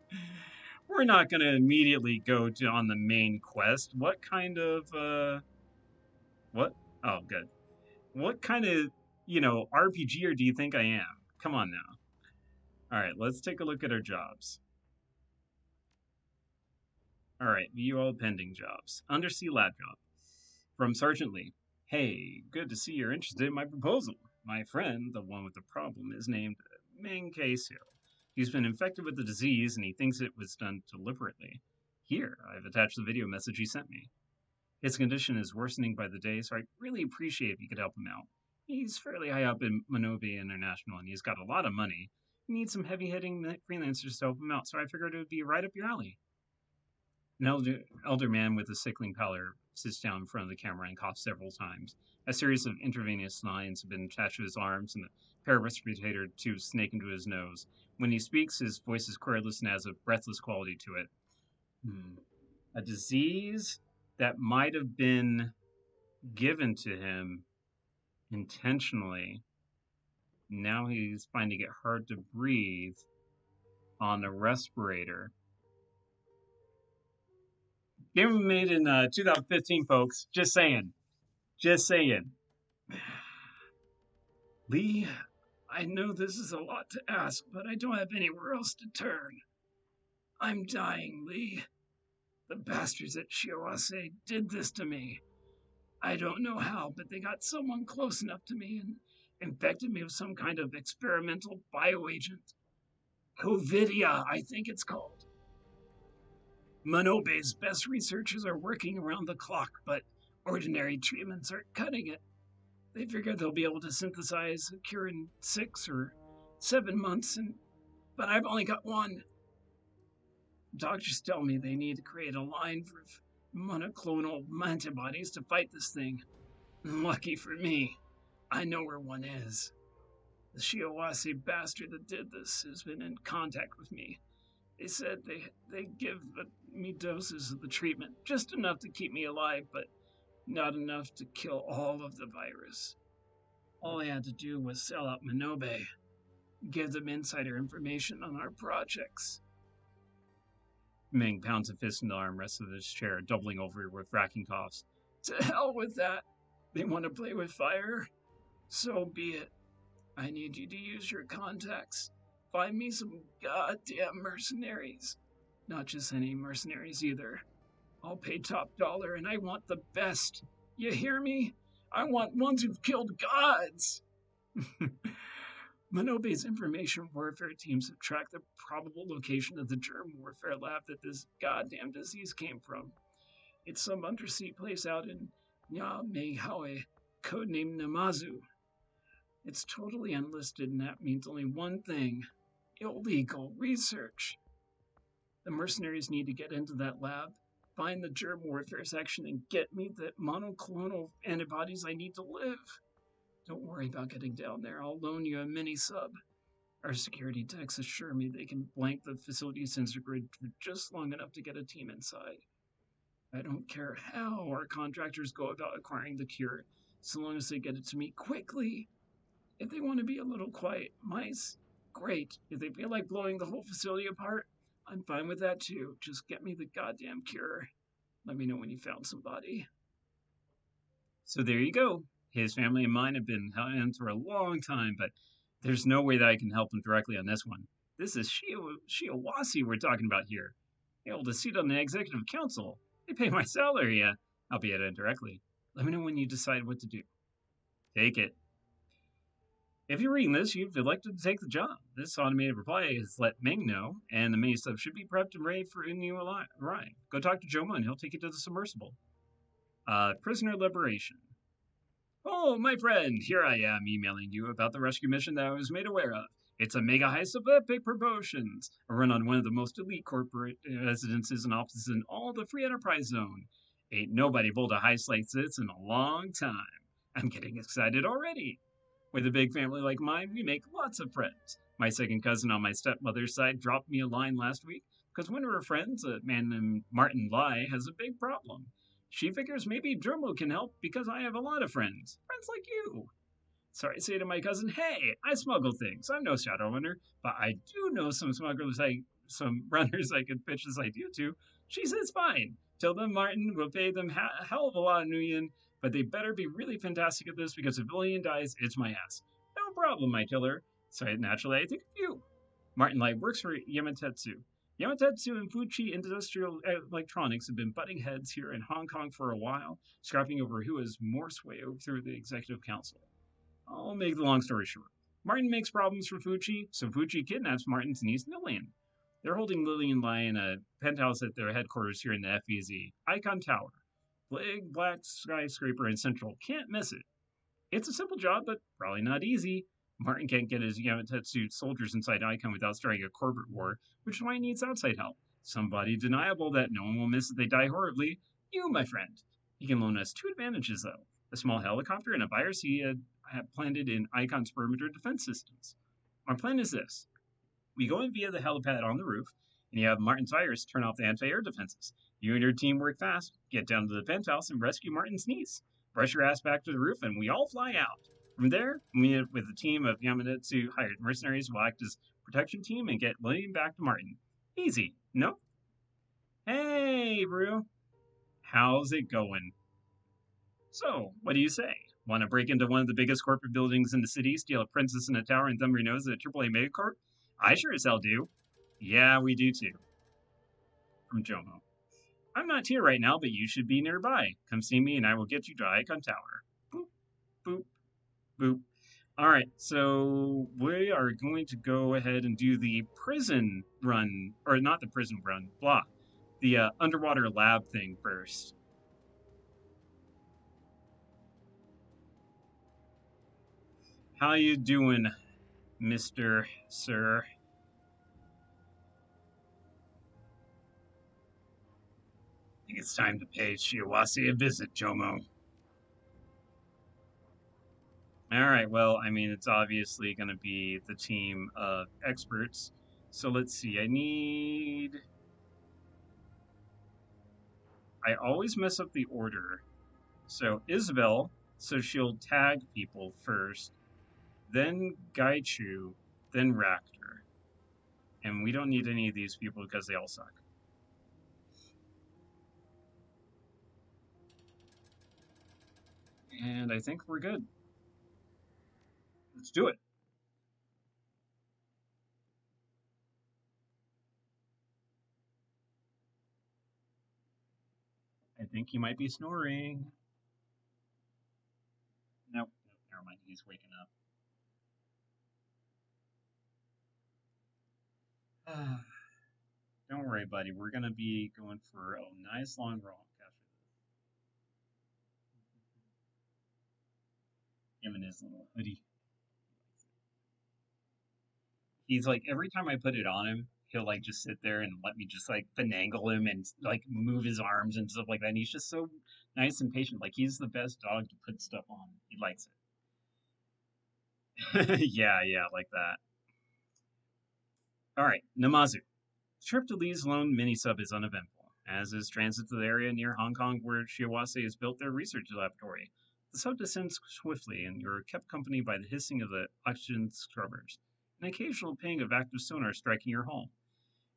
we're not gonna immediately go to on the main quest. What kind of what? Oh, good. What kind of RPGer do you think I am? Come on now. All right, let's take a look at our jobs. All right, view all pending jobs. Undersea lab job. From Sergeant Lee. Hey, good to see you're interested in my proposal. My friend, the one with the problem, is named Ming Seo. He's been infected with the disease and he thinks it was done deliberately. Here, I've attached the video message he sent me. His condition is worsening by the day, so I'd really appreciate if you could help him out. He's fairly high up in Minobe International and he's got a lot of money. He needs some heavy hitting freelancers to help him out, so I figured it would be right up your alley. An elder man with a sickling pallor sits down in front of the camera and coughs several times. A series of intravenous lines have been attached to his arms, and a pair of respirator tubes snake into his nose. When he speaks, his voice is querulous and has a breathless quality to it. A disease that might have been given to him intentionally. Now he's finding it hard to breathe on a respirator. Game was made in 2015, folks. Just saying. Just saying. Lee, I know this is a lot to ask, but I don't have anywhere else to turn. I'm dying, Lee. The bastards at Shiawase did this to me. I don't know how, but they got someone close enough to me and infected me with some kind of experimental bioagent. Covidia, I think it's called. Minobe's best researchers are working around the clock, but ordinary treatments aren't cutting it. They figure they'll be able to synthesize a cure in 6 or 7 months, but I've only got one. Doctors tell me they need to create a line for monoclonal antibodies to fight this thing. Lucky for me, I know where one is. The Shiawase bastard that did this has been in contact with me. They said they give me doses of the treatment, just enough to keep me alive, but not enough to kill all of the virus. All I had to do was sell out Minobe, give them insider information on our projects. Ming pounds a fist in the armrest of his chair, doubling over with racking coughs. To hell with that. They want to play with fire? So be it. I need you to use your contacts. Find me some goddamn mercenaries. Not just any mercenaries either. I'll pay top dollar and I want the best. You hear me? I want ones who've killed gods. Minobe's information warfare teams have tracked the probable location of the germ warfare lab that this goddamn disease came from. It's some undersea place out in Yamehawe, codenamed Namazu. It's totally unlisted, and that means only one thing: illegal research. The mercenaries need to get into that lab, find the germ warfare section, and get me the monoclonal antibodies I need to live. Don't worry about getting down there. I'll loan you a mini sub. Our security techs assure me they can blank the facility's sensor grid for just long enough to get a team inside. I don't care how our contractors go about acquiring the cure, so long as they get it to me quickly. If they want to be a little quiet mice, great. If they feel like blowing the whole facility apart, I'm fine with that too. Just get me the goddamn cure. Let me know when you found somebody. So there you go. His family and mine have been held for a long time, but there's no way that I can help him directly on this one. This is Shiawase we're talking about here. Able to seat on the executive council. They pay my salary, albeit indirectly. Let me know when you decide what to do. Take it. If you're reading this, you've elected to take the job. This automated reply has let Ming know, and the mini sub should be prepped and ready for when you arrive. Go talk to Joma, and he'll take you to the submersible. Prisoner liberation. Oh, my friend, here I am emailing you about the rescue mission that I was made aware of. It's a mega heist of epic proportions, a run on one of the most elite corporate residences and offices in all the free enterprise zone. Ain't nobody pulled a heist like this in a long time. I'm getting excited already. With a big family like mine, we make lots of friends. My second cousin on my stepmother's side dropped me a line last week because one of her friends, a man named Martin Lai, has a big problem. She figures maybe Dermo can help because I have a lot of friends. Friends like you. So I say to my cousin, hey, I smuggle things. I'm no Shadowrunner, but I do know some runners I could pitch this idea to. She says fine. Till then, Martin will pay them a hell of a lot of Nuyen, but they better be really fantastic at this because if Villian dies, it's my ass. No problem, my killer. So naturally, I think of you. Martin Light works for Yamatetsu. Yamatetsu and Fuji Industrial Electronics have been butting heads here in Hong Kong for a while, scrapping over who has more sway through the executive council. I'll make the long story short. Martin makes problems for Fucci, so Fucci kidnaps Martin's niece Lillian. They're holding Lillian Lai in a penthouse at their headquarters here in the FEZ, Icon Tower. Big black skyscraper in Central. Can't miss it. It's a simple job, but probably not easy. Martin can't get his Yamatetsu soldiers inside Icon without starting a corporate war, which is why he needs outside help. Somebody deniable that no one will miss if they die horribly. You, my friend. He can loan us two advantages, though. A small helicopter and a virus he had planted in Icon's perimeter defense systems. My plan is this. We go in via the helipad on the roof, and you have Martin's virus turn off the anti-air defenses. You and your team work fast, get down to the penthouse, and rescue Martin's niece. Brush your ass back to the roof, and we all fly out. From there, we meet with a team of Yamatetsu hired mercenaries who will act as protection team and get William back to Martin. Easy, no? Hey, Brew. How's it going? So, what do you say? Want to break into one of the biggest corporate buildings in the city, steal a princess in a tower, and thumb your nose at a AAA megacorp? I sure as hell do. Yeah, we do too. From Jomo. I'm not here right now, but you should be nearby. Come see me and I will get you to Icon Tower. Boop, boop, boop. All right, so we are going to go ahead and do the prison run, or not the prison run, blah. The underwater lab thing first. How you doing, Mr. Sir? I think it's time to pay Shiawase a visit, Jomo. All right, well, I mean, it's obviously going to be the team of experts. So let's see, I always mess up the order. So Isabel, so she'll tag people first, then Gaichu, then Raptor. And we don't need any of these people because they all suck. And I think we're good. Let's do it. I think he might be snoring. Nope, never mind. He's waking up. Don't worry, buddy. We're going to be going for a nice long walk after this. Him and his little hoodie. He's like, every time I put it on him, he'll like just sit there and let me just like finagle him and like move his arms and stuff like that. And he's just so nice and patient. Like he's the best dog to put stuff on. He likes it. Yeah, like that. All right, Namazu. The trip to Lee's lone mini-sub is uneventful, as is transit to the area near Hong Kong where Shiawase has built their research laboratory. The sub descends swiftly, and you're kept company by the hissing of the oxygen scrubbers, an occasional ping of active sonar striking your hull.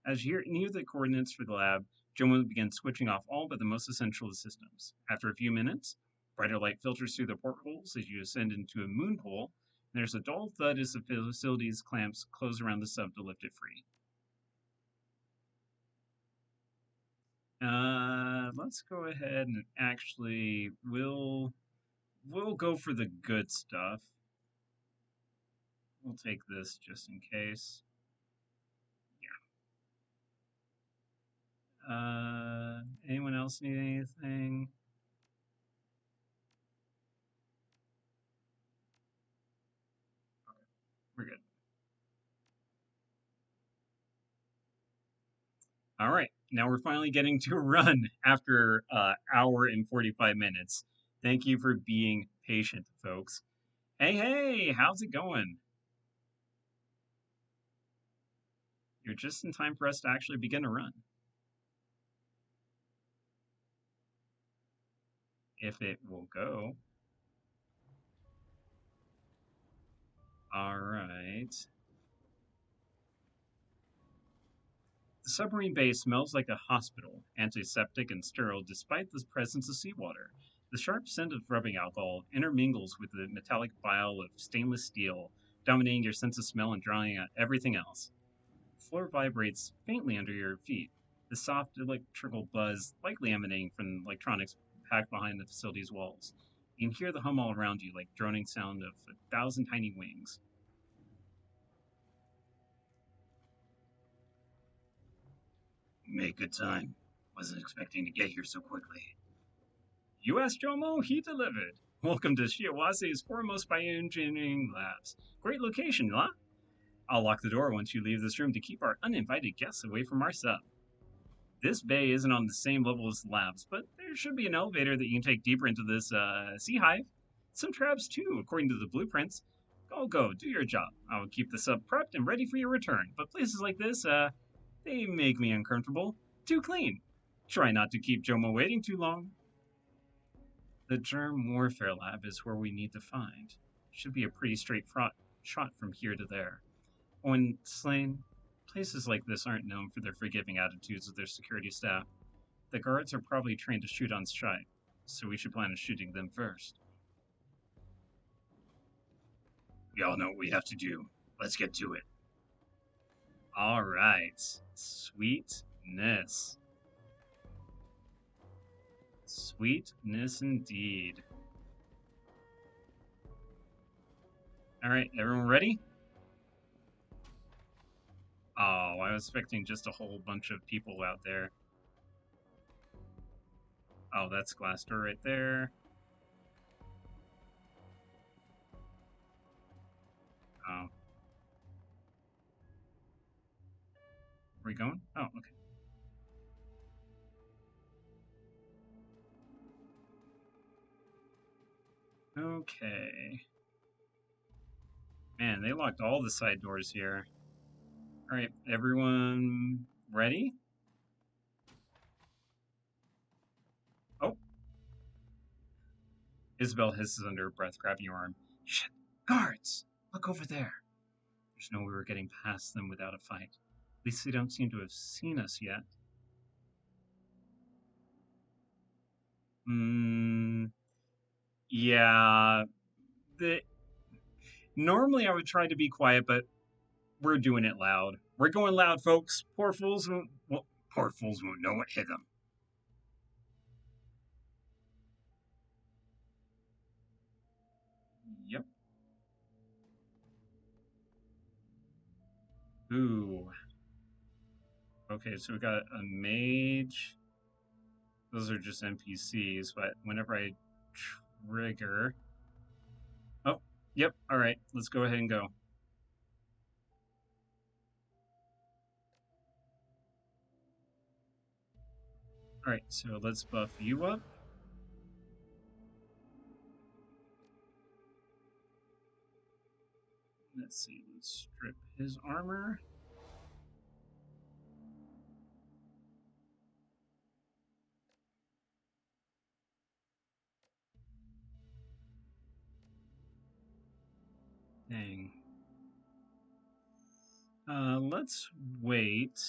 As you near the coordinates for the lab, Jomo begins switching off all but the most essential systems. After a few minutes, brighter light filters through the portholes as you ascend into a moon pool, and there's a dull thud as the facility's clamps close around the sub to lift it free. Let's go ahead and actually we'll go for the good stuff. We'll take this just in case. Yeah. Anyone else need anything? Okay, we're good. All right, now we're finally getting to a run after hour and 45 minutes. Thank you for being patient, folks. Hey, how's it going? You're just in time for us to actually begin a run. If it will go. All right. The submarine base smells like a hospital, antiseptic and sterile despite the presence of seawater. The sharp scent of rubbing alcohol intermingles with the metallic bile of stainless steel, dominating your sense of smell and drawing out everything else. The floor vibrates faintly under your feet, the soft electrical buzz likely emanating from electronics packed behind the facility's walls. You can hear the hum all around you, like droning sound of 1,000 tiny wings. Make good time. Wasn't expecting to get here so quickly. You asked Jomo, he delivered. Welcome to Shiawase's foremost bioengineering labs. Great location, huh? I'll lock the door once you leave this room to keep our uninvited guests away from our sub. This bay isn't on the same level as the labs, but there should be an elevator that you can take deeper into this sea hive. Some traps too, according to the blueprints. Go, do your job. I will keep the sub prepped and ready for your return. But places like this, they make me uncomfortable. Too clean. Try not to keep Jomo waiting too long. The germ warfare lab is where we need to find. Should be a pretty straight shot from here to there. When slain, places like this aren't known for their forgiving attitudes of their security staff. The guards are probably trained to shoot on sight, so we should plan on shooting them first. We all know what we have to do. Let's get to it. All right. Sweetness. Sweetness indeed. All right, everyone ready? Oh, I was expecting just a whole bunch of people out there. Oh, that's glass door right there. Oh. Are we going? Oh, okay. Okay. Man, they locked all the side doors here. All right, everyone ready? Oh. Isabel hisses under her breath, grabbing your arm. Shit, guards! Look over there. There's no way we're getting past them without a fight. At least they don't seem to have seen us yet. Yeah. Normally I would try to be quiet, but we're doing it loud. We're going loud, folks. Poor fools won't know what hit them. Yep. Ooh. Okay, so we got a mage. Those are just NPCs, but whenever I trigger... Oh, yep, alright, let's go ahead and go. Alright, so let's buff you up. Let's see, let's strip his armor. Dang. Let's wait.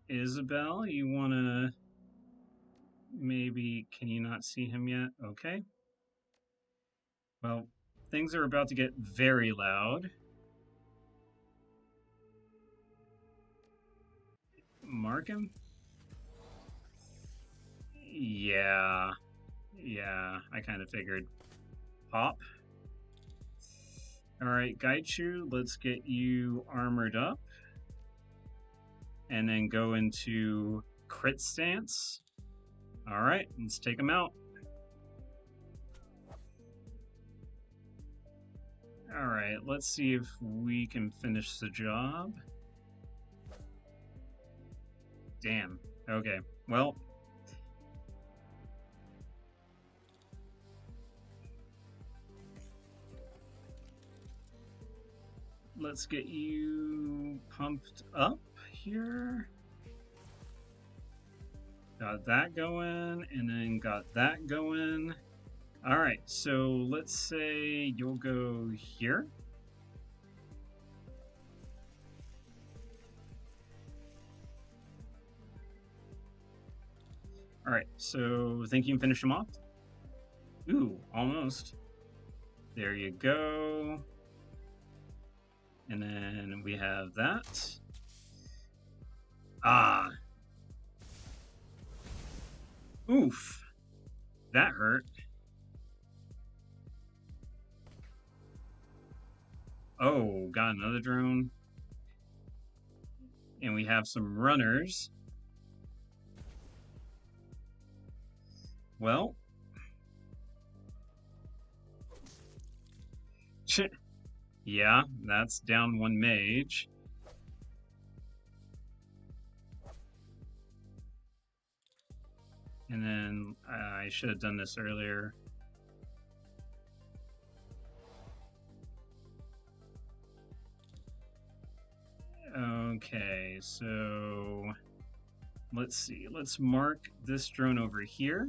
Isabel, you wanna... Maybe... Can you not see him yet? Okay. Well, things are about to get very loud. Mark him? Yeah, I kind of figured. Pop. Alright, Gaichu, let's get you armored up. And then go into crit stance. Alright, let's take him out. Alright, let's see if we can finish the job. Damn. Okay, well... Let's get you pumped up here. Got that going, and then got that going. Alright, so let's say you'll go here. Alright, so think you can finish him off? Ooh, almost. There you go. And then we have that. Ah. Oof. That hurt. Oh, got another drone. And we have some runners. Well. Yeah, that's down one mage. And then I should have done this earlier. Okay, so let's see. Let's mark this drone over here.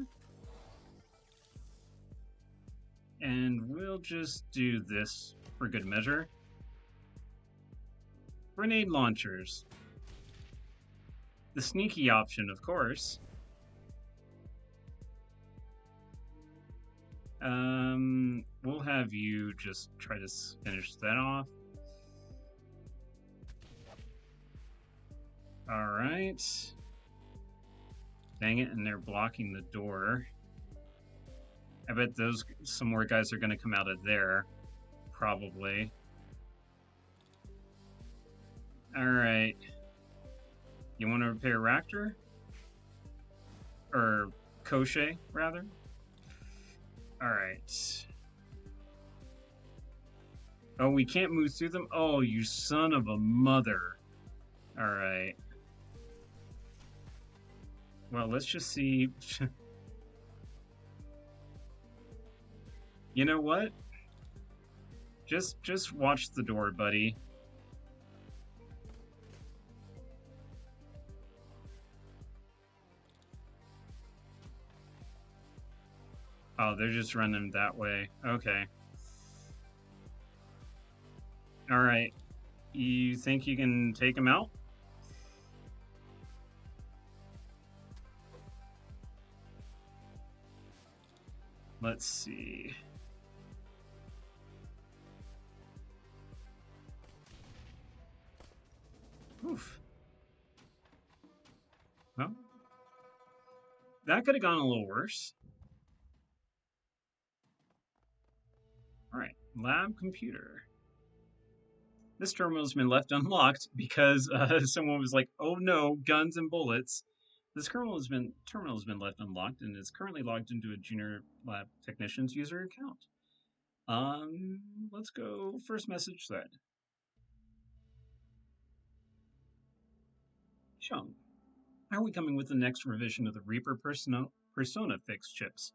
And we'll just do this for good measure. Grenade launchers. The sneaky option, of course. We'll have you just try to finish that off. All right. Dang it, and they're blocking the door. I bet some more guys are going to come out of there, probably. All right. You want to repair Raptor? Or Koche, rather? All right. Oh, we can't move through them? Oh, you son of a mother. All right. Well, let's just see. You know what? Just watch the door, buddy. Oh, they're just running that way. Okay. All right. You think you can take him out? Let's see. Oof. Well, that could have gone a little worse. All right, lab computer. This terminal's been left unlocked because someone was like, "Oh no, guns and bullets." This terminal has been left unlocked and is currently logged into a junior lab technician's user account. Let's go first message thread. Chung, are we coming with the next revision of the Reaper Persona fixed chips?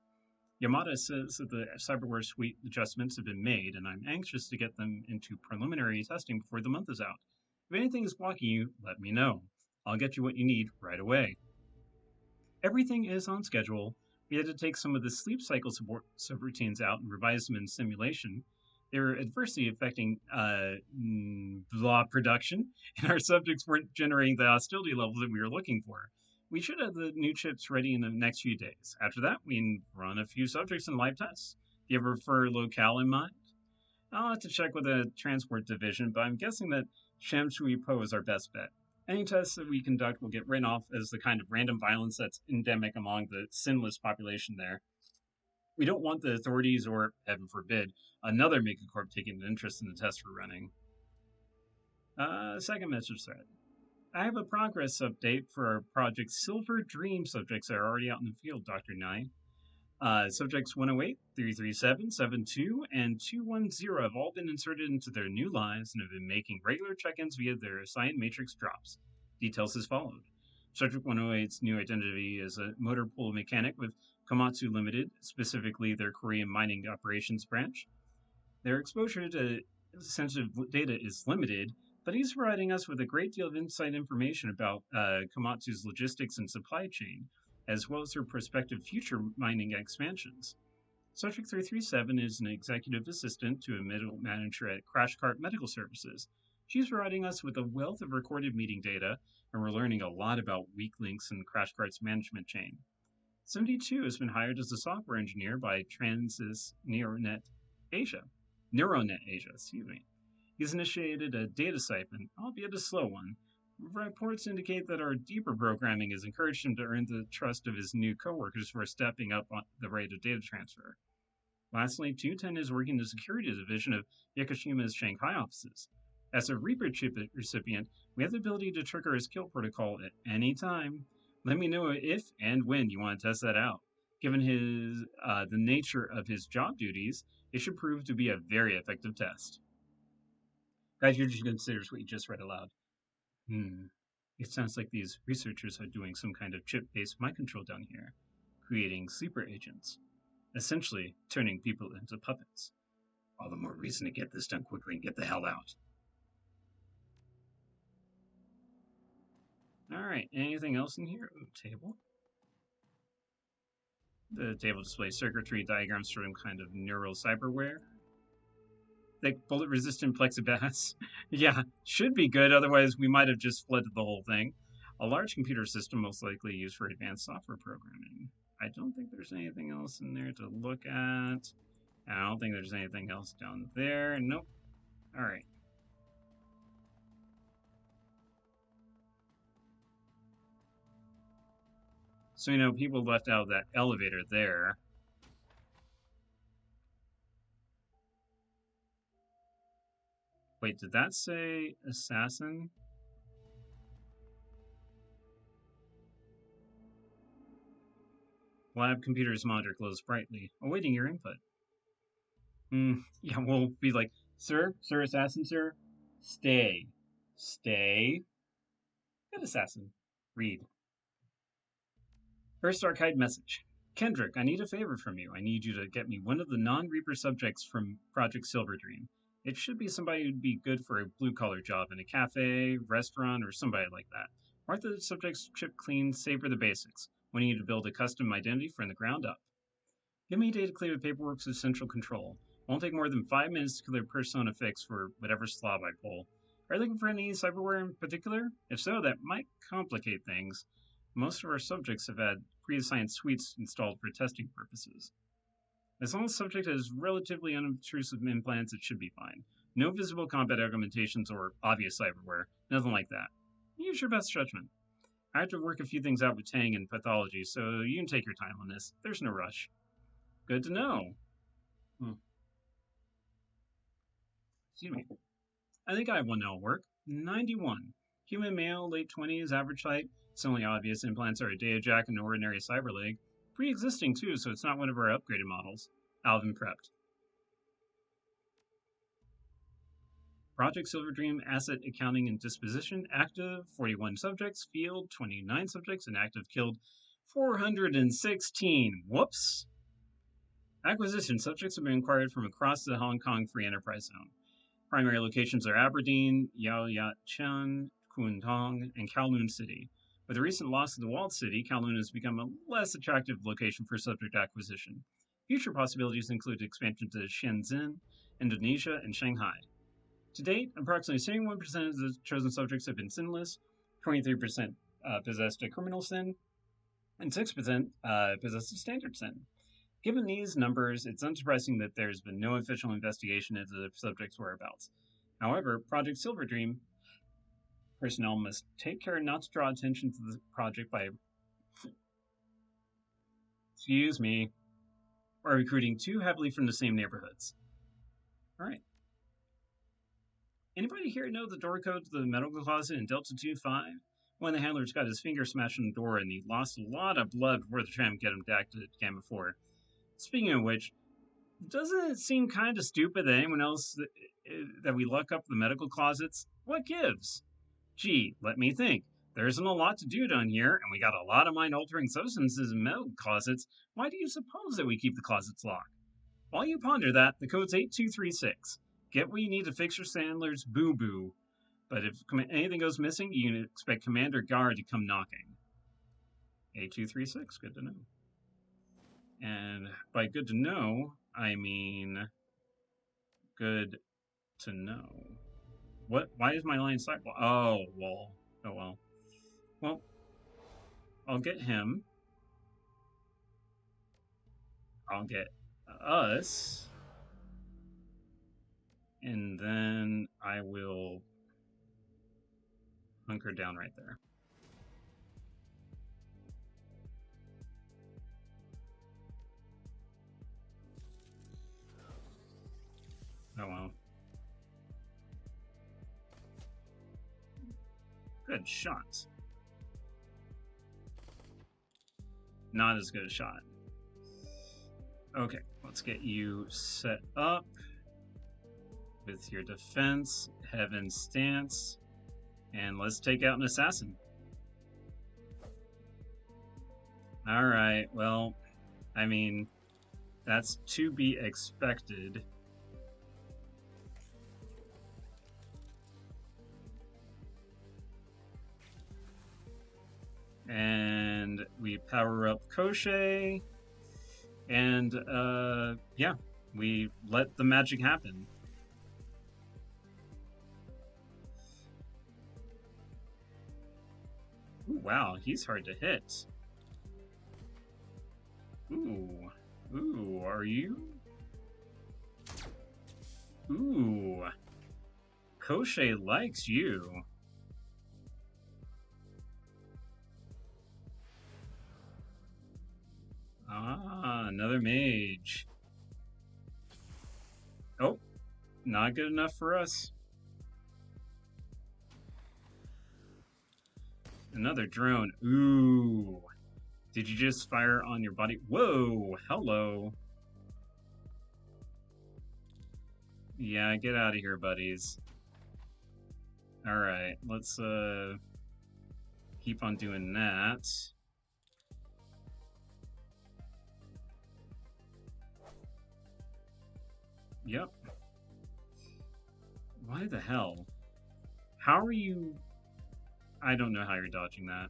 Yamada says that the cyberware suite adjustments have been made, and I'm anxious to get them into preliminary testing before the month is out. If anything is blocking you, let me know. I'll get you what you need right away. Everything is on schedule. We had to take some of the sleep cycle subroutines out and revise them in simulation. They were adversely affecting blah production, and our subjects weren't generating the hostility level that we were looking for. We should have the new chips ready in the next few days. After that, we run a few subjects in live tests. Do you ever prefer locale in mind? I'll have to check with the transport division, but I'm guessing that Shamshui Po is our best bet. Any tests that we conduct will get written off as the kind of random violence that's endemic among the sinless population there. We don't want the authorities or, heaven forbid, another megacorp taking an interest in the tests we're running. Second message thread. I have a progress update for our Project Silver Dream subjects that are already out in the field, Dr. Nye. Subjects 108, 337, 72, and 210 have all been inserted into their new lives and have been making regular check-ins via their assigned matrix drops. Details as followed. Subject 108's new identity is a motor pool mechanic with Komatsu Limited, specifically their Korean mining operations branch. Their exposure to sensitive data is limited, but he's providing us with a great deal of inside information about Komatsu's logistics and supply chain, as well as their prospective future mining expansions. Subject 337 is an executive assistant to a middle manager at Crash Cart Medical Services. She's providing us with a wealth of recorded meeting data, and we're learning a lot about weak links in Crash Cart's management chain. 72 has been hired as a software engineer by Transys Neuronet Asia. He's initiated a data siphon, albeit a slow one, Reports indicate that our deeper programming has encouraged him to earn the trust of his new coworkers for stepping up on the rate of data transfer. Lastly, 210 is working in the security division of Yakushima's Shanghai offices. As a Reaper chip recipient, we have the ability to trigger his kill protocol at any time. Let me know if and when you want to test that out. Given the nature of his job duties, it should prove to be a very effective test. Guys, you should consider what you just read aloud. It sounds like these researchers are doing some kind of chip-based mind control down here, creating sleeper agents, essentially turning people into puppets. All the more reason to get this done quickly and get the hell out. Alright, anything else in here? Ooh, table. The table displays circuitry diagrams for some kind of neural cyberware. Thick bullet-resistant plexiglass. Yeah, should be good, otherwise we might have just flooded the whole thing. A large computer system most likely used for advanced software programming. I don't think there's anything else in there to look at. I don't think there's anything else down there. Nope. Alright. So, people left out of that elevator there. Wait, did that say assassin? Lab computer's monitor glows brightly, awaiting your input. Yeah, we'll be like, Sir, assassin, sir, stay. Stay. Good assassin. Read. First archived message. Kendrick, I need a favor from you. I need you to get me one of the non-Reaper subjects from Project Silver Dream. It should be somebody who'd be good for a blue-collar job in a cafe, restaurant, or somebody like that. Mark the subject's chip clean, savor the basics. We need to build a custom identity from the ground up. Give me data clear paperwork with central control. Won't take more than 5 minutes to clear persona fix for whatever slob I pull. Are you looking for any cyberware in particular? If so, that might complicate things. Most of our subjects have had pre-assigned suites installed for testing purposes. As long as the subject has relatively unobtrusive implants, it should be fine. No visible combat augmentations or obvious cyberware, nothing like that. Use your best judgment. I have to work a few things out with Tang and pathology, so you can take your time on this. There's no rush. Good to know. Excuse me. I think I have one that'll work. 91. Human male, late 20s, average height. Its only obvious implants are a data jack and an ordinary cyber leg. Pre-existing too, so it's not one of our upgraded models. Alvin prepped. Project Silver Dream Asset Accounting and Disposition active 41 subjects, field 29 subjects, and active killed 416. Whoops. Acquisition subjects have been acquired from across the Hong Kong Free Enterprise Zone. Primary locations are Aberdeen, Yaoyachun, Kuntong, and Kowloon City. With the recent loss of the walled city, Kowloon has become a less attractive location for subject acquisition. Future possibilities include expansion to Shenzhen, Indonesia, and Shanghai. To date, approximately 71% of the chosen subjects have been sinless, 23% possessed a criminal sin, and 6% possessed a standard sin. Given these numbers, it's unsurprising that there's been no official investigation into the subject's whereabouts. However, Project Silver Dream personnel must take care not to draw attention to the project by recruiting too heavily from the same neighborhoods. Alright. Anybody here know the door code to the medical closet in Delta 2-5? One of the handlers got his finger smashed in the door and he lost a lot of blood before the tram get him back to Cam before. Speaking of which, doesn't it seem kind of stupid that anyone else that we look up the medical closets? What gives? Gee, let me think. There isn't a lot to do down here, and we got a lot of mind-altering substances in medical closets. Why do you suppose that we keep the closets locked? While you ponder that, the code's 8236. Get what you need to fix your Sandler's boo-boo. But if anything goes missing, you can expect Commander Guard to come knocking. 8236, good to know. And by good to know, I mean good to know. What? Why is my line sidewall? Oh, well. Oh, well. Well, I'll get him. I'll get us. And then I will Hunker down right there. Oh well. Good shot. Not as good a shot. Okay, let's get you set up with your defense, heaven stance, and let's take out an assassin. Alright, well, I mean, that's to be expected. And we power up Koshei, and yeah, we let the magic happen. Ooh, wow, he's hard to hit. Ooh, are you? Ooh, Koshei likes you. Ah, another mage. Oh, not good enough for us. Another drone. Ooh. Did you just fire on your body? Whoa, hello. Yeah, get out of here, buddies. Alright, let's keep on doing that. Yep. Why the hell? How are you... I don't know how you're dodging that.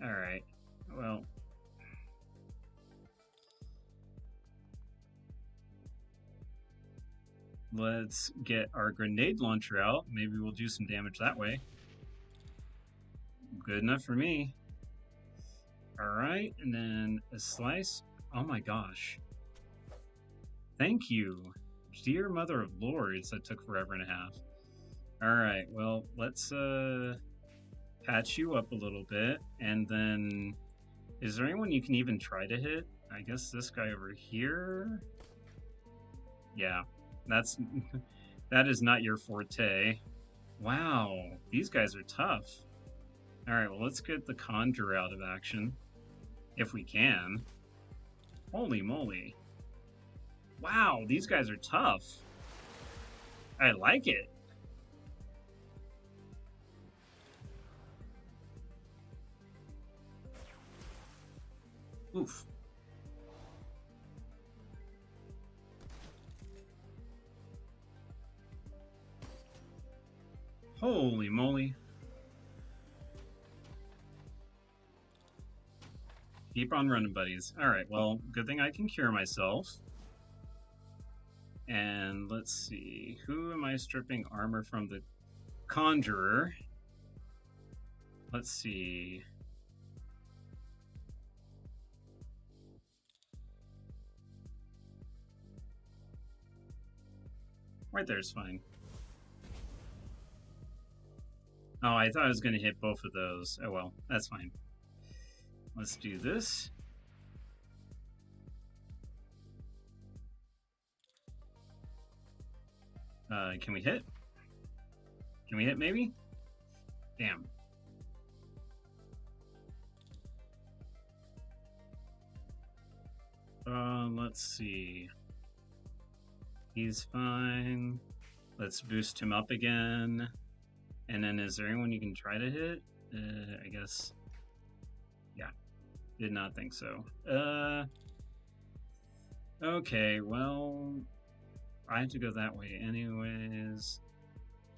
Alright, well... Let's get our grenade launcher out. Maybe we'll do some damage that way. Good enough for me. Alright, and then a slice. Oh my gosh. Thank you. Dear Mother of Lords, that took forever and a half. Alright, well, let's patch you up a little bit, and then... Is there anyone you can even try to hit? I guess this guy over here? Yeah, that's... that is not your forte. Wow, these guys are tough. Alright, well, let's get the Conjure out of action. If we can. Holy moly. Wow, these guys are tough. I like it. Oof. Holy moly. Keep on running, buddies. Alright, well, good thing I can cure myself. And let's see. Who am I stripping armor from? The Conjurer. Let's see. Right there's fine. Oh, I thought I was going to hit both of those. Oh well, that's fine. Let's do this. Can we hit? Can we hit maybe? Damn. Let's see. He's fine. Let's boost him up again. And then is there anyone you can try to hit? I guess. Yeah. Did not think so. Okay, well... I have to go that way anyways.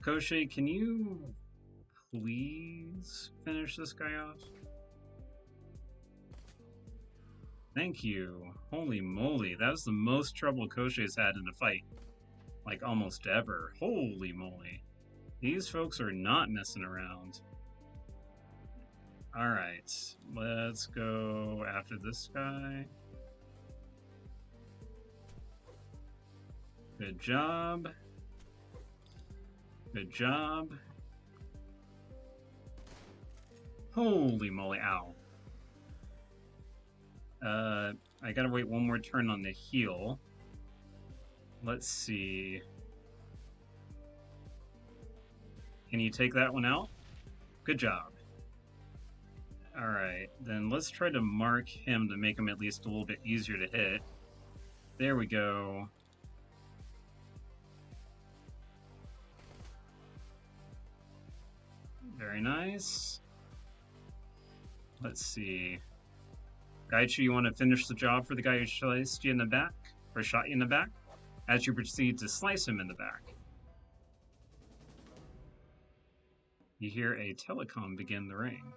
Koshei, can you please finish this guy off? Thank you. Holy moly, that was the most trouble Koshei's had in a fight. Like, almost ever. Holy moly. These folks are not messing around. Alright, let's go after this guy. Good job. Good job. Holy moly, ow. I gotta wait one more turn on the heal. Let's see. Can you take that one out? Good job. Alright, then let's try to mark him to make him at least a little bit easier to hit. There we go. Very nice. Let's see. Gaichu, you want to finish the job for the guy who sliced you in the back? Or shot you in the back? As you proceed to slice him in the back. You hear a telecom begin the ring.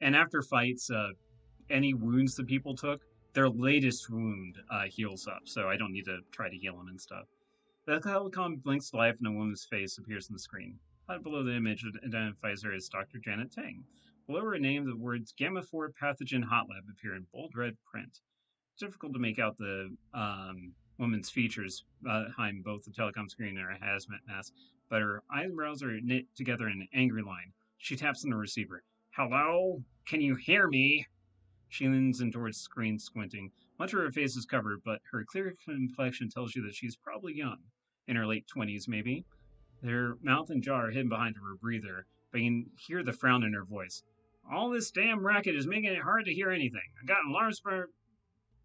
And after fights, any wounds that people took, their latest wound heals up, so I don't need to try to heal them and stuff. The telecom blinks to life and a woman's face appears on the screen. Right below the image identifies her as Dr. Janet Tang. Below her name, the words Gamma 4 Pathogen Hot Lab appear in bold red print. It's difficult to make out the woman's features behind both the telecom screen and her hazmat mask, but her eyebrows are knit together in an angry line. She taps on the receiver. Hello? Can you hear me? She leans in towards the screen, squinting. Much of her face is covered, but her clear complexion tells you that she's probably young. In her late 20s, maybe. Her mouth and jaw are hidden behind her breather, but you can hear the frown in her voice. All this damn racket is making it hard to hear anything. I got alarms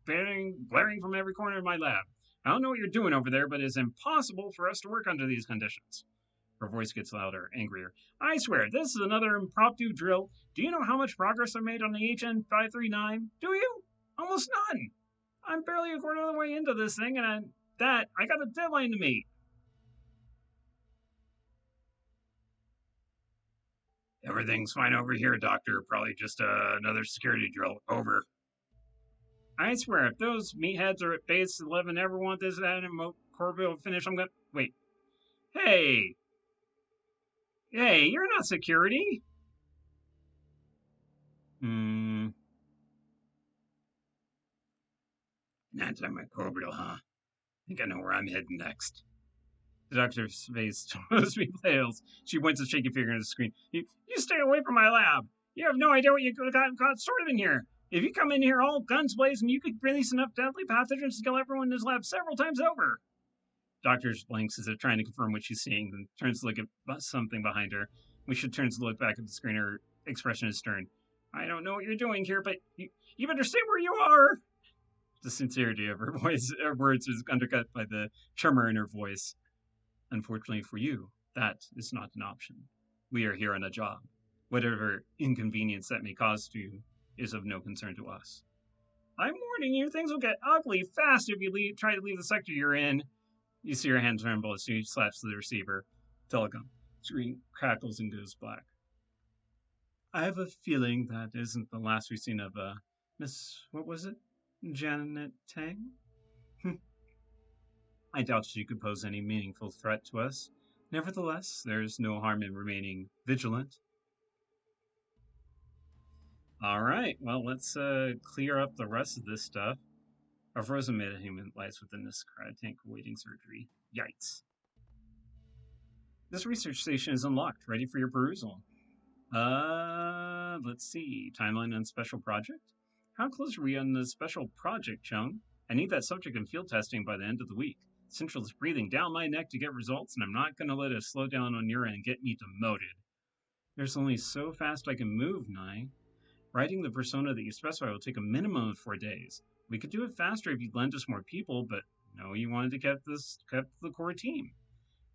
blaring from every corner of my lab. I don't know what you're doing over there, but it's impossible for us to work under these conditions. Her voice gets louder, angrier. I swear, this is another impromptu drill. Do you know how much progress I made on the HN 539? Do you? Almost none. I'm barely a quarter of the way into this thing, and I got a deadline to meet. Everything's fine over here, Doctor. Probably just another security drill. Over. I swear, if those meatheads are at base 11 ever want this Corville finish, I'm gonna... Wait. Hey! Hey, you're not security! An antimicrobial, huh? I think I know where I'm heading next. The doctor's face totally pales. She points a shaky finger at the screen. You stay away from my lab! You have no idea what you got started in here! If you come in here all guns blazing, you could release enough deadly pathogens to kill everyone in this lab several times over. Doctor blinks as if trying to confirm what she's seeing, then turns to look at something behind her. When she turns to look back at the screen, her expression is stern. I don't know what you're doing here, but you better stay where you are! The sincerity of her words is undercut by the tremor in her voice. Unfortunately for you, that is not an option. We are here on a job. Whatever inconvenience that may cause to you is of no concern to us. I'm warning you, things will get ugly fast if you try to leave the sector you're in. You see her hand tremble as she slaps the receiver. Telecom. Screen crackles and goes black. I have a feeling that isn't the last we've seen of, Miss, what was it? Janet Tang? I doubt she could pose any meaningful threat to us. Nevertheless, there's no harm in remaining vigilant. Alright, well, let's clear up the rest of this stuff. A frozen metahuman lies within this cryo tank awaiting surgery. Yikes. This research station is unlocked, ready for your perusal. Let's see. Timeline on special project? How close are we on the special project, Chung? I need that subject in field testing by the end of the week. Central is breathing down my neck to get results, and I'm not going to let it slow down on your end and get me demoted. There's only so fast I can move, Nye. Writing the persona that you specify will take a minimum of 4 days. We could do it faster if you'd lend us more people, but no, you wanted to keep the core team.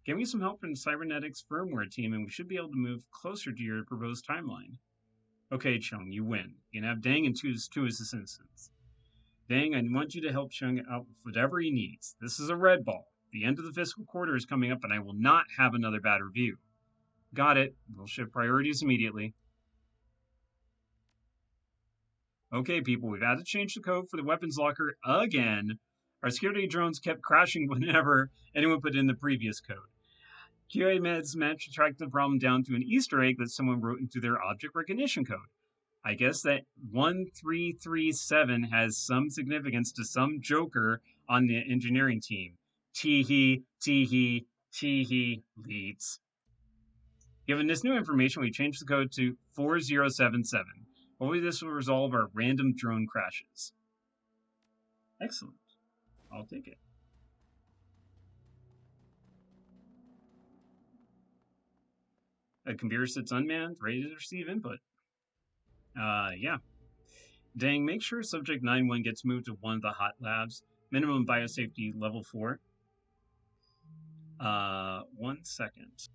Give me some help from the Cybernetics firmware team, and we should be able to move closer to your proposed timeline. Okay, Chung, you win. You can have Dang and two assistants. Dang, I want you to help Chung out with whatever he needs. This is a red ball. The end of the fiscal quarter is coming up, and I will not have another bad review. Got it. We'll shift priorities immediately. Okay, people, we've had to change the code for the weapons locker again. Our security drones kept crashing whenever anyone put in the previous code. QA Meds managed to track the problem down to an Easter egg that someone wrote into their object recognition code. I guess that 1337 has some significance to some joker on the engineering team. Tee-hee, leads. Given this new information, we changed the code to 4077. Hopefully this will resolve our random drone crashes. Excellent. I'll take it. A computer sits unmanned, ready to receive input. Yeah. Dang, make sure subject 9-1 gets moved to one of the hot labs. Minimum biosafety level 4. 1 second.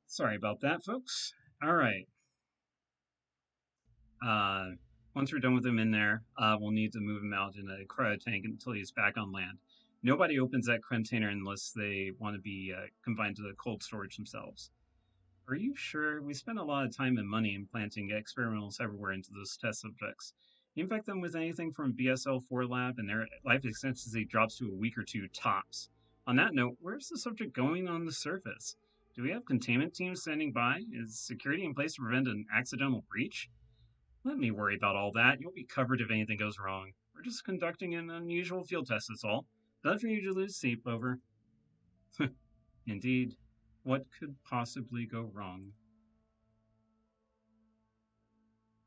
Sorry about that, folks. All right. Uh, Once we're done with him in there, we'll need to move him out in a cryo tank until he's back on land. Nobody opens that container unless they want to be confined to the cold storage themselves. Are you sure? We spent a lot of time and money implanting experimental cyberware into those test subjects. You infect them with anything from BSL-4 lab, and their life expectancy drops to a week or two tops. On that note, where's the subject going on the surface? Do we have containment teams standing by? Is security in place to prevent an accidental breach? Let me worry about all that. You'll be covered if anything goes wrong. We're just conducting an unusual field test, that's all. Nothing for you to lose sleep over. Indeed. What could possibly go wrong?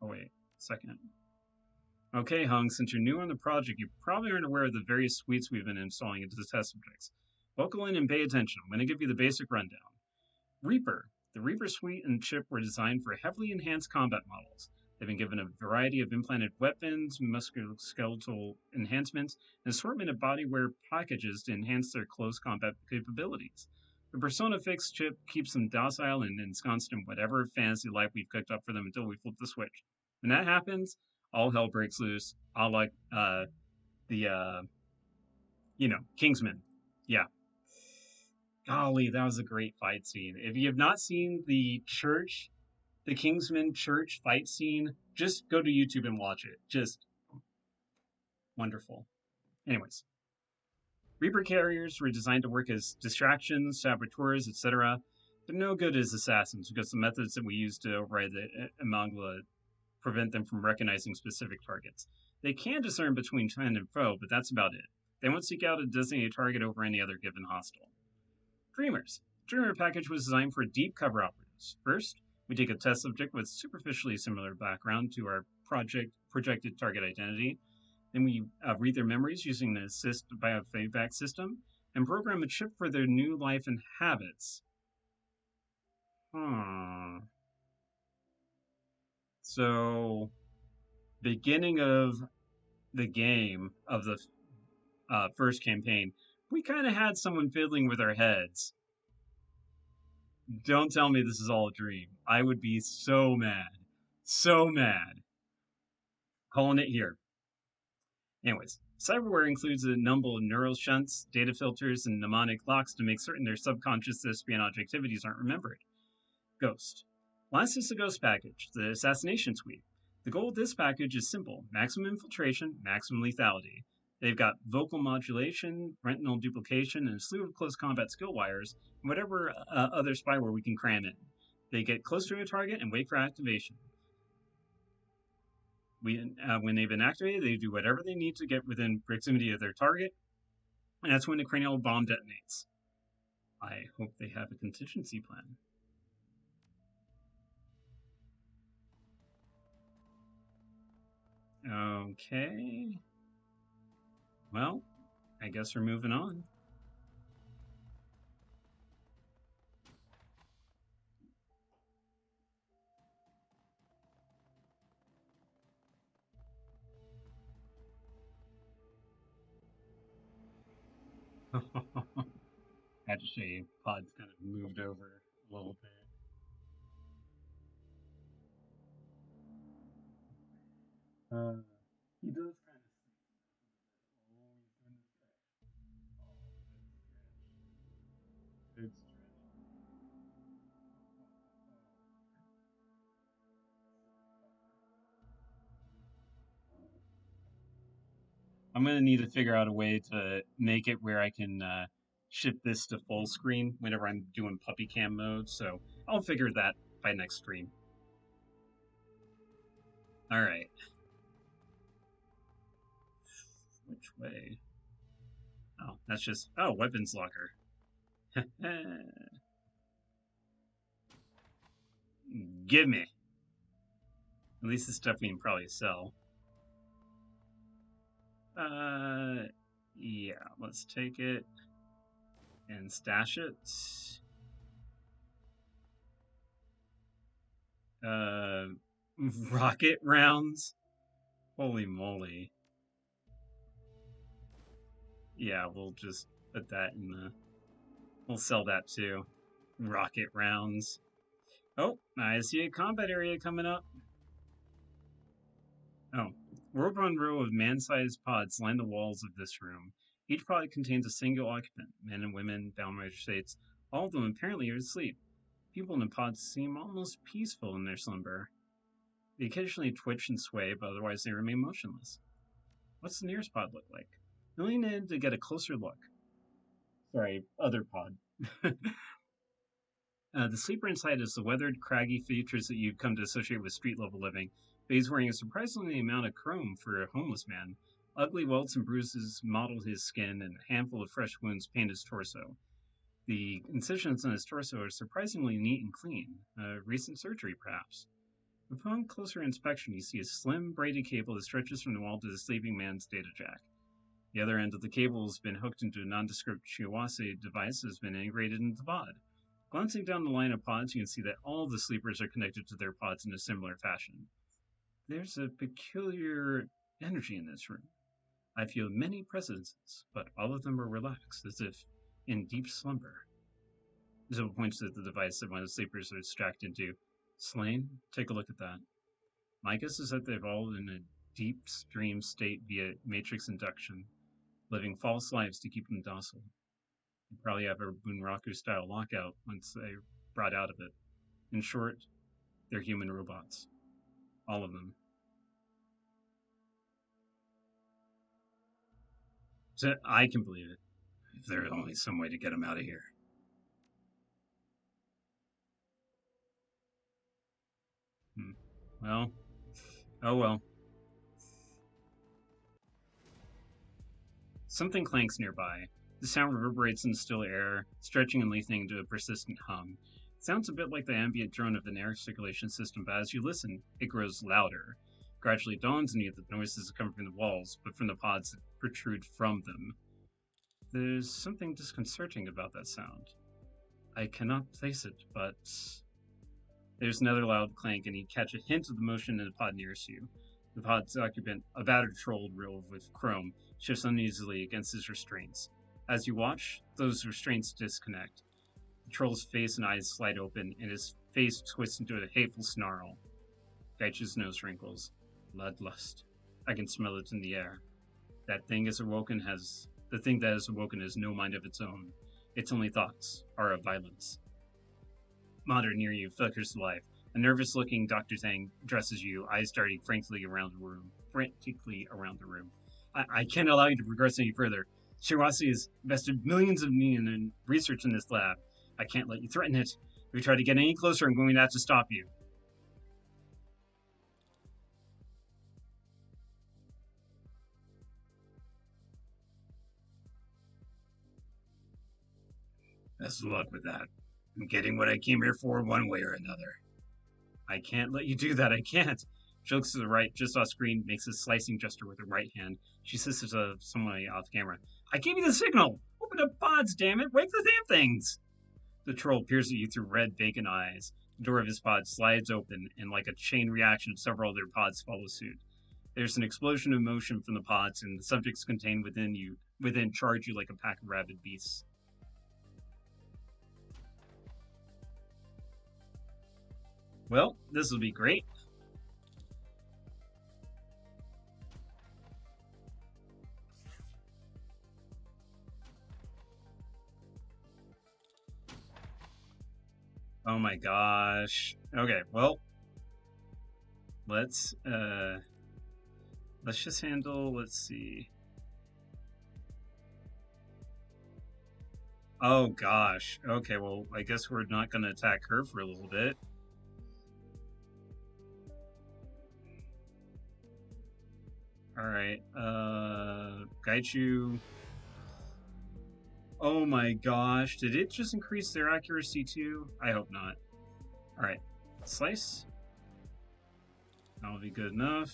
Oh, wait. Second. Okay, Hung, since you're new on the project, you probably aren't aware of the various suites we've been installing into the test subjects. Buckle in and pay attention. I'm going to give you the basic rundown. Reaper. The Reaper suite and chip were designed for heavily enhanced combat models. They've been given a variety of implanted weapons, musculoskeletal enhancements, and assortment of bodywear packages to enhance their close combat capabilities. The Persona Fix chip keeps them docile and ensconced in whatever fantasy life we've cooked up for them until we flip the switch. When that happens, all hell breaks loose. I like the Kingsman. Yeah. Golly, that was a great fight scene. If you have not seen the Kingsman church fight scene, just go to YouTube and watch it. Just wonderful. Anyways, Reaper carriers were designed to work as distractions, saboteurs, etc. They're no good as assassins because the methods that we use to override the Amangla prevent them from recognizing specific targets. They can discern between friend and foe, but that's about it. They won't seek out a designated target over any other given hostile. Dreamers. Dreamer package was designed for deep cover operatives. First, we take a test subject with superficially similar background to our projected target identity. Then we read their memories using an assist biofeedback system and program a chip for their new life and habits. So, beginning of the game of the first campaign, we kind of had someone fiddling with our heads. Don't tell me this is all a dream. I would be so mad. So mad. Calling it here. Anyways, cyberware includes a number of neural shunts, data filters, and mnemonic locks to make certain their subconscious espionage activities aren't remembered. Ghost. Last is the Ghost package, the assassination suite. The goal of this package is simple: maximum infiltration, maximum lethality. They've got vocal modulation, retinal duplication, and a slew of close combat skill wires, and whatever other spyware we can cram in. They get close to a target and wait for activation. When they've been activated, they do whatever they need to get within proximity of their target, and that's when the cranial bomb detonates. I hope they have a contingency plan. Okay. Well, I guess we're moving on. Had to show you, Pod's kind of moved over a little bit. He does kind of sleep. Oh, he's doing this guy. Oh, good stretch. I'm gonna need to figure out a way to make it where I can shift this to full screen whenever I'm doing puppy cam mode. So I'll figure that by next stream. All right. Which way? Oh, that's just weapons locker. Give me. At least this stuff we can probably sell. Yeah, let's take it and stash it. Uh, rocket rounds. Holy moly. Yeah, we'll just put that in the. We'll sell that too. Rocket rounds. Oh, I see a combat area coming up. Oh, row on row of man-sized pods line the walls of this room. Each pod contains a single occupant, men and women, bound by states. All of them apparently are asleep. People in the pods seem almost peaceful in their slumber. They occasionally twitch and sway, but otherwise they remain motionless. What's the nearest pod look like? I lean in to get a closer look. Sorry, other pod. The sleeper inside is the weathered, craggy features that you've come to associate with street-level living, but he's wearing a surprisingly amount of chrome for a homeless man. Ugly welts and bruises mottle his skin, and a handful of fresh wounds paint his torso. The incisions on his torso are surprisingly neat and clean. Recent surgery, perhaps. Upon closer inspection, you see a slim, braided cable that stretches from the wall to the sleeping man's data jack. The other end of the cable has been hooked into a nondescript Chihuahua device that has been integrated into the pod. Glancing down the line of pods, you can see that all the sleepers are connected to their pods in a similar fashion. There's a peculiar energy in this room. I feel many presences, but all of them are relaxed, as if in deep slumber. Zoe points at the device that one of the sleepers are strapped into. Slain, take a look at that. My guess is that they've all in a deep dream state via matrix induction, living false lives to keep them docile. They probably have a Bunraku-style lockout once they're brought out of it. In short, they're human robots. All of them. So I can believe it. If there's only some way to get them out of here. Well, oh well. Something clanks nearby. The sound reverberates in the still air, stretching and lengthening into a persistent hum. It sounds a bit like the ambient drone of an air circulation system, but as you listen, it grows louder. Gradually dawns on you that the noises come from the walls, but from the pods that protrude from them. There's something disconcerting about that sound. I cannot place it, but there's another loud clank, and you catch a hint of the motion in the pod nearest you. The pod's occupant, a battered troll riddled with chrome, shifts uneasily against his restraints. As you watch, those restraints disconnect. The troll's face and eyes slide open, and his face twists into a hateful snarl. Gaichu's nose wrinkles. Bloodlust. I can smell it in the air. The thing that has awoken has no mind of its own. Its only thoughts are of violence. Monitor near you flickers to life. A nervous-looking Dr. Zhang addresses you, eyes darting frantically around the room. I can't allow you to progress any further. Shirwasi has invested millions of yen in research in this lab. I can't let you threaten it. If you try to get any closer, I'm going to have to stop you. Best of luck with that. I'm getting what I came here for one way or another. I can't let you do that. I can't. She looks to the right, just off screen, makes a slicing gesture with her right hand. She says to someone off camera, I gave you the signal! Open up pods, damn it! Wake the damn things! The troll peers at you through red, vacant eyes. The door of his pod slides open, and like a chain reaction, several other pods follow suit. There's an explosion of motion from the pods, and the subjects contained within charge you like a pack of rabid beasts. Well, this will be great. Oh my gosh. Okay, well, let's just handle, let's see. Oh gosh. Okay, well, I guess we're not going to attack her for a little bit. All right. Gaichu. Oh my gosh. Did it just increase their accuracy too? I hope not. All right. Slice. That'll be good enough.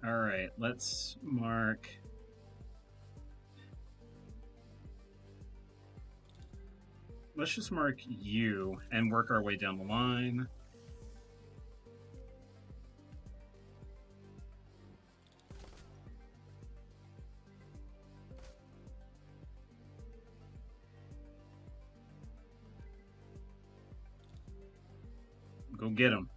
All right. Let's mark. Let's just mark you and work our way down the line. Go get him.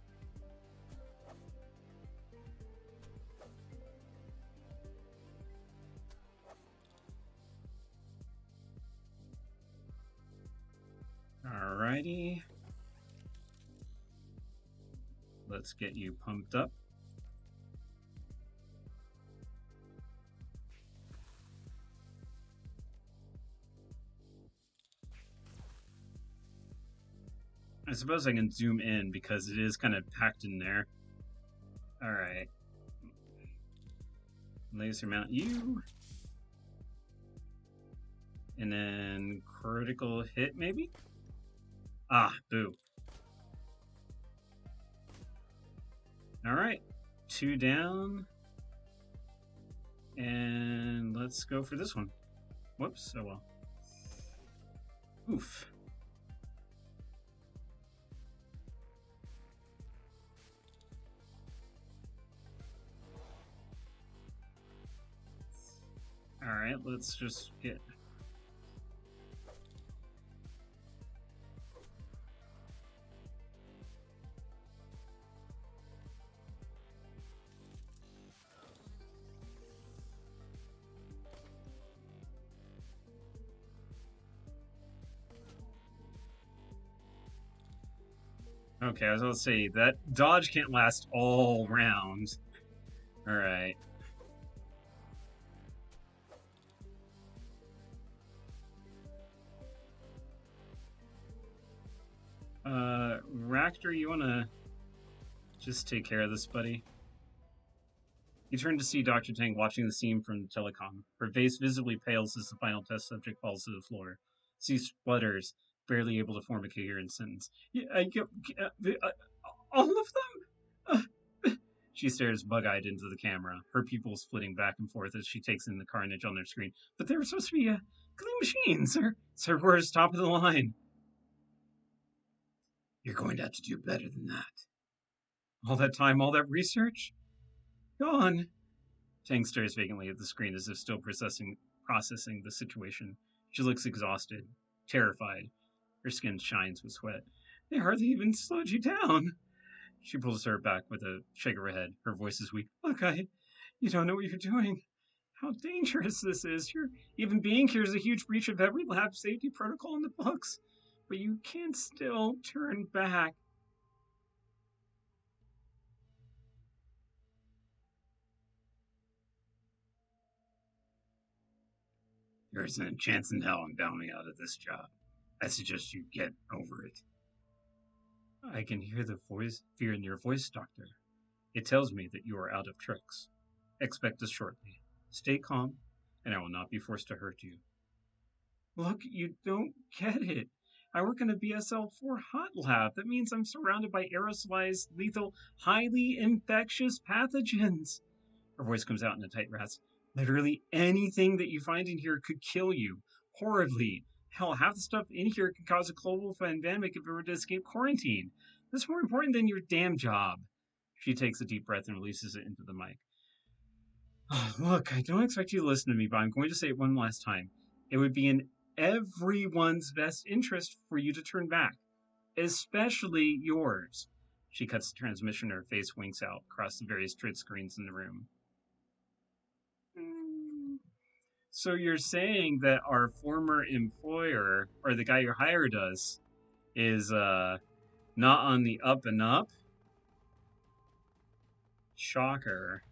Alrighty. Let's get you pumped up. I suppose I can zoom in because it is kind of packed in there. Alright. Laser mount you. And then critical hit, maybe? Ah, boo. Alright. 2 down. And let's go for this one. Whoops, oh well. Oof. Alright, let's just get... Okay, I was going to say, that dodge can't last all round. Alright. Ractor, you want to just take care of this, buddy? You turn to see Dr. Tang watching the scene from the telecom. Her face visibly pales as the final test subject falls to the floor. She splutters, barely able to form a coherent sentence. Yeah, all of them? She stares bug-eyed into the camera, her pupils flitting back and forth as she takes in the carnage on their screen. But they were supposed to be clean machines. Server's top of the line. You're going to have to do better than that. All that time, all that research? Gone. Tang stares vacantly at the screen as if still processing the situation. She looks exhausted, terrified. Her skin shines with sweat. They hardly even slowed you down. She pulls her back with a shake of her head. Her voice is weak. Look, you don't know what you're doing. How dangerous this is. Your even being here is a huge breach of every lab safety protocol in the books. But you can't still turn back. There isn't a chance in hell I'm bowing out of this job. I suggest you get over it. I can hear the fear in your voice, Doctor. It tells me that you are out of tricks. Expect us shortly. Stay calm, and I will not be forced to hurt you. Look, you don't get it. I work in a BSL-4 hot lab. That means I'm surrounded by aerosolized, lethal, highly infectious pathogens. Her voice comes out in a tight rasp. Literally anything that you find in here could kill you. Horribly. Hell, half the stuff in here could cause a global pandemic if it were to escape quarantine. That's more important than your damn job. She takes a deep breath and releases it into the mic. Oh, look, I don't expect you to listen to me, but I'm going to say it one last time. It would be in everyone's best interest for you to turn back, especially yours. She cuts the transmission, her face winks out across the various trid screens in the room. So you're saying that our former employer, or the guy you hired us, is not on the up and up. Shocker.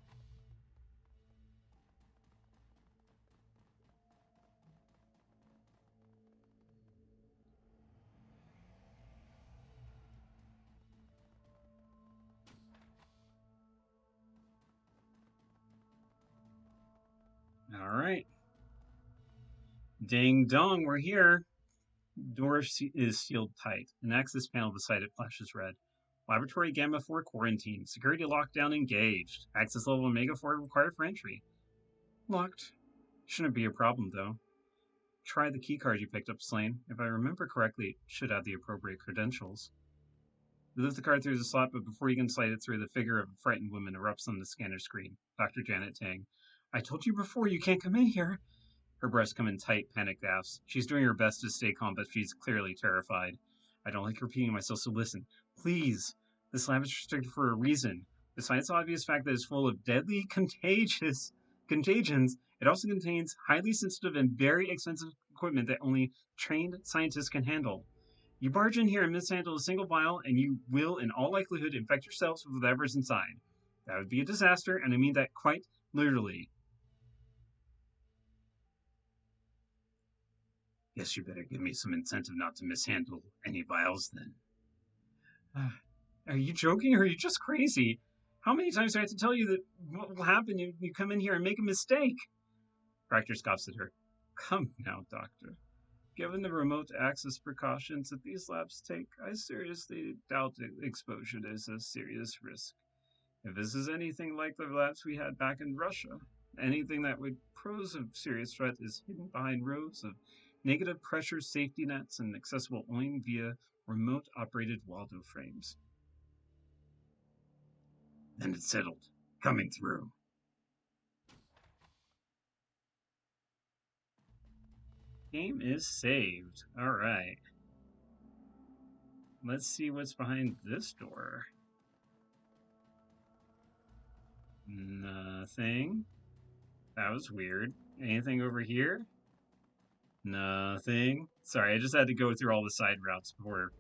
All right. Ding dong, we're here. Door is sealed tight. An access panel beside it flashes red. Laboratory Gamma 4 quarantine. Security lockdown engaged. Access level Omega 4 required for entry. Locked. Shouldn't be a problem, though. Try the keycard you picked up, Slane. If I remember correctly, it should have the appropriate credentials. You lift the card through the slot, but before you can slide it through, the figure of a frightened woman erupts on the scanner screen. Dr. Janet Tang. I told you before, you can't come in here. Her breasts come in tight, panicked gasps. She's doing her best to stay calm, but she's clearly terrified. I don't like repeating myself, so listen. Please. This lab is restricted for a reason. Besides the obvious fact that it's full of deadly contagions, it also contains highly sensitive and very expensive equipment that only trained scientists can handle. You barge in here and mishandle a single vial, and you will, in all likelihood, infect yourselves with whatever's inside. That would be a disaster, and I mean that quite literally. Guess you better give me some incentive not to mishandle any vials then. Are you joking or are you just crazy? How many times do I have to tell you that what will happen if you come in here and make a mistake? Proctor scoffs at her. Come now, Doctor. Given the remote access precautions that these labs take, I seriously doubt exposure is a serious risk. If this is anything like the labs we had back in Russia, anything that would pose a serious threat is hidden behind rows of negative pressure safety nets and accessible only via remote operated Waldo frames. Then it's settled. Coming through. Game is saved. Alright. Let's see what's behind this door. Nothing. That was weird. Anything over here? Nothing. Sorry, I just had to go through all the side routes before,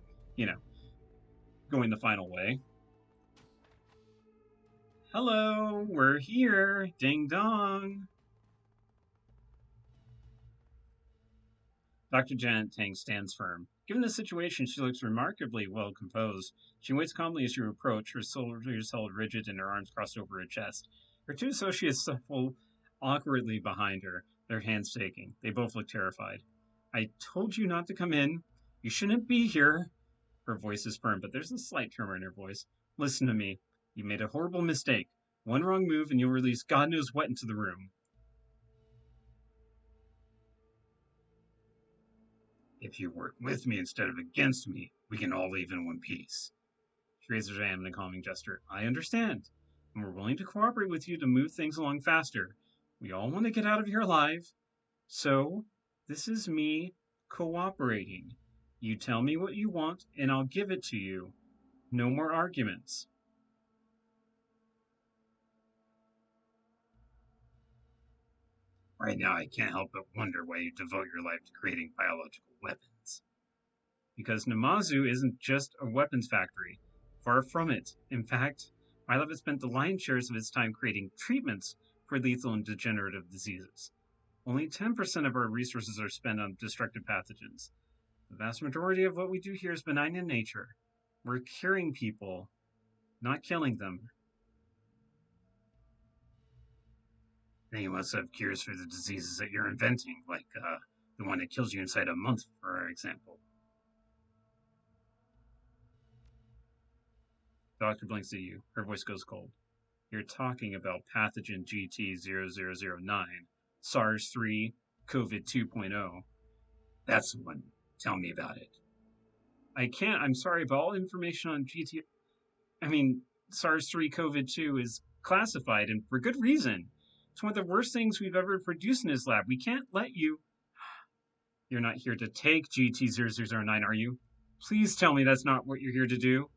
going the final way. Hello, we're here. Ding dong. Dr. Janet Tang stands firm. Given the situation, she looks remarkably well composed. She waits calmly as you approach, her shoulders held rigid and her arms crossed over her chest. Her two associates shuffle awkwardly behind her, their hands shaking. They both look terrified. I told you not to come in. You shouldn't be here. Her voice is firm, but there's a slight tremor in her voice. Listen to me. You made a horrible mistake. One wrong move and you'll release God knows what into the room. If you work with me instead of against me, we can all leave in one piece. She raises her hand in a calming gesture. I understand, and we're willing to cooperate with you to move things along faster. We all want to get out of here alive. So, this is me cooperating. You tell me what you want, and I'll give it to you. No more arguments. Right now, I can't help but wonder why you devote your life to creating biological weapons. Because Namazu isn't just a weapons factory. Far from it. In fact, my lab has spent the lion's share of its time creating treatments for lethal and degenerative diseases. Only 10% of our resources are spent on destructive pathogens. The vast majority of what we do here is benign in nature. We're curing people, not killing them. Then you must have cures for the diseases that you're inventing, like the one that kills you inside a month, for example. The doctor blinks at you. Her voice goes cold. You're talking about pathogen GT0009, SARS-3, COVID 2.0. That's the one. Tell me about it. I can't. I'm sorry, but all information on SARS-3 COVID 2 is classified, and for good reason. It's one of the worst things we've ever produced in this lab. We can't let you. You're not here to take GT0009, are you? Please tell me that's not what you're here to do.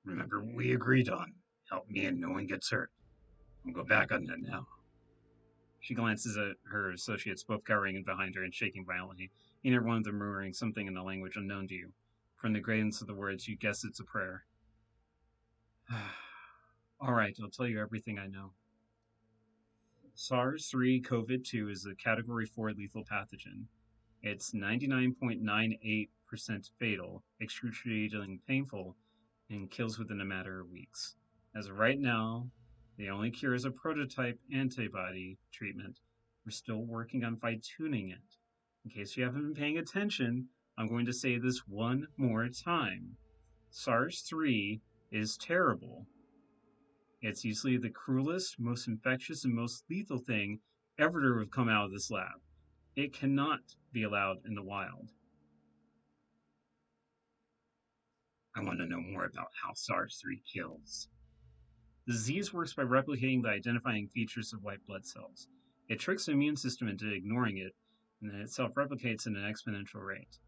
Remember what we agreed on. Help me and no one gets hurt. I'll go back on that now. She glances at her associates, both cowering behind her and shaking violently, neither one of them murmuring something in a language unknown to you. From the grayness of the words, you guess it's a prayer. All right, I'll tell you everything I know. SARS-3-CoV-2 is a Category 4 lethal pathogen. It's 99.98% fatal, excruciatingly painful, and kills within a matter of weeks. As of right now, the only cure is a prototype antibody treatment. We're still working on fine-tuning it. In case you haven't been paying attention, I'm going to say this one more time. SARS-3 is terrible. It's easily the cruelest, most infectious, and most lethal thing ever to have come out of this lab. It cannot be allowed in the wild. I want to know more about how SARS-3 kills. The disease works by replicating the identifying features of white blood cells. It tricks the immune system into ignoring it, and then it self-replicates at an exponential rate.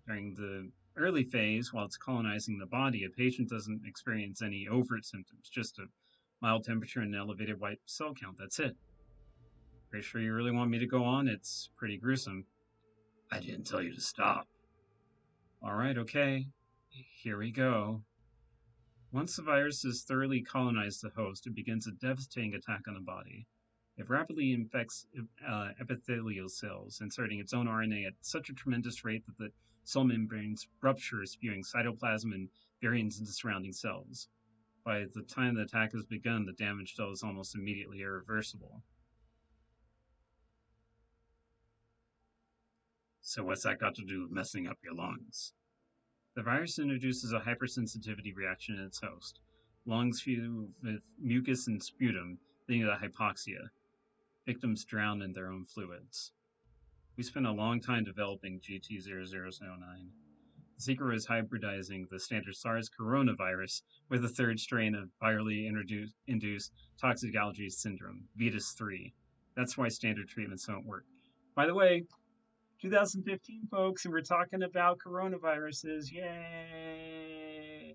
During the early phase, while it's colonizing the body, a patient doesn't experience any overt symptoms, just a mild temperature and an elevated white cell count. That's it. Pretty sure you really want me to go on? It's pretty gruesome. I didn't tell you to stop. All right, okay. Here we go. Once the virus has thoroughly colonized the host, it begins a devastating attack on the body. It rapidly infects epithelial cells, inserting its own RNA at such a tremendous rate that the cell membranes rupture, spewing cytoplasm and variants into surrounding cells. By the time the attack has begun, the damage is almost immediately irreversible. So what's that got to do with messing up your lungs? The virus introduces a hypersensitivity reaction in its host. Lungs fill with mucus and sputum, leading to hypoxia. Victims drown in their own fluids. We spent a long time developing GT0009. The secret was hybridizing the standard SARS coronavirus with a third strain of virally induced toxic allergy syndrome, Vitis 3. That's why standard treatments don't work. By the way, 2015, folks, and we're talking about coronaviruses. Yay!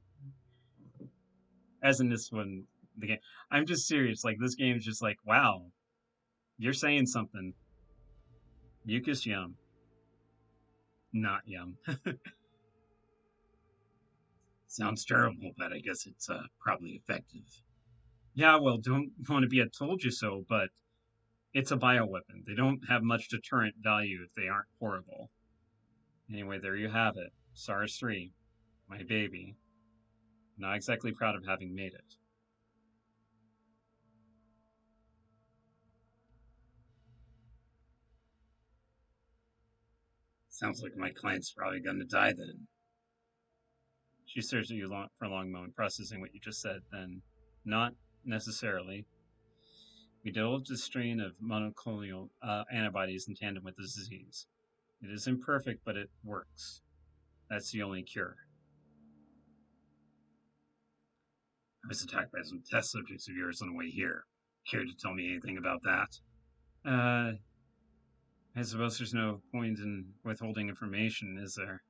As in this one, the game. I'm just serious. Like, this game is just like, wow, you're saying something. Mucus, yum. Not yum. Sounds terrible, but I guess it's probably effective. Yeah, well, don't want to be a told you so, but it's a bioweapon. They don't have much deterrent value if they aren't horrible. Anyway, there you have it. SARS-3, my baby. Not exactly proud of having made it. Sounds like my client's probably going to die then. She stares at you for a long moment, processing what you just said, then, not necessarily. We developed a strain of monoclonal antibodies in tandem with the disease. It is imperfect, but it works. That's the only cure. I was attacked by some test subjects of yours on the way here. Care to tell me anything about that? I suppose there's no point in withholding information, is there?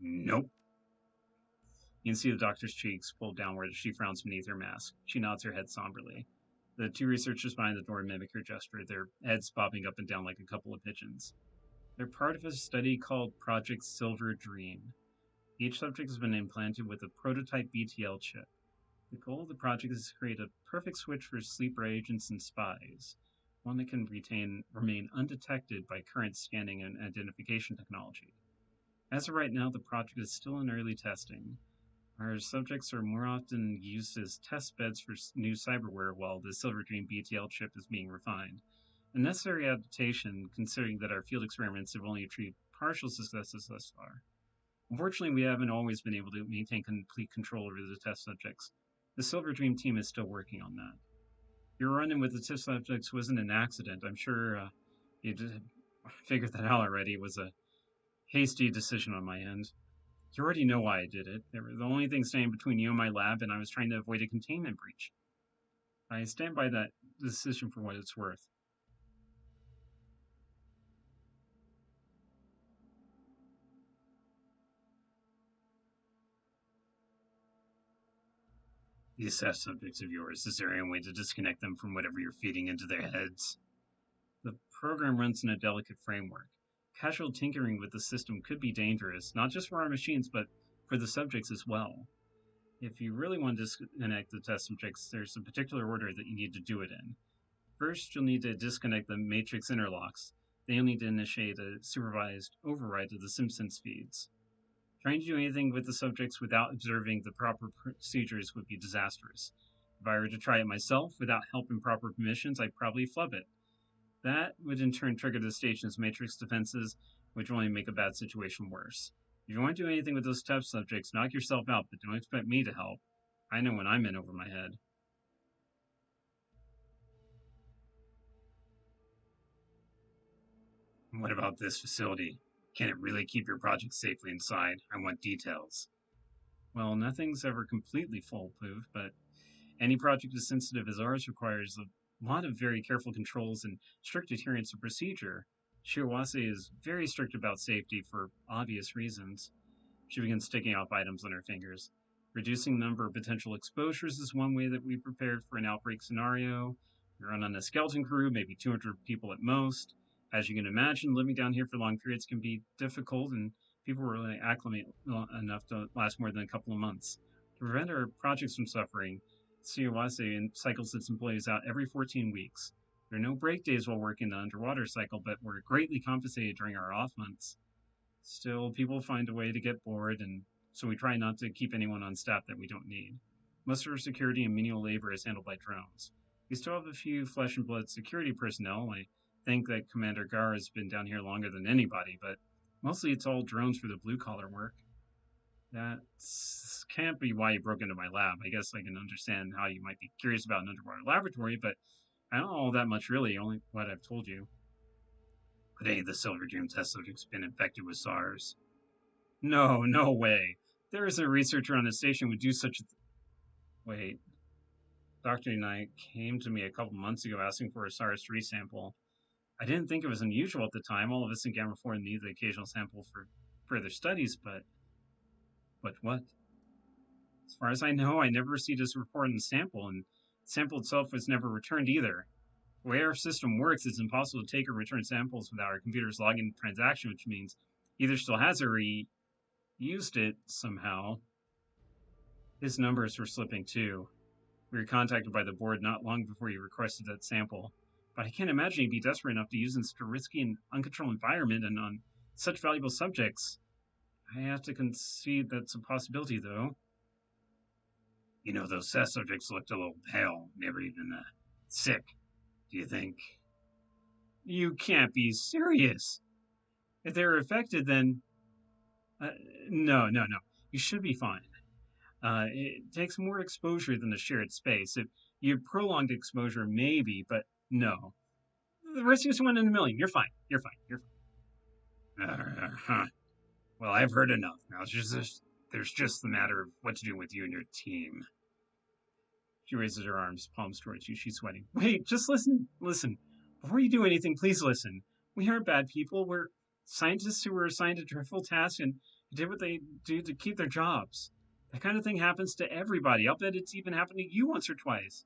Nope. You can see the doctor's cheeks pulled downward as she frowns beneath her mask. She nods her head somberly. The two researchers behind the door mimic her gesture, their heads bobbing up and down like a couple of pigeons. They're part of a study called Project Silver Dream. Each subject has been implanted with a prototype BTL chip. The goal of the project is to create a perfect switch for sleeper agents and spies, one that can remain undetected by current scanning and identification technology. As of right now, the project is still in early testing. Our subjects are more often used as test beds for new cyberware while the Silver Dream BTL chip is being refined. A necessary adaptation, considering that our field experiments have only achieved partial successes thus far. Unfortunately, we haven't always been able to maintain complete control over the test subjects. The Silver Dream team is still working on that. Your run-in with the test subjects wasn't an accident. I'm sure you did figure that out already. It was a hasty decision on my end. You already know why I did it. They were the only thing standing between you and my lab, and I was trying to avoid a containment breach. I stand by that decision for what it's worth. These test subjects of yours, is there any way to disconnect them from whatever you're feeding into their heads? The program runs in a delicate framework. Casual tinkering with the system could be dangerous, not just for our machines, but for the subjects as well. If you really want to disconnect the test subjects, there's a particular order that you need to do it in. First, you'll need to disconnect the matrix interlocks. Then you'll need to initiate a supervised override of the Simpsons feeds. Trying to do anything with the subjects without observing the proper procedures would be disastrous. If I were to try it myself without help and proper permissions, I'd probably flub it. That would in turn trigger the station's matrix defenses, which will only make a bad situation worse. If you want to do anything with those test subjects, knock yourself out, but don't expect me to help. I know when I'm in over my head. What about this facility? Can it really keep your project safely inside? I want details. Well, nothing's ever completely foolproof, but any project as sensitive as ours requires a lot of very careful controls and strict adherence to procedure. Shiawase is very strict about safety for obvious reasons. She begins sticking off items on her fingers. Reducing the number of potential exposures is one way that we prepared for an outbreak scenario. We run on a skeleton crew, maybe 200 people at most. As you can imagine, living down here for long periods can be difficult, and people really acclimate enough to last more than a couple of months. To prevent our projects from suffering, Shiawase cycles its employees out every 14 weeks. There are no break days while working the underwater cycle, but we're greatly compensated during our off months. Still, people find a way to get bored, and so we try not to keep anyone on staff that we don't need. Most of our security and menial labor is handled by drones. We still have a few flesh and blood security personnel. I think that Commander Gar has been down here longer than anybody, but mostly it's all drones for the blue collar work. That can't be why you broke into my lab. I guess I can understand how you might be curious about an underwater laboratory, but I don't know all that much really, only what I've told you. Could any of the Silver Dream test subjects been infected with SARS? No, no way. There is a researcher on the station would do such a Wait. Dr. Knight came to me a couple months ago asking for a SARS-3 sample. I didn't think it was unusual at the time. All of us in Gamma 4 need the occasional sample for further studies, but what? As far as I know, I never received his report on the sample, and the sample itself was never returned either. The way our system works, it's impossible to take or return samples without our computers logging the transaction, which means either still has it or he used it somehow. His numbers were slipping too. We were contacted by the board not long before he requested that sample, but I can't imagine he'd be desperate enough to use in such a risky and uncontrolled environment and on such valuable subjects. I have to concede that's a possibility, though. You know, those test subjects looked a little pale, never even sick. Do you think? You can't be serious. If they were affected, then. No. You should be fine. It takes more exposure than the shared space. If you prolonged exposure, maybe, but no. The risk is 1 in a million. You're fine. Well, I've heard enough. Now there's just the matter of what to do with you and your team. She raises her arms, palms towards you. She's sweating. Wait, just listen. Before you do anything, please listen. We aren't bad people. We're scientists who were assigned a dreadful task and did what they do to keep their jobs. That kind of thing happens to everybody. I'll bet it's even happened to you once or twice.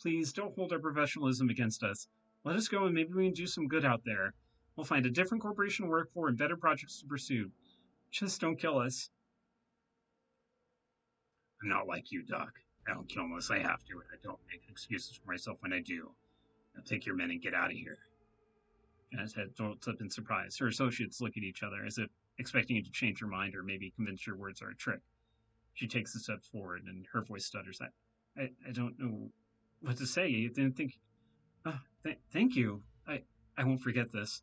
Please don't hold our professionalism against us. Let us go and maybe we can do some good out there. We'll find a different corporation to work for and better projects to pursue. Just don't kill us. I'm not like you, Doc. I don't kill unless I have to, and I don't make excuses for myself when I do. Now take your men and get out of here. Janet's head jolts up in surprise. Her associates look at each other as if expecting you to change your mind or maybe convince your words are a trick. She takes a step forward and her voice stutters. I don't know what to say. You didn't think. Thank you. I won't forget this.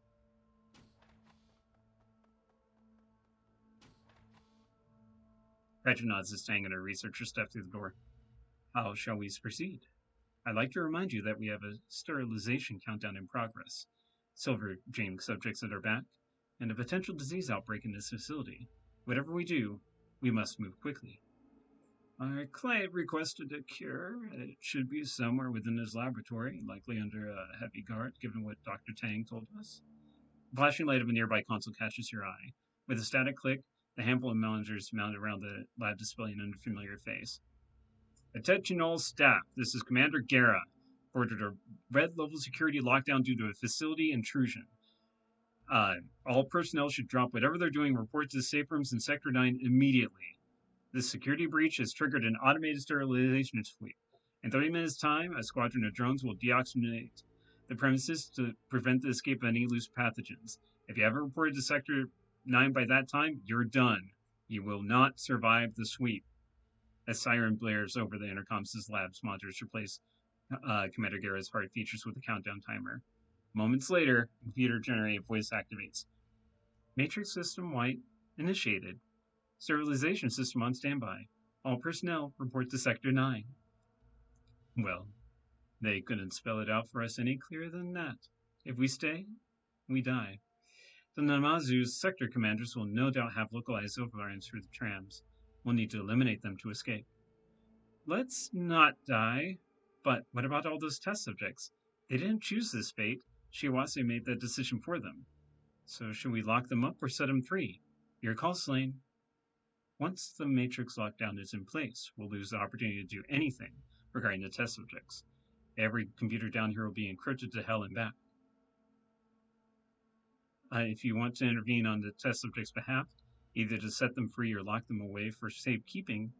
Petra nods as Tang and her researcher step through the door. How shall we proceed? I'd like to remind you that we have a sterilization countdown in progress, Silver Dream subjects at our back, and a potential disease outbreak in this facility. Whatever we do, we must move quickly. Our client requested a cure. It should be somewhere within his laboratory, likely under a heavy guard, given what Dr. Tang told us. The flashing light of a nearby console catches your eye. With a static click, the handful of monitors mounted around the lab display an unfamiliar face. Attention all staff, this is Commander Guerra. Ordered a red level security lockdown due to a facility intrusion. All personnel should drop whatever they're doing, report to the safe rooms in Sector 9 immediately. This security breach has triggered an automated sterilization fleet. In 30 minutes' time, a squadron of drones will deoxygenate the premises to prevent the escape of any loose pathogens. If you haven't reported to Sector 9 by that time, you're done. You will not survive the sweep. A siren blares over the intercoms as labs monitors replace Commander Guerra's heart features with a countdown timer. Moments later, computer-generated voice activates. Matrix system white initiated. Sterilization system on standby. All personnel report to Sector 9. Well, they couldn't spell it out for us any clearer than that. If we stay, we die. The Namazu's sector commanders will no doubt have localized overruns for the trams. We'll need to eliminate them to escape. Let's not die. But what about all those test subjects? They didn't choose this fate. Shiawase made that decision for them. So should we lock them up or set them free? Your call, Slane. Once the Matrix lockdown is in place, we'll lose the opportunity to do anything regarding the test subjects. Every computer down here will be encrypted to hell and back. If you want to intervene on the test subjects' behalf, either to set them free or lock them away for safekeeping,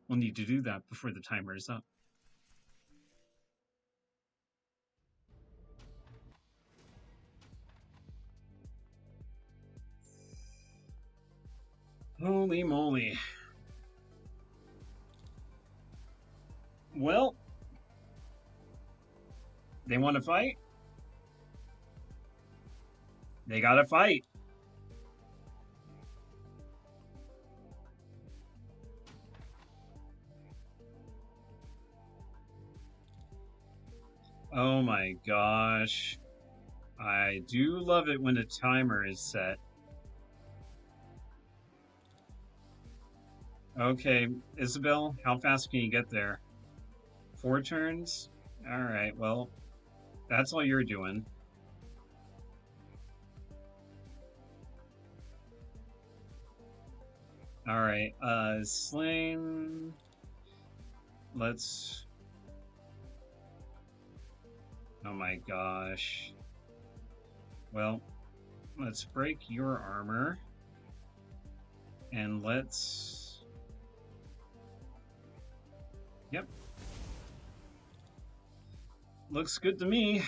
we'll need to do that before the timer is up. Holy moly. Well, they want to fight? They gotta fight. Oh my gosh. I do love it when a timer is set. Okay, Isabel, how fast can you get there? 4 turns? Alright, well, that's all you're doing. Alright, Slane... Let's... Oh my gosh. Well, let's break your armor. And let's... Yep. Looks good to me.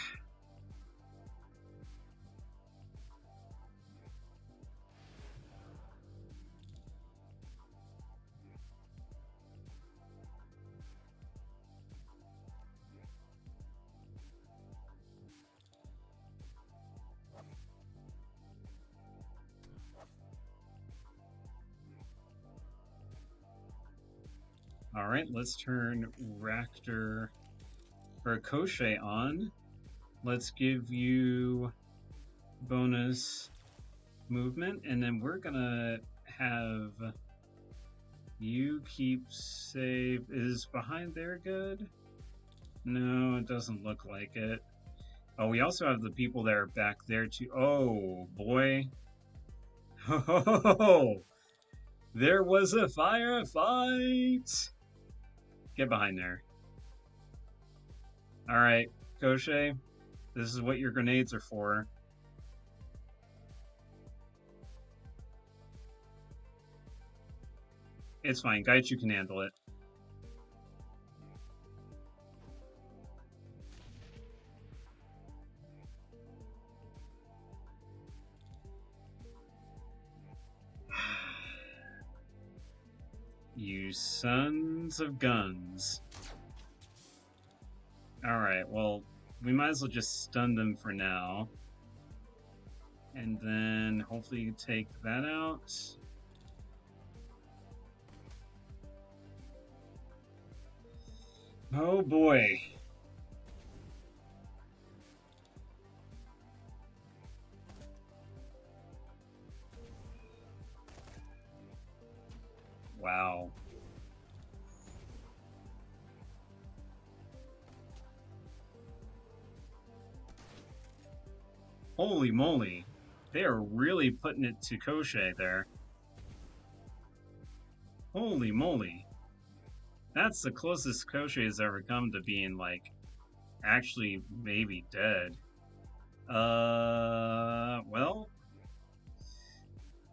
Alright, let's turn Ractor or Koshe on. Let's give you bonus movement, and then we're gonna have you keep safe. Is behind there good? No, it doesn't look like it. Oh, we also have the people that are back there too. Oh boy. Oh, there was a firefight. Get behind there. Alright, Koshe, this is what your grenades are for. It's fine, Gaichu can handle it. You sons of guns. Alright, well, we might as well just stun them for now. And then hopefully take that out. Oh boy. Wow. Holy moly. They are really putting it to Koshe there. Holy moly. That's the closest Koshi has ever come to being, like, actually maybe dead. Well,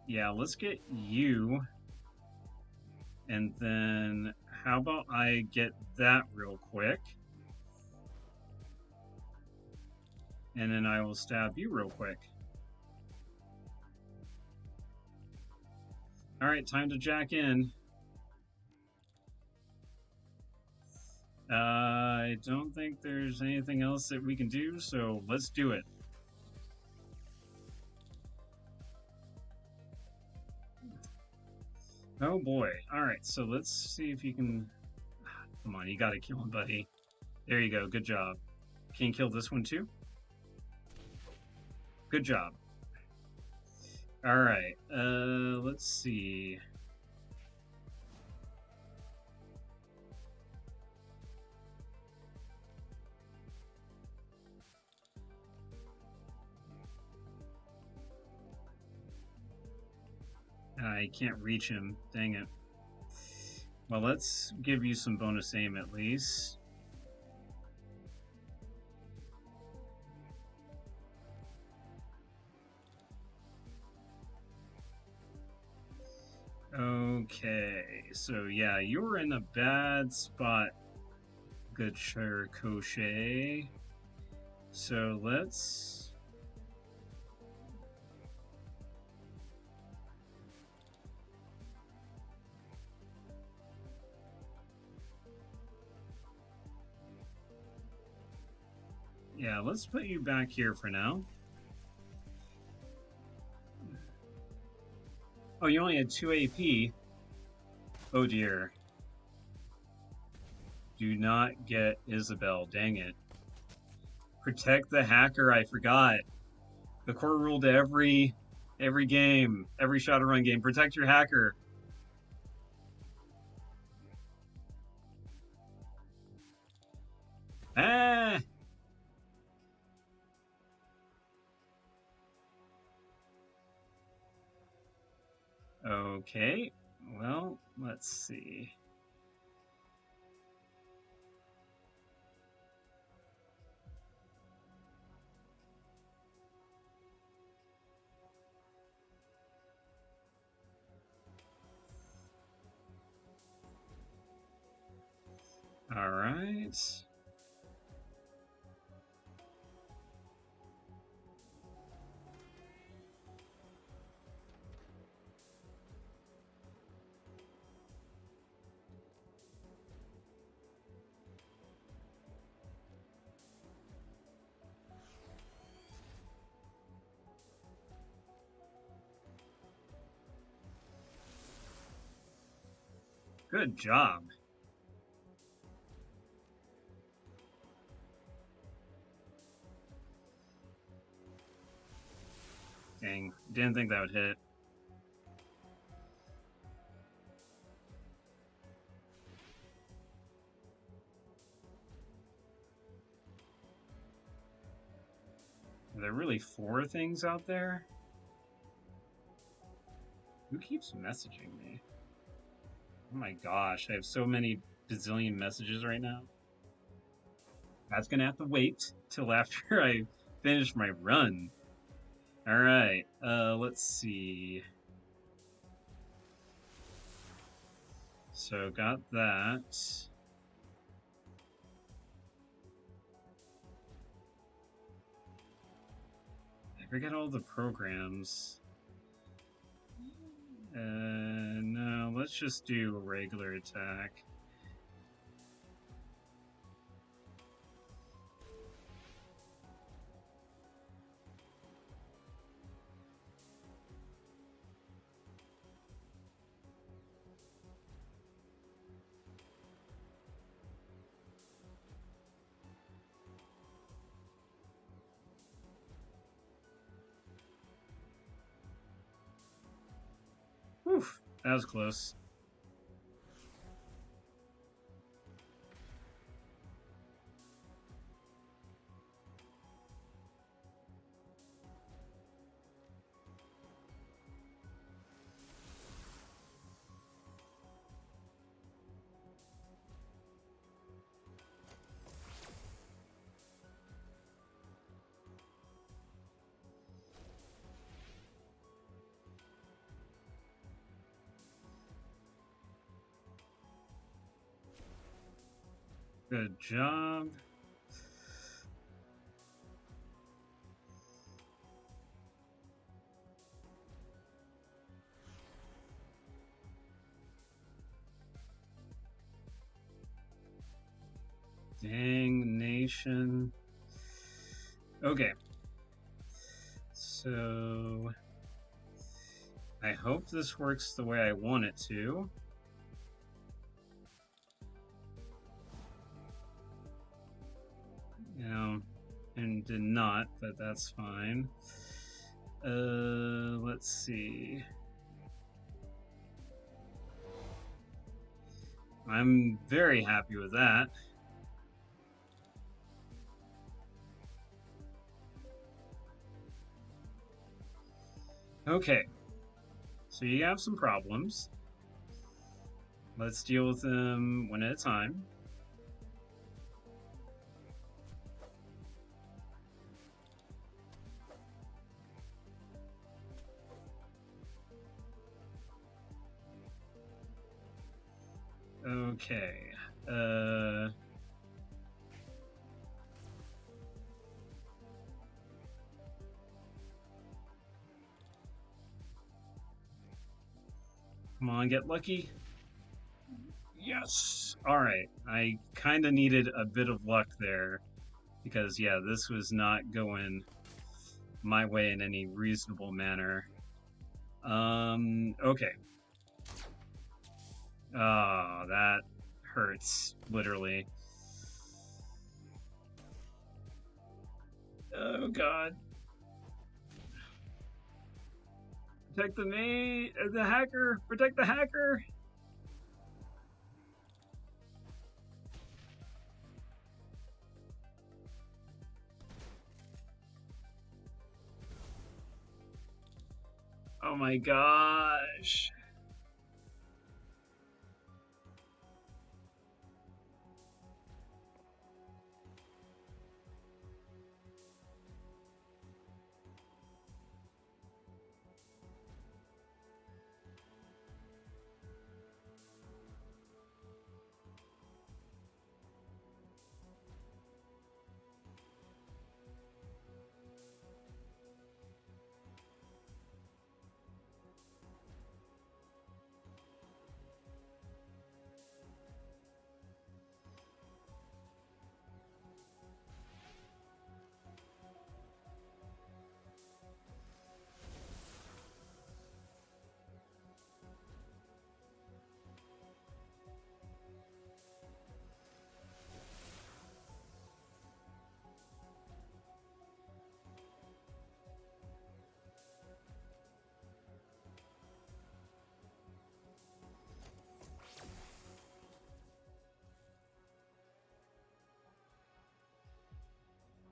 yeah, let's get you. And then how about I get that real quick? And then I will stab you real quick. All right, time to jack in. I don't think there's anything else that we can do, so let's do it. Oh boy. All right, so let's see if you can. Come on, you gotta kill him, buddy. There you go. Good job. Can you kill this one too? Good job. All right. Let's see. I can't reach him. Dang it. Well, let's give you some bonus aim at least. Okay, so yeah, you were in a bad spot, good sir Crochet. So let's. Yeah, let's put you back here for now. Oh, you only had 2 AP. Oh dear. Do not get Isabel, dang it. Protect the hacker, I forgot. The core rule to every game, every Shadowrun game, protect your hacker. Ah! Okay, well, let's see. All right. Good job. Dang, didn't think that would hit. Are there really 4 things out there? Who keeps messaging me? Oh my gosh, I have so many bazillion messages right now. That's gonna have to wait till after I finish my run. Alright, let's see. So, got that. I forget all the programs. No, let's just do a regular attack. Whew, that was close. Good job. Dang nation. Okay. So I hope this works the way I want it to. And did not, but that's fine. Let's see. I'm very happy with that. Okay, so you have some problems. Let's deal with them one at a time. Okay. Come on, get lucky. Yes. All right. I kind of needed a bit of luck there because, yeah, this was not going my way in any reasonable manner. Okay. Oh, that hurts, literally. Oh, God. Protect the hacker! Protect the hacker! Oh my gosh.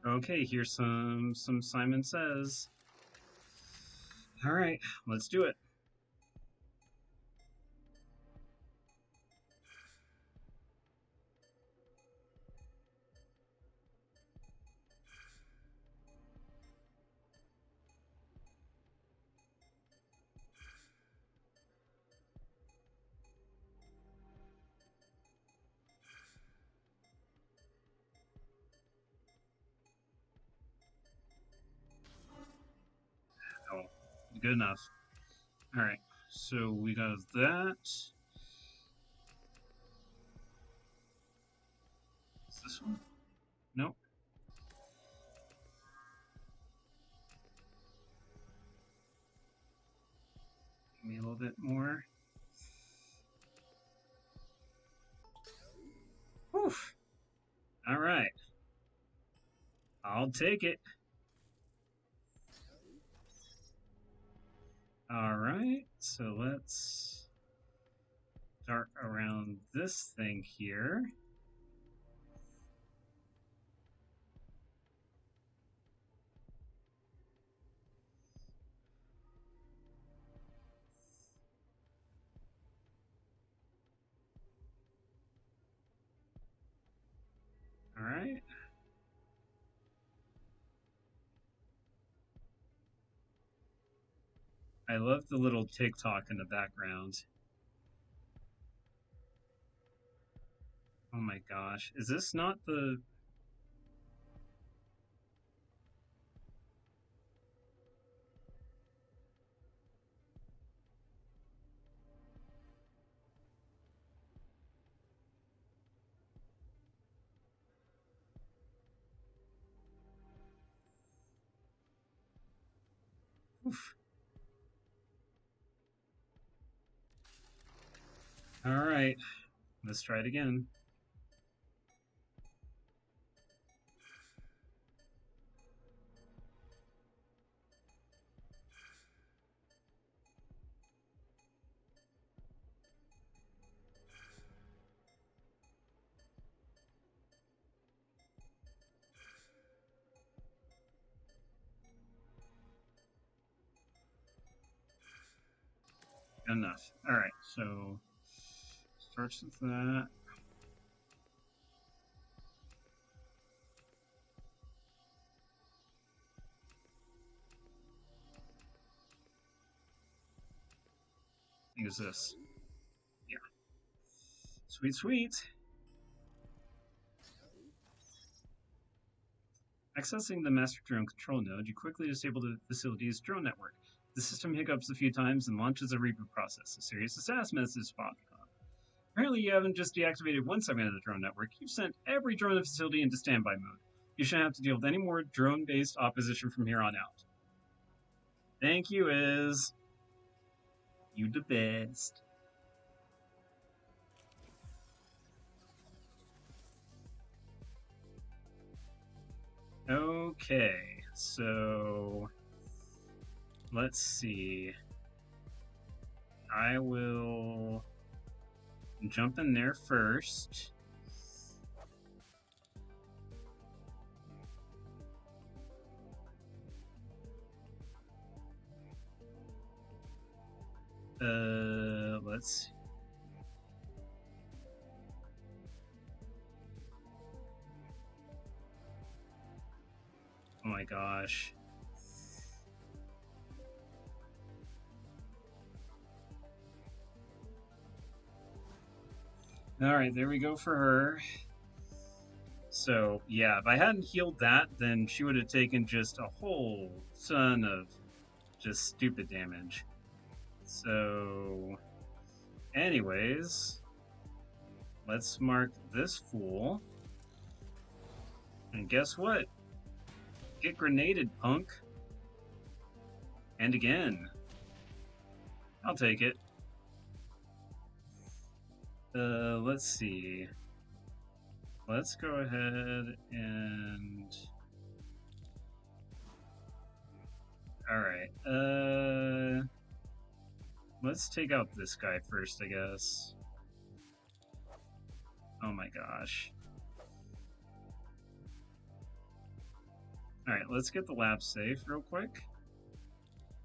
Okay, here's some Simon Says. All right, let's do it. Oh, good enough. All right, so we got that. Is this one? Nope. Give me a little bit more. Whew. All right. I'll take it. All right, so let's start around this thing here. All right. I love the little TikTok in the background. Oh my gosh. Is this not the... Oof. Alright. Let's try it again. Enough. Alright, so... Starts with that. Use this. Yeah. Sweet, sweet. Accessing the master drone control node, you quickly disable the facility's drone network. The system hiccups a few times and launches a reboot process. A serious assassin message pops up. Apparently, you haven't just deactivated one segment of the drone network, you've sent every drone in the facility into standby mode. You shouldn't have to deal with any more drone-based opposition from here on out. Thank you, Iz. You the best. Okay, so let's see. I will jump in there first. Let's see. Oh my gosh. Alright, there we go for her. So, yeah, if I hadn't healed that, then she would have taken just a whole ton of just stupid damage. So, anyways, let's mark this fool. And guess what? Get grenaded, punk. And again. I'll take it. Let's see. Let's go ahead and... Alright, let's take out this guy first, I guess. Oh my gosh. Alright, let's get the lab safe real quick.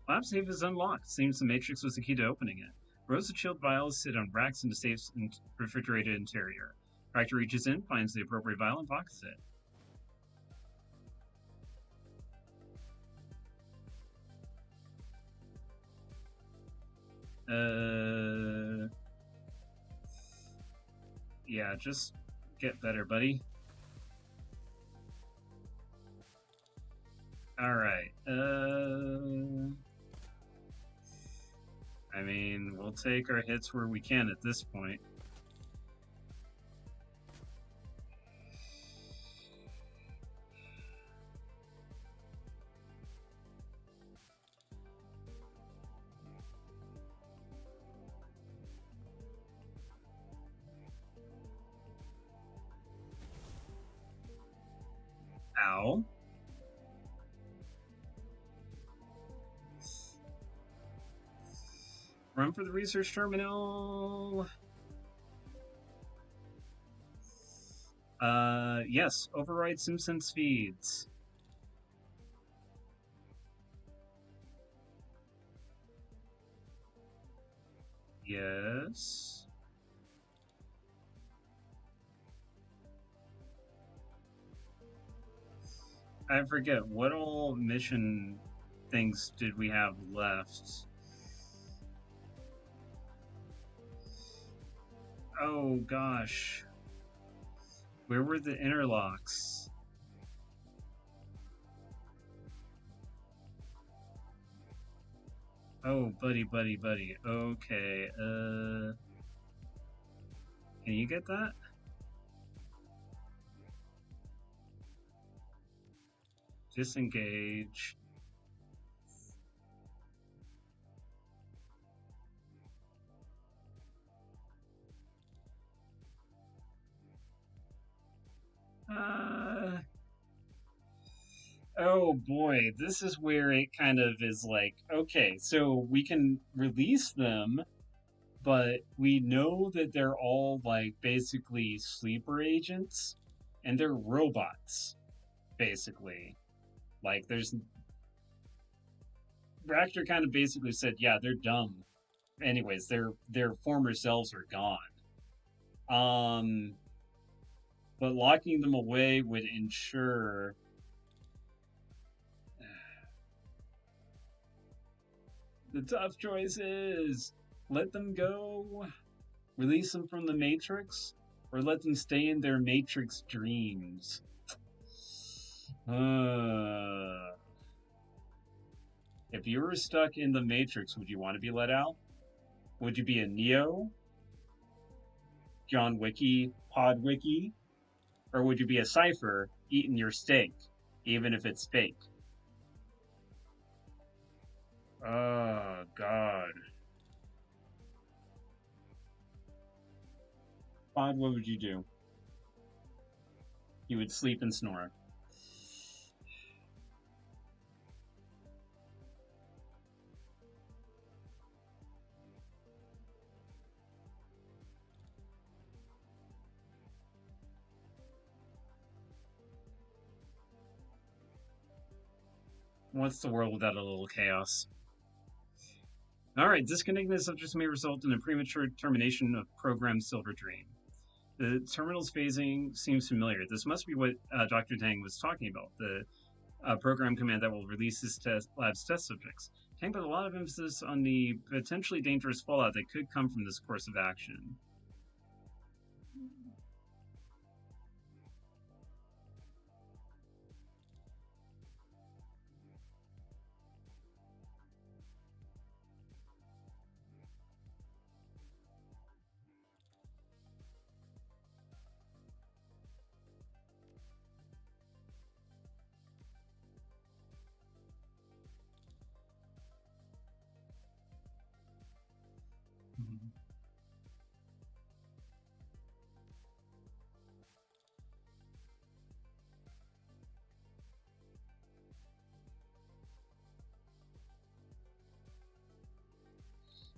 Lab safe is unlocked. Seems the Matrix was the key to opening it. Rows of chilled vials sit on racks in the safe's refrigerated interior. Tractor reaches in, finds the appropriate vial, and pockets it. Yeah, just get better, buddy. Alright, I mean, we'll take our hits where we can at this point. Ow. Run for the research terminal. Yes, override Simpsons feeds. Yes. I forget, what all mission things did we have left? Oh gosh. Where were the interlocks? Oh, buddy. Okay, can you get that? Disengage. Oh boy, this is where it kind of is like, okay, so we can release them, but we know that they're all like basically sleeper agents and they're robots, basically. Like there's Ractor kind of basically said, yeah, they're dumb. Anyways, their former selves are gone. Um but locking them away would ensure the tough choice is let them go, release them from the Matrix, or let them stay in their Matrix dreams. If you were stuck in the Matrix, would you want to be let out? Would you be a Neo, John Wiki, Pod Wiki, or would you be a Cypher eating your steak, even if it's fake? Oh, God. Pod, what would you do? You would sleep and snore. What's the world without a little chaos? All right, disconnecting the subjects may result in a premature termination of program Silver Dream. The terminal's phasing seems familiar. This must be what Dr. Tang was talking about, the program command that will release his lab's test subjects. Tang put a lot of emphasis on the potentially dangerous fallout that could come from this course of action.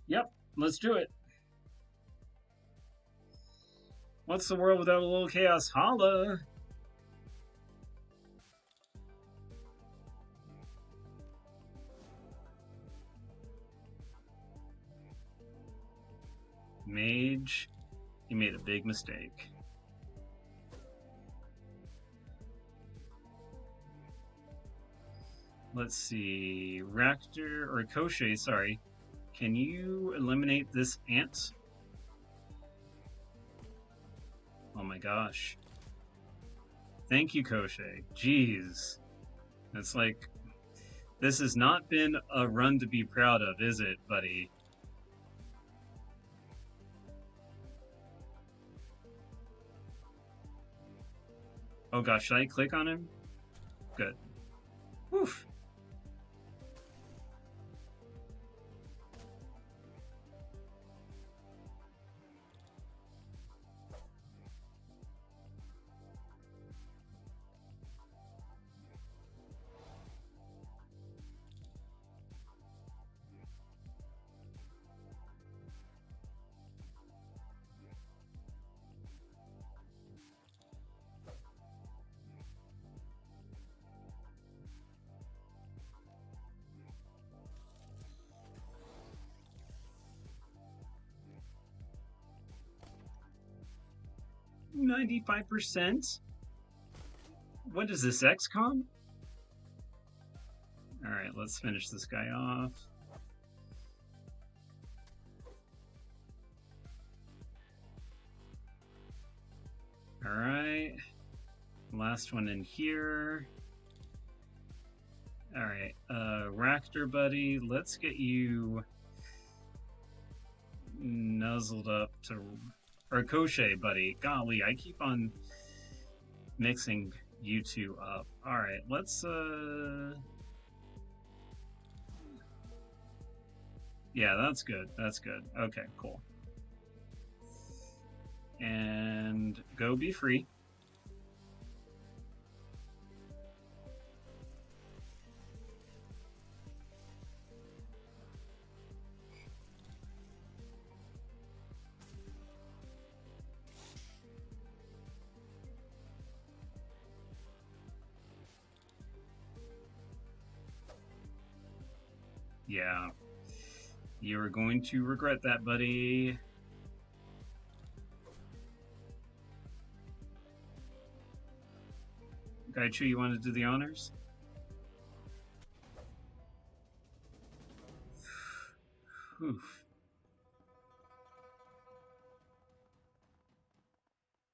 Yep, let's do it. What's the world without a little chaos? Holla! Mage, you made a big mistake. Let's see. Ractor, or Koshe, sorry. Can you eliminate this ant? Oh my gosh. Thank you, Koshe. Jeez. It's like, this has not been a run to be proud of, is it, buddy? Oh gosh, should I click on him? Good. Woof. $95%? What is this, XCOM? Alright, let's finish this guy off. Alright. last one in here. All right, Ractor buddy, let's get you nuzzled up to, or Crochet buddy. Golly, I keep on mixing you two up. All right, let's yeah, that's good. That's good. Okay, cool. And go be free. Yeah. You are going to regret that, buddy. Gaichu, you want to do the honors? Oof.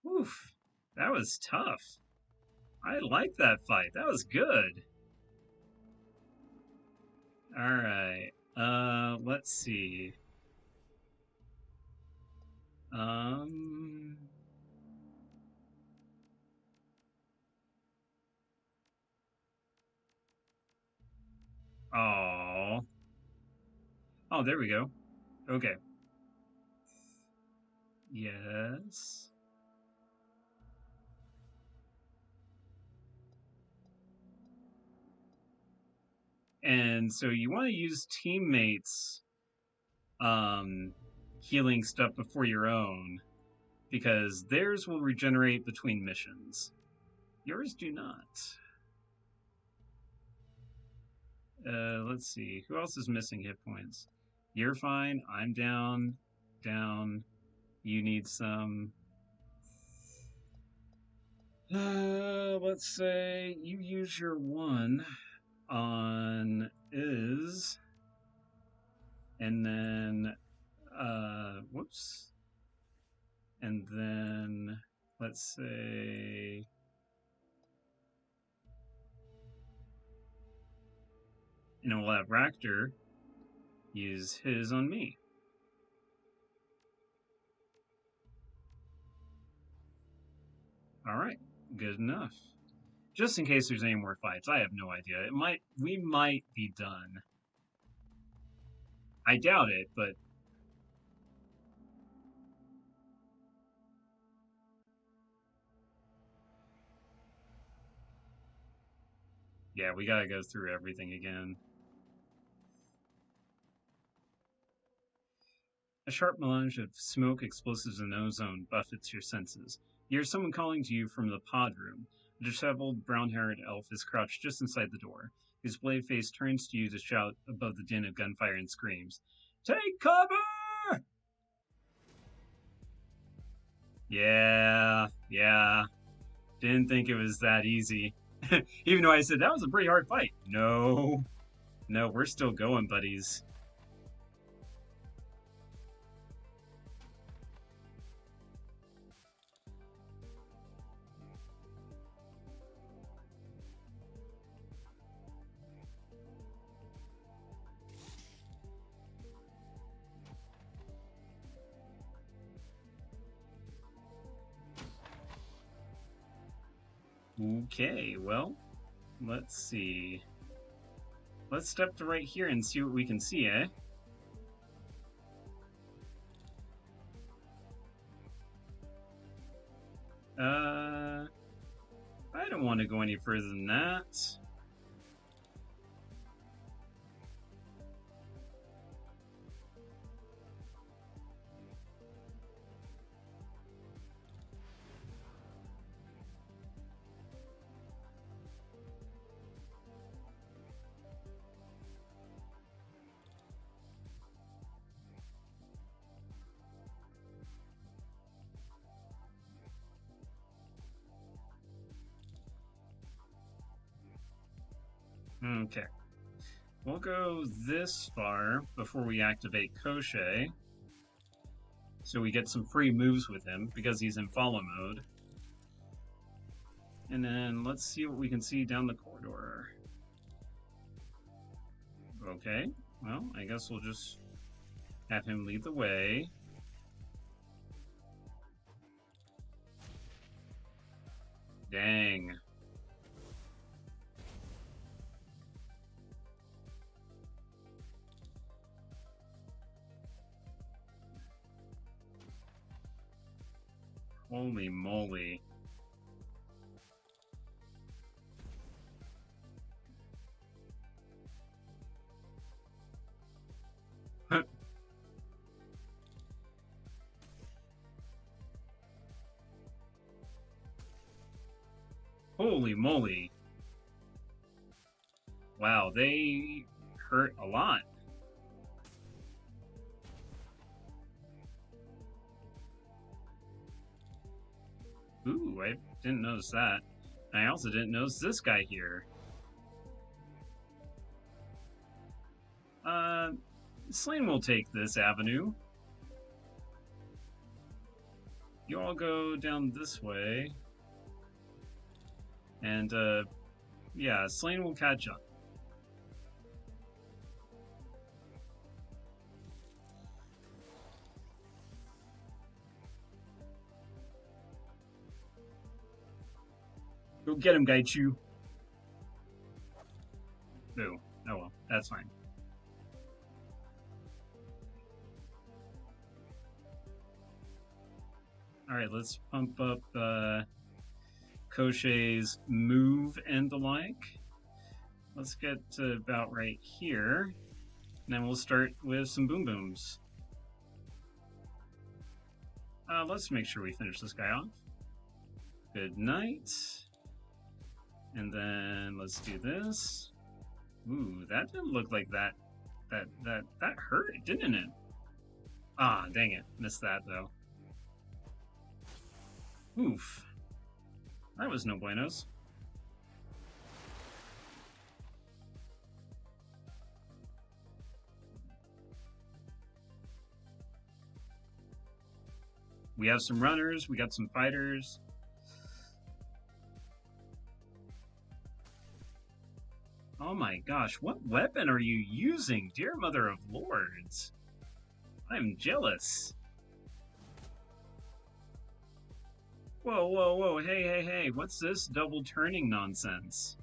Oof. That was tough. I like that fight. That was good. All right. Let's see. Oh. Oh, there we go. Okay. Yes. And so you want to use teammates healing stuff before your own, because theirs will regenerate between missions. Yours do not. Let's see. Who else is missing hit points? You're fine. I'm down. Down. You need some. Let's say you use your one on Iz. And then, whoops. And then, let's say, and we'll have Ractor use his on me. All right, good enough. Just in case there's any more fights, I have no idea. We might be done. I doubt it, but yeah, we gotta go through everything again. A sharp melange of smoke, explosives, and ozone buffets your senses. You hear someone calling to you from the pod room. A disheveled, brown-haired elf is crouched just inside the door. His blade face turns to you to shout above the din of gunfire and screams, "Take cover!" Yeah. Didn't think it was that easy. Even though I said that was a pretty hard fight. No, we're still going, buddies. Okay, well, let's see. Let's step to right here and see what we can see, eh? I don't want to go any further than that. Okay. We'll go this far before we activate Crochet. So we get some free moves with him because he's in follow mode. And then let's see what we can see down the corridor. Okay, well, I guess we'll just have him lead the way. Dang. Holy moly. Holy moly. Wow, they hurt a lot. Ooh, I didn't notice that. I also didn't notice this guy here. Slain will take this avenue. You all go down this way. And, yeah, Slain will catch up. Go get him, Gaichu. Boo. Oh well, that's fine. Alright, let's pump up Koshei's move and the like. Let's get to about right here. And then we'll start with some boom booms. Let's make sure we finish this guy off. Good night. And then let's do this. Ooh, that didn't look like that hurt, didn't it? Ah, dang it. Missed that, though. Oof. That was no buenos. We have some runners, we got some fighters. Oh my gosh, what weapon are you using, dear Mother of Lords? I'm jealous. Whoa, whoa, whoa, hey, what's this double turning nonsense?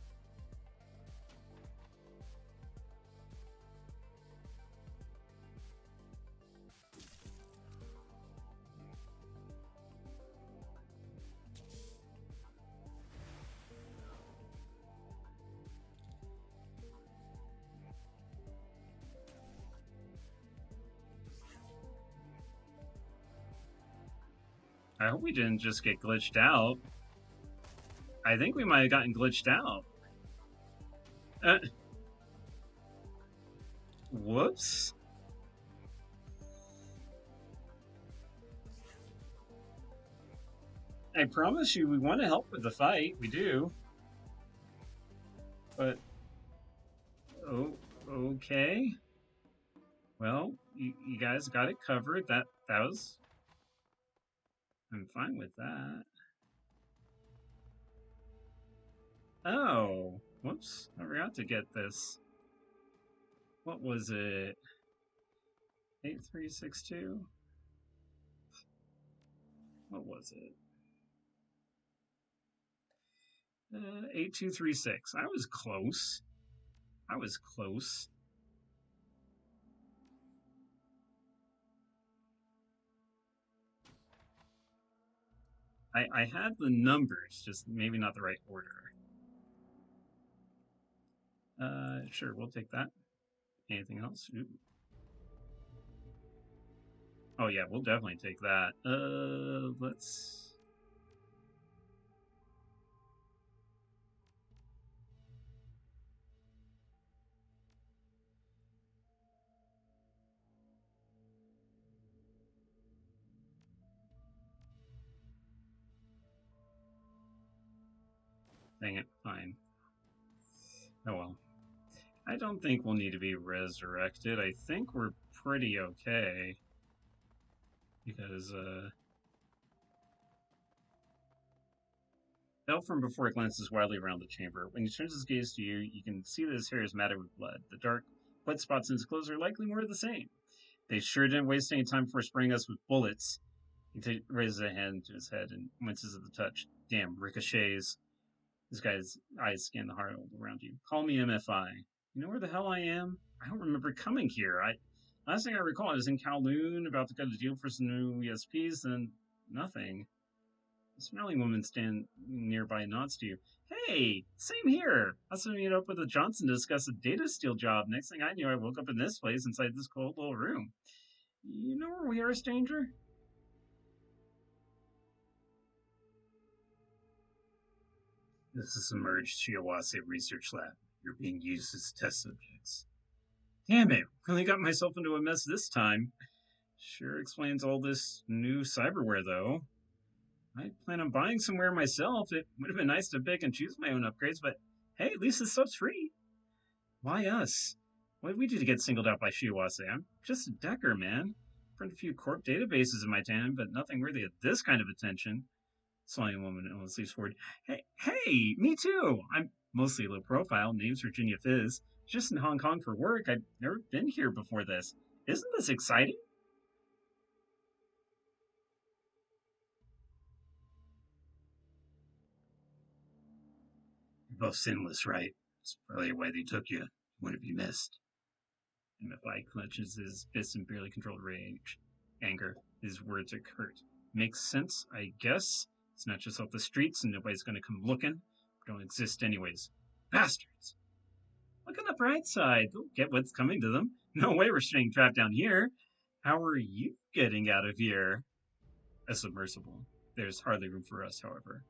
I hope we didn't just get glitched out. I think we might have gotten glitched out. Whoops. I promise you we want to help with the fight. We do. But... oh, okay. Well, you guys got it covered. That was... I'm fine with that. Oh, whoops. I forgot to get this. What was it? 8362? What was it? 8236. I was close. I was close. I had the numbers, just maybe not the right order. Sure, we'll take that. Anything else? Ooh. Oh yeah, we'll definitely take that. Let's... dang it, fine. Oh well. I don't think we'll need to be resurrected. I think we're pretty okay. Because, Fell from before it glances wildly around the chamber. When he turns his gaze to you, you can see that his hair is matted with blood. The dark wet spots in his clothes are likely more of the same. They sure didn't waste any time before spraying us with bullets. He raises a hand to his head and winces at the touch. Damn, ricochets. This guy's eyes scan the heart all around you. Call me MFI. You know where the hell I am? I don't remember coming here. Last thing I recall, I was in Kowloon about to cut a deal for some new ESPs, then nothing. The smiling woman standing nearby nods to you. Hey, same here. I was meet up with a Johnson to discuss a data steal job. Next thing I knew, I woke up in this place inside this cold little room. You know where we are, stranger? This is submerged Shiawase Research Lab. You're being used as test subjects. Damn it, really got myself into a mess this time. Sure explains all this new cyberware, though. I plan on buying somewhere myself. It would have been nice to pick and choose my own upgrades, but hey, at least this stuff's free. Why us? What did we do to get singled out by Shiawase? I'm just a decker, man. Print a few corp databases in my time, but nothing worthy of this kind of attention. Smiling woman almost leaps forward. Hey, me too. I'm mostly low profile. Name's Virginia Fizz. Just in Hong Kong for work. I've never been here before this. Isn't this exciting? You're both sinless, right? It's probably why they took you. You wouldn't be missed. MFI clenches his fists in barely controlled rage. Anger. His words are curt. Makes sense, I guess. It's not just off the streets and nobody's gonna come looking. We don't exist anyways. Bastards! Look on the bright side. They'll get what's coming to them. No way we're staying trapped down here. How are you getting out of here? A submersible. There's hardly room for us, however.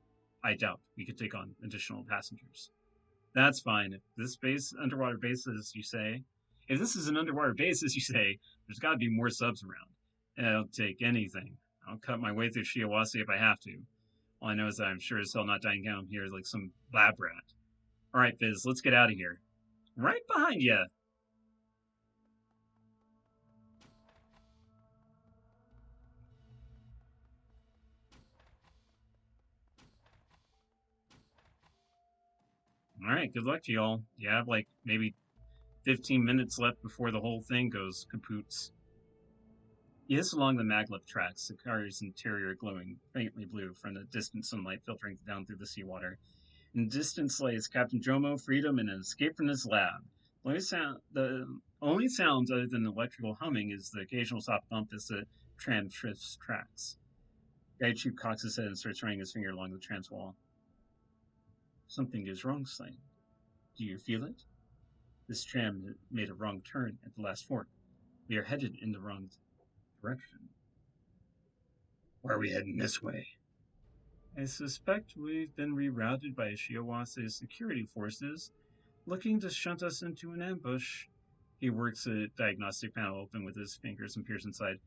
I doubt we could take on additional passengers. That's fine. If this underwater base, as you say, if this is an underwater base, as you say, there's got to be more subs around. I'll take anything. I'll cut my way through Shiawase if I have to. All I know is that I'm sure as hell not dying down here like some lab rat. All right, Fizz, let's get out of here. Right behind you. All right, good luck to y'all. You have like maybe 15 minutes left before the whole thing goes kapoots. You hiss along the maglev tracks, the car's interior glowing faintly blue from the distant sunlight filtering down through the seawater. In the distance lays Captain Jomo, Freedom, and an escape from his lab. The only sounds other than electrical humming is the occasional soft bump as the tram shifts tracks. Gaichu cocks his head and starts running his finger along the tram's wall. Something is wrong, Slane. Do you feel it? This tram made a wrong turn at the last fork. We are headed in the wrong direction. Why are we heading this way? I suspect we've been rerouted by Shiawase's security forces, looking to shunt us into an ambush. He works a diagnostic panel open with his fingers and peers inside.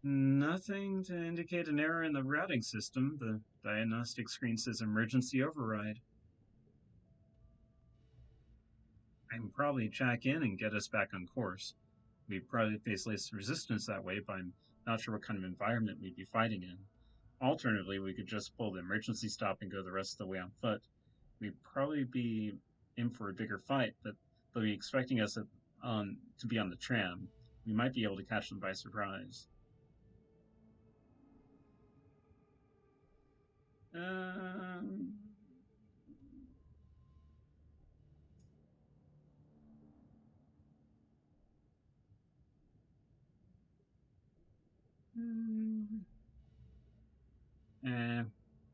Nothing to indicate an error in the routing system. The diagnostic screen says emergency override. I can probably jack in and get us back on course. We'd probably face less resistance that way, but I'm not sure what kind of environment we'd be fighting in. Alternatively, we could just pull the emergency stop and go the rest of the way on foot. We'd probably be in for a bigger fight, but they'll be expecting us to be on the tram. We might be able to catch them by surprise.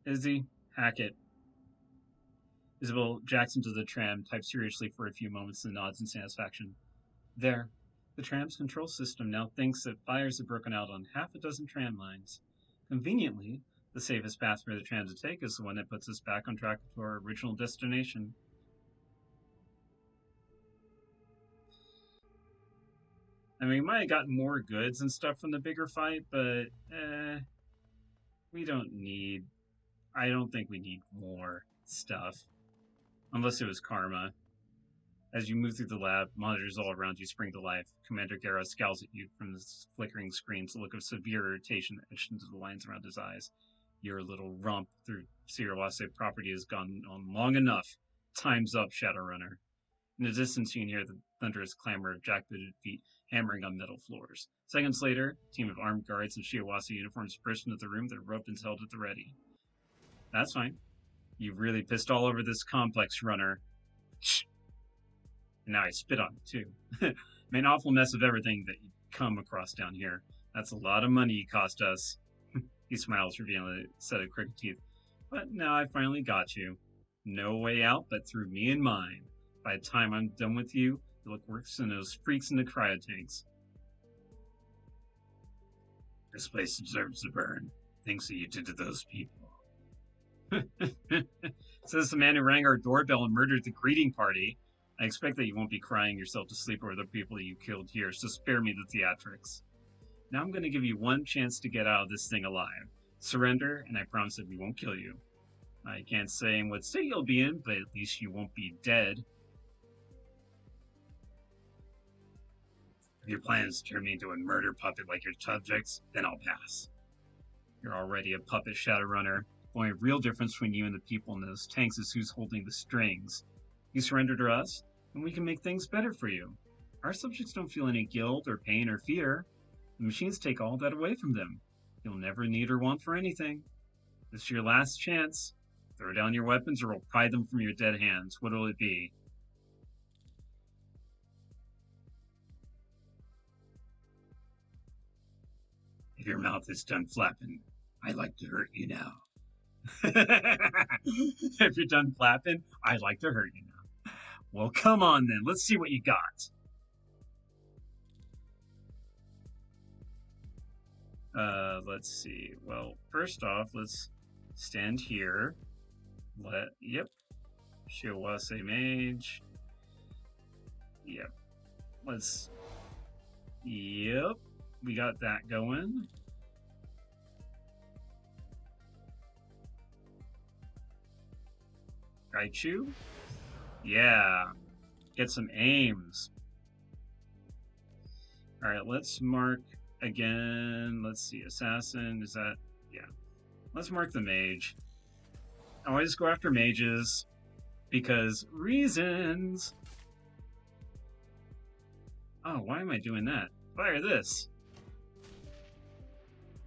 Izzy, Hackett. Isabel jacks into the tram, types seriously for a few moments, and nods in satisfaction. There. The tram's control system now thinks that fires have broken out on half a dozen tram lines. Conveniently, the safest path for the tram to take is the one that puts us back on track to our original destination. I mean, we might have gotten more goods and stuff from the bigger fight, but we don't need. I don't think we need more stuff. Unless it was karma. As you move through the lab, monitors all around you spring to life. Commander Guerra scowls at you from the flickering screens, a look of severe irritation etched into the lines around his eyes. Your little romp through Siriwase property has gone on long enough. Time's up, Shadowrunner. In the distance, you can hear the thunderous clamor of jackbooted feet hammering on metal floors. Seconds later, a team of armed guards in Shiawase uniforms burst into the room, their weapons held at the ready. That's fine. You've really pissed all over this complex, runner. And now I spit on it, too. Made an awful mess of everything that you come across down here. That's a lot of money you cost us. He smiles, revealing a set of crooked teeth. But now I finally got you. No way out but through me and mine. By the time I'm done with you, you'll look worse than those freaks in the cryotanks. This place deserves to burn. Things that you did to those people. Says the man who rang our doorbell and murdered the greeting party. I expect that you won't be crying yourself to sleep over the people you killed here, so spare me the theatrics. Now I'm going to give you one chance to get out of this thing alive. Surrender, and I promise that we won't kill you. I can't say in what state you'll be in, but at least you won't be dead. If your plans turn me into a murder puppet like your subjects, then I'll pass. You're already a puppet, Shadowrunner. The only real difference between you and the people in those tanks is who's holding the strings. You surrender to us, and we can make things better for you. Our subjects don't feel any guilt or pain or fear. The machines take all that away from them. You'll never need or want for anything. This is your last chance. Throw down your weapons or we'll pry them from your dead hands. What will it be? If your mouth is done flapping, I'd like to hurt you now. If you're done flapping, I'd like to hurt you now. Well, come on then. Let's see what you got. Let's see. Well, first off, let's stand here. Yep. Shiawase Mage. Yep. Yep. We got that going. Raichu? Yeah. Get some aims. Alright, let's mark again. Let's see. Assassin. Is that... Yeah. Let's mark the mage. I always go after mages. Because reasons. Oh, why am I doing that? Fire this.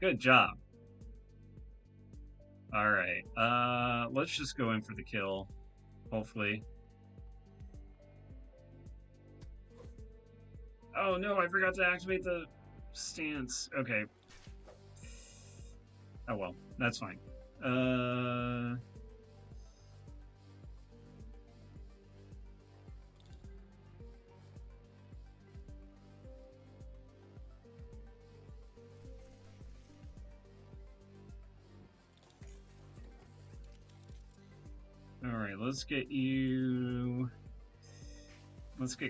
Good job. Alright, let's just go in for the kill, hopefully. Oh no, I forgot to activate the stance. Okay. Oh well, that's fine. Alright, let's get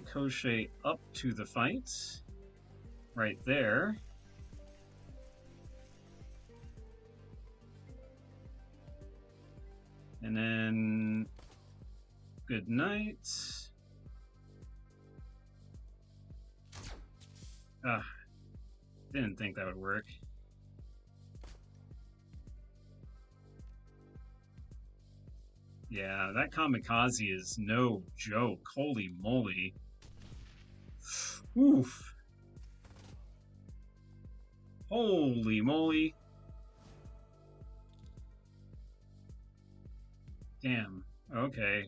Koshei up to the fight. Right there. And then... Good night. Didn't think that would work. Yeah, that kamikaze is no joke. Holy moly. Oof. Holy moly. Damn. Okay.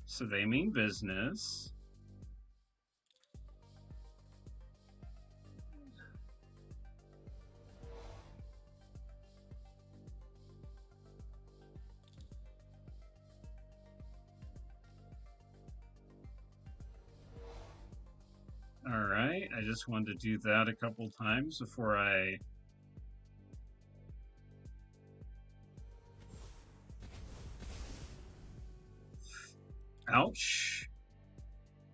So they mean business. Alright, I just wanted to do that a couple times before I... Ouch.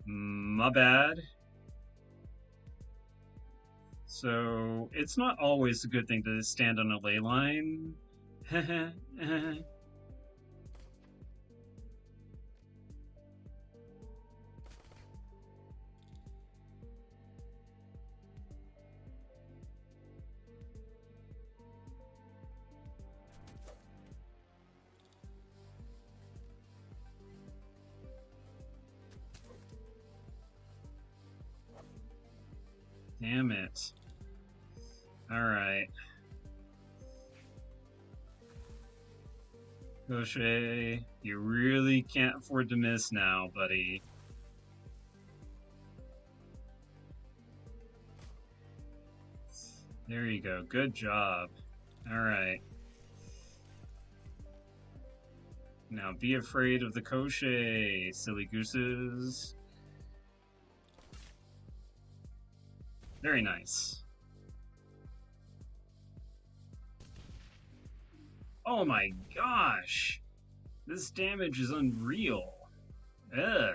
My bad. So, it's not always a good thing to stand on a ley line. Damn it. Alright. Gaucher, you really can't afford to miss now, buddy. There you go. Good job. Alright. Now be afraid of the Gaucher, silly gooses. Very nice. Oh my gosh! This damage is unreal. Ugh.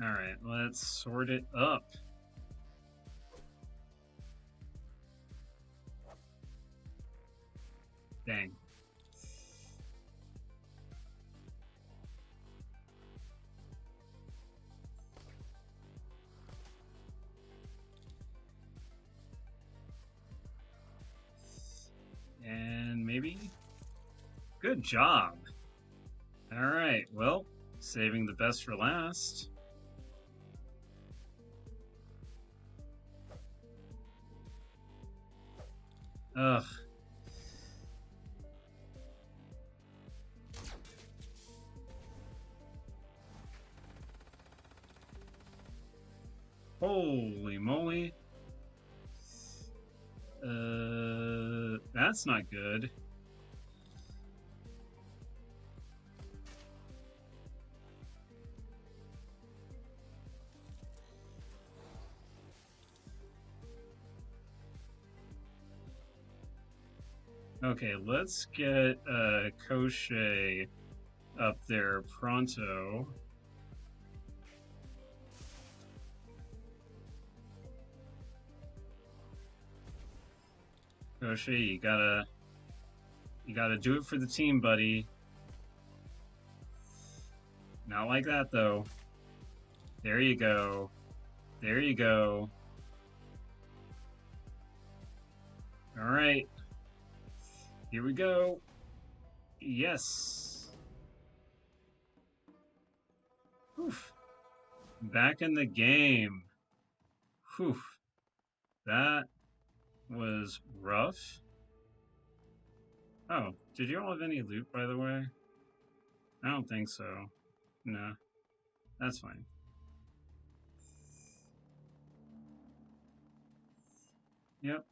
Alright, let's sort it up. Dang. And maybe? Good job. Alright, well, saving the best for last. Ugh. Holy moly. That's not good. Okay, let's get Gaucher up there pronto. Gaucher, you gotta do it for the team, buddy. Not like that, though. There you go. There you go. All right. Here we go. Yes. Oof. Back in the game. Whew. That was rough. Oh, did you all have any loot, by the way? I don't think so. No. That's fine. Yep.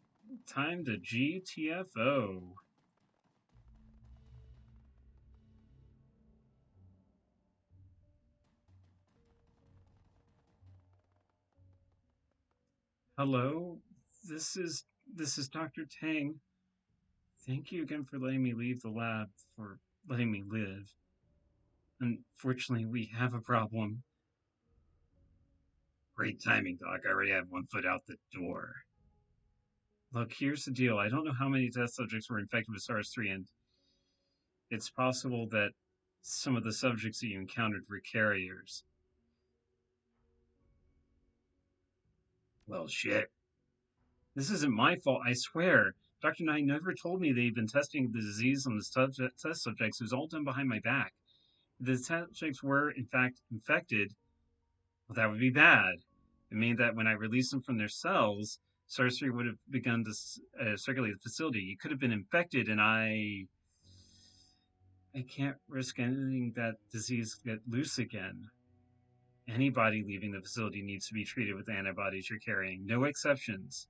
Time to GTFO. Hello, this is Dr. Tang. Thank you again for letting me leave the lab, for letting me live. Unfortunately, we have a problem. Great timing, Doc. I already have one foot out the door. Look, here's the deal. I don't know how many test subjects were infected with SARS-3, and it's possible that some of the subjects that you encountered were carriers. Well, shit. This isn't my fault, I swear. Dr. Nye never told me they'd been testing the disease on the test subjects. It was all done behind my back. If the subjects were, in fact, infected, well, that would be bad. It means that when I released them from their cells, SARS-3 would have begun to circulate the facility. You could have been infected, and I can't risk anything that disease get loose again. Anybody leaving the facility needs to be treated with the antibodies you're carrying. No exceptions.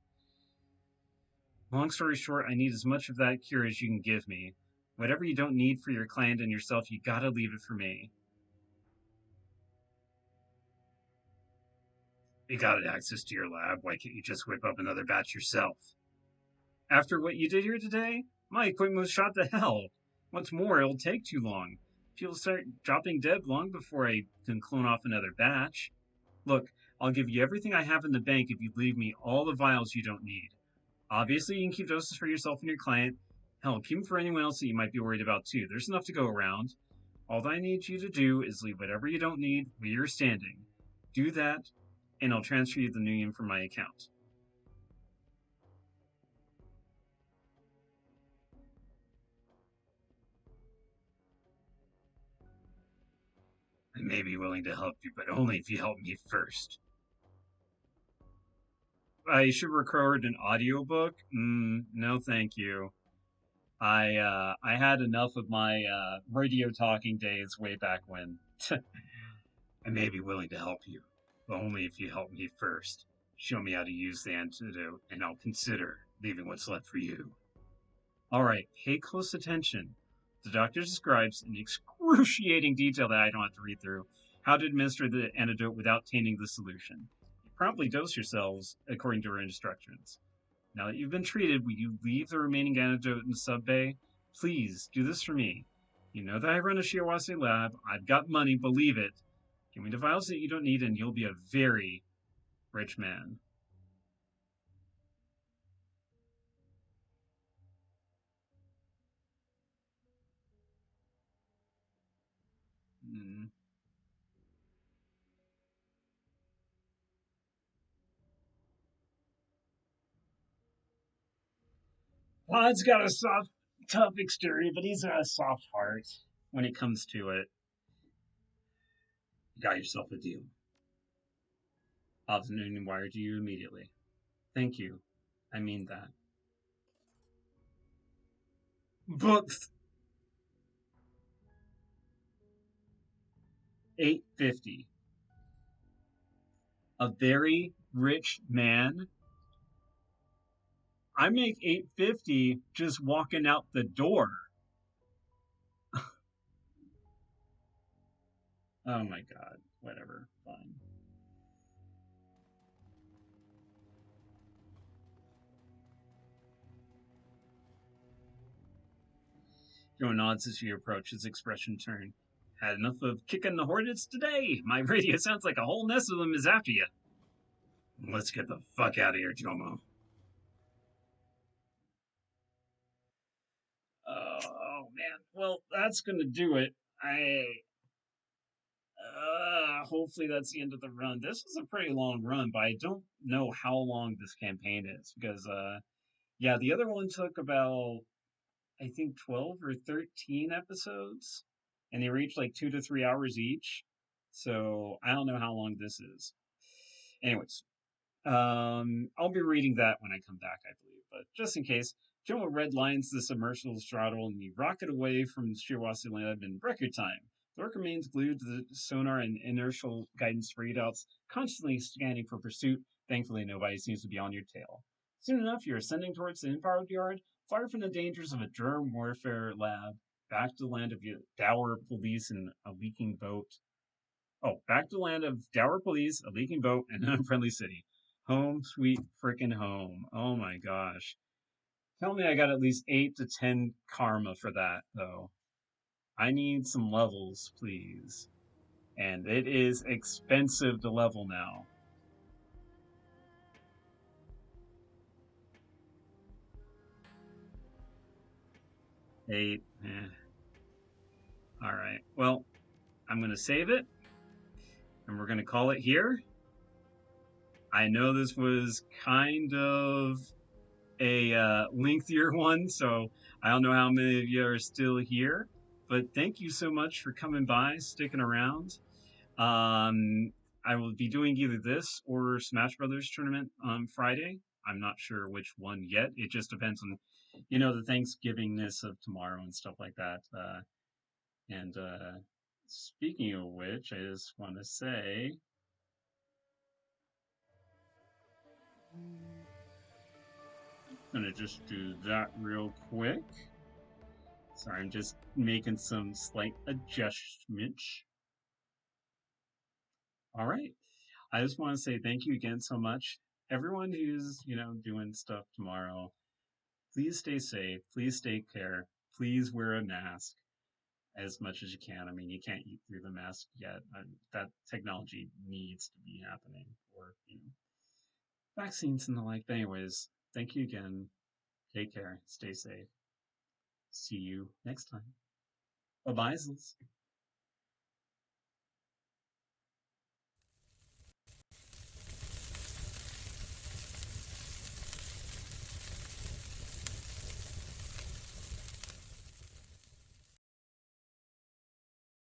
Long story short, I need as much of that cure as you can give me. Whatever you don't need for your client and yourself, you gotta leave it for me. You got access to your lab. Why can't you just whip up another batch yourself? After what you did here today, my equipment was shot to hell. What's more, it'll take too long. People start dropping dead long before I can clone off another batch. Look, I'll give you everything I have in the bank if you leave me all the vials you don't need. Obviously, you can keep doses for yourself and your client. Hell, keep them for anyone else that you might be worried about too. There's enough to go around. All I need you to do is leave whatever you don't need where you're standing. Do that, and I'll transfer you the new yen from my account. I may be willing to help you, but only if you help me first. I should record an audiobook? No, thank you. I had enough of my radio talking days way back when. I may be willing to help you, but only if you help me first. Show me how to use the antidote, and I'll consider leaving what's left for you. All right, pay close attention. The doctor describes in excruciating detail that I don't have to read through how to administer the antidote without tainting the solution. You promptly dose yourselves according to her instructions. Now that you've been treated, will you leave the remaining antidote in the sub bay? Please, do this for me. You know that I run a Shiawase lab. I've got money, believe it. Give me the vials that you don't need, and you'll be a very rich man. Mm. Pod's got a soft, tough exterior, but he's got a soft heart when it comes to it. You got yourself a deal. I'll send a wire to you immediately. Thank you. I mean that. But 850. A very rich man. I make 850 just walking out the door. Oh my god. Whatever. Fine. Joe nods as you approach, his expression turned. Had enough of kicking the hornets today. My radio sounds like a whole nest of them is after you. Let's get the fuck out of here, Jomo. Oh man. Well, that's gonna do it. Hopefully that's the end of the run. This was a pretty long run, but I don't know how long this campaign is because yeah, the other one took about I think 12 or 13 episodes and they were each like 2 to 3 hours each. So, I don't know how long this is. Anyways, I'll be reading that when I come back, I believe. But just in case, Jomo redlines the submersible straddle and we rocket away from Shiawase Lab in record time. The Orc remains glued to the sonar and inertial guidance readouts, constantly scanning for pursuit. Thankfully, nobody seems to be on your tail. Soon enough, you're ascending towards the impound yard, far from the dangers of a germ warfare lab, back to the land of dour police and a leaking boat. Oh, back to the land of dour police, a leaking boat, and an unfriendly city. Home, sweet frickin' home. Oh my gosh. Tell me I got at least 8 to 10 karma for that, though. I need some levels, please. And it is expensive to level now. 8. All right. Well, I'm going to save it. And we're going to call it here. I know this was kind of a lengthier one, so I don't know how many of you are still here, but thank you so much for coming by, sticking around. I will be doing either this or Smash Brothers tournament on Friday. I'm not sure which one yet. It just depends on, the Thanksgivingness of tomorrow and stuff like that. And speaking of which, I just want to say gonna just do that real quick. Sorry, I'm just making some slight adjustments. All right. I just want to say thank you again so much. Everyone who's, doing stuff tomorrow, please stay safe. Please take care. Please wear a mask. as much as you can. I mean, you can't eat through the mask yet. That technology needs to be happening for vaccines and the like. But anyways, thank you again. Take care. Stay safe. See you next time. Bye bye.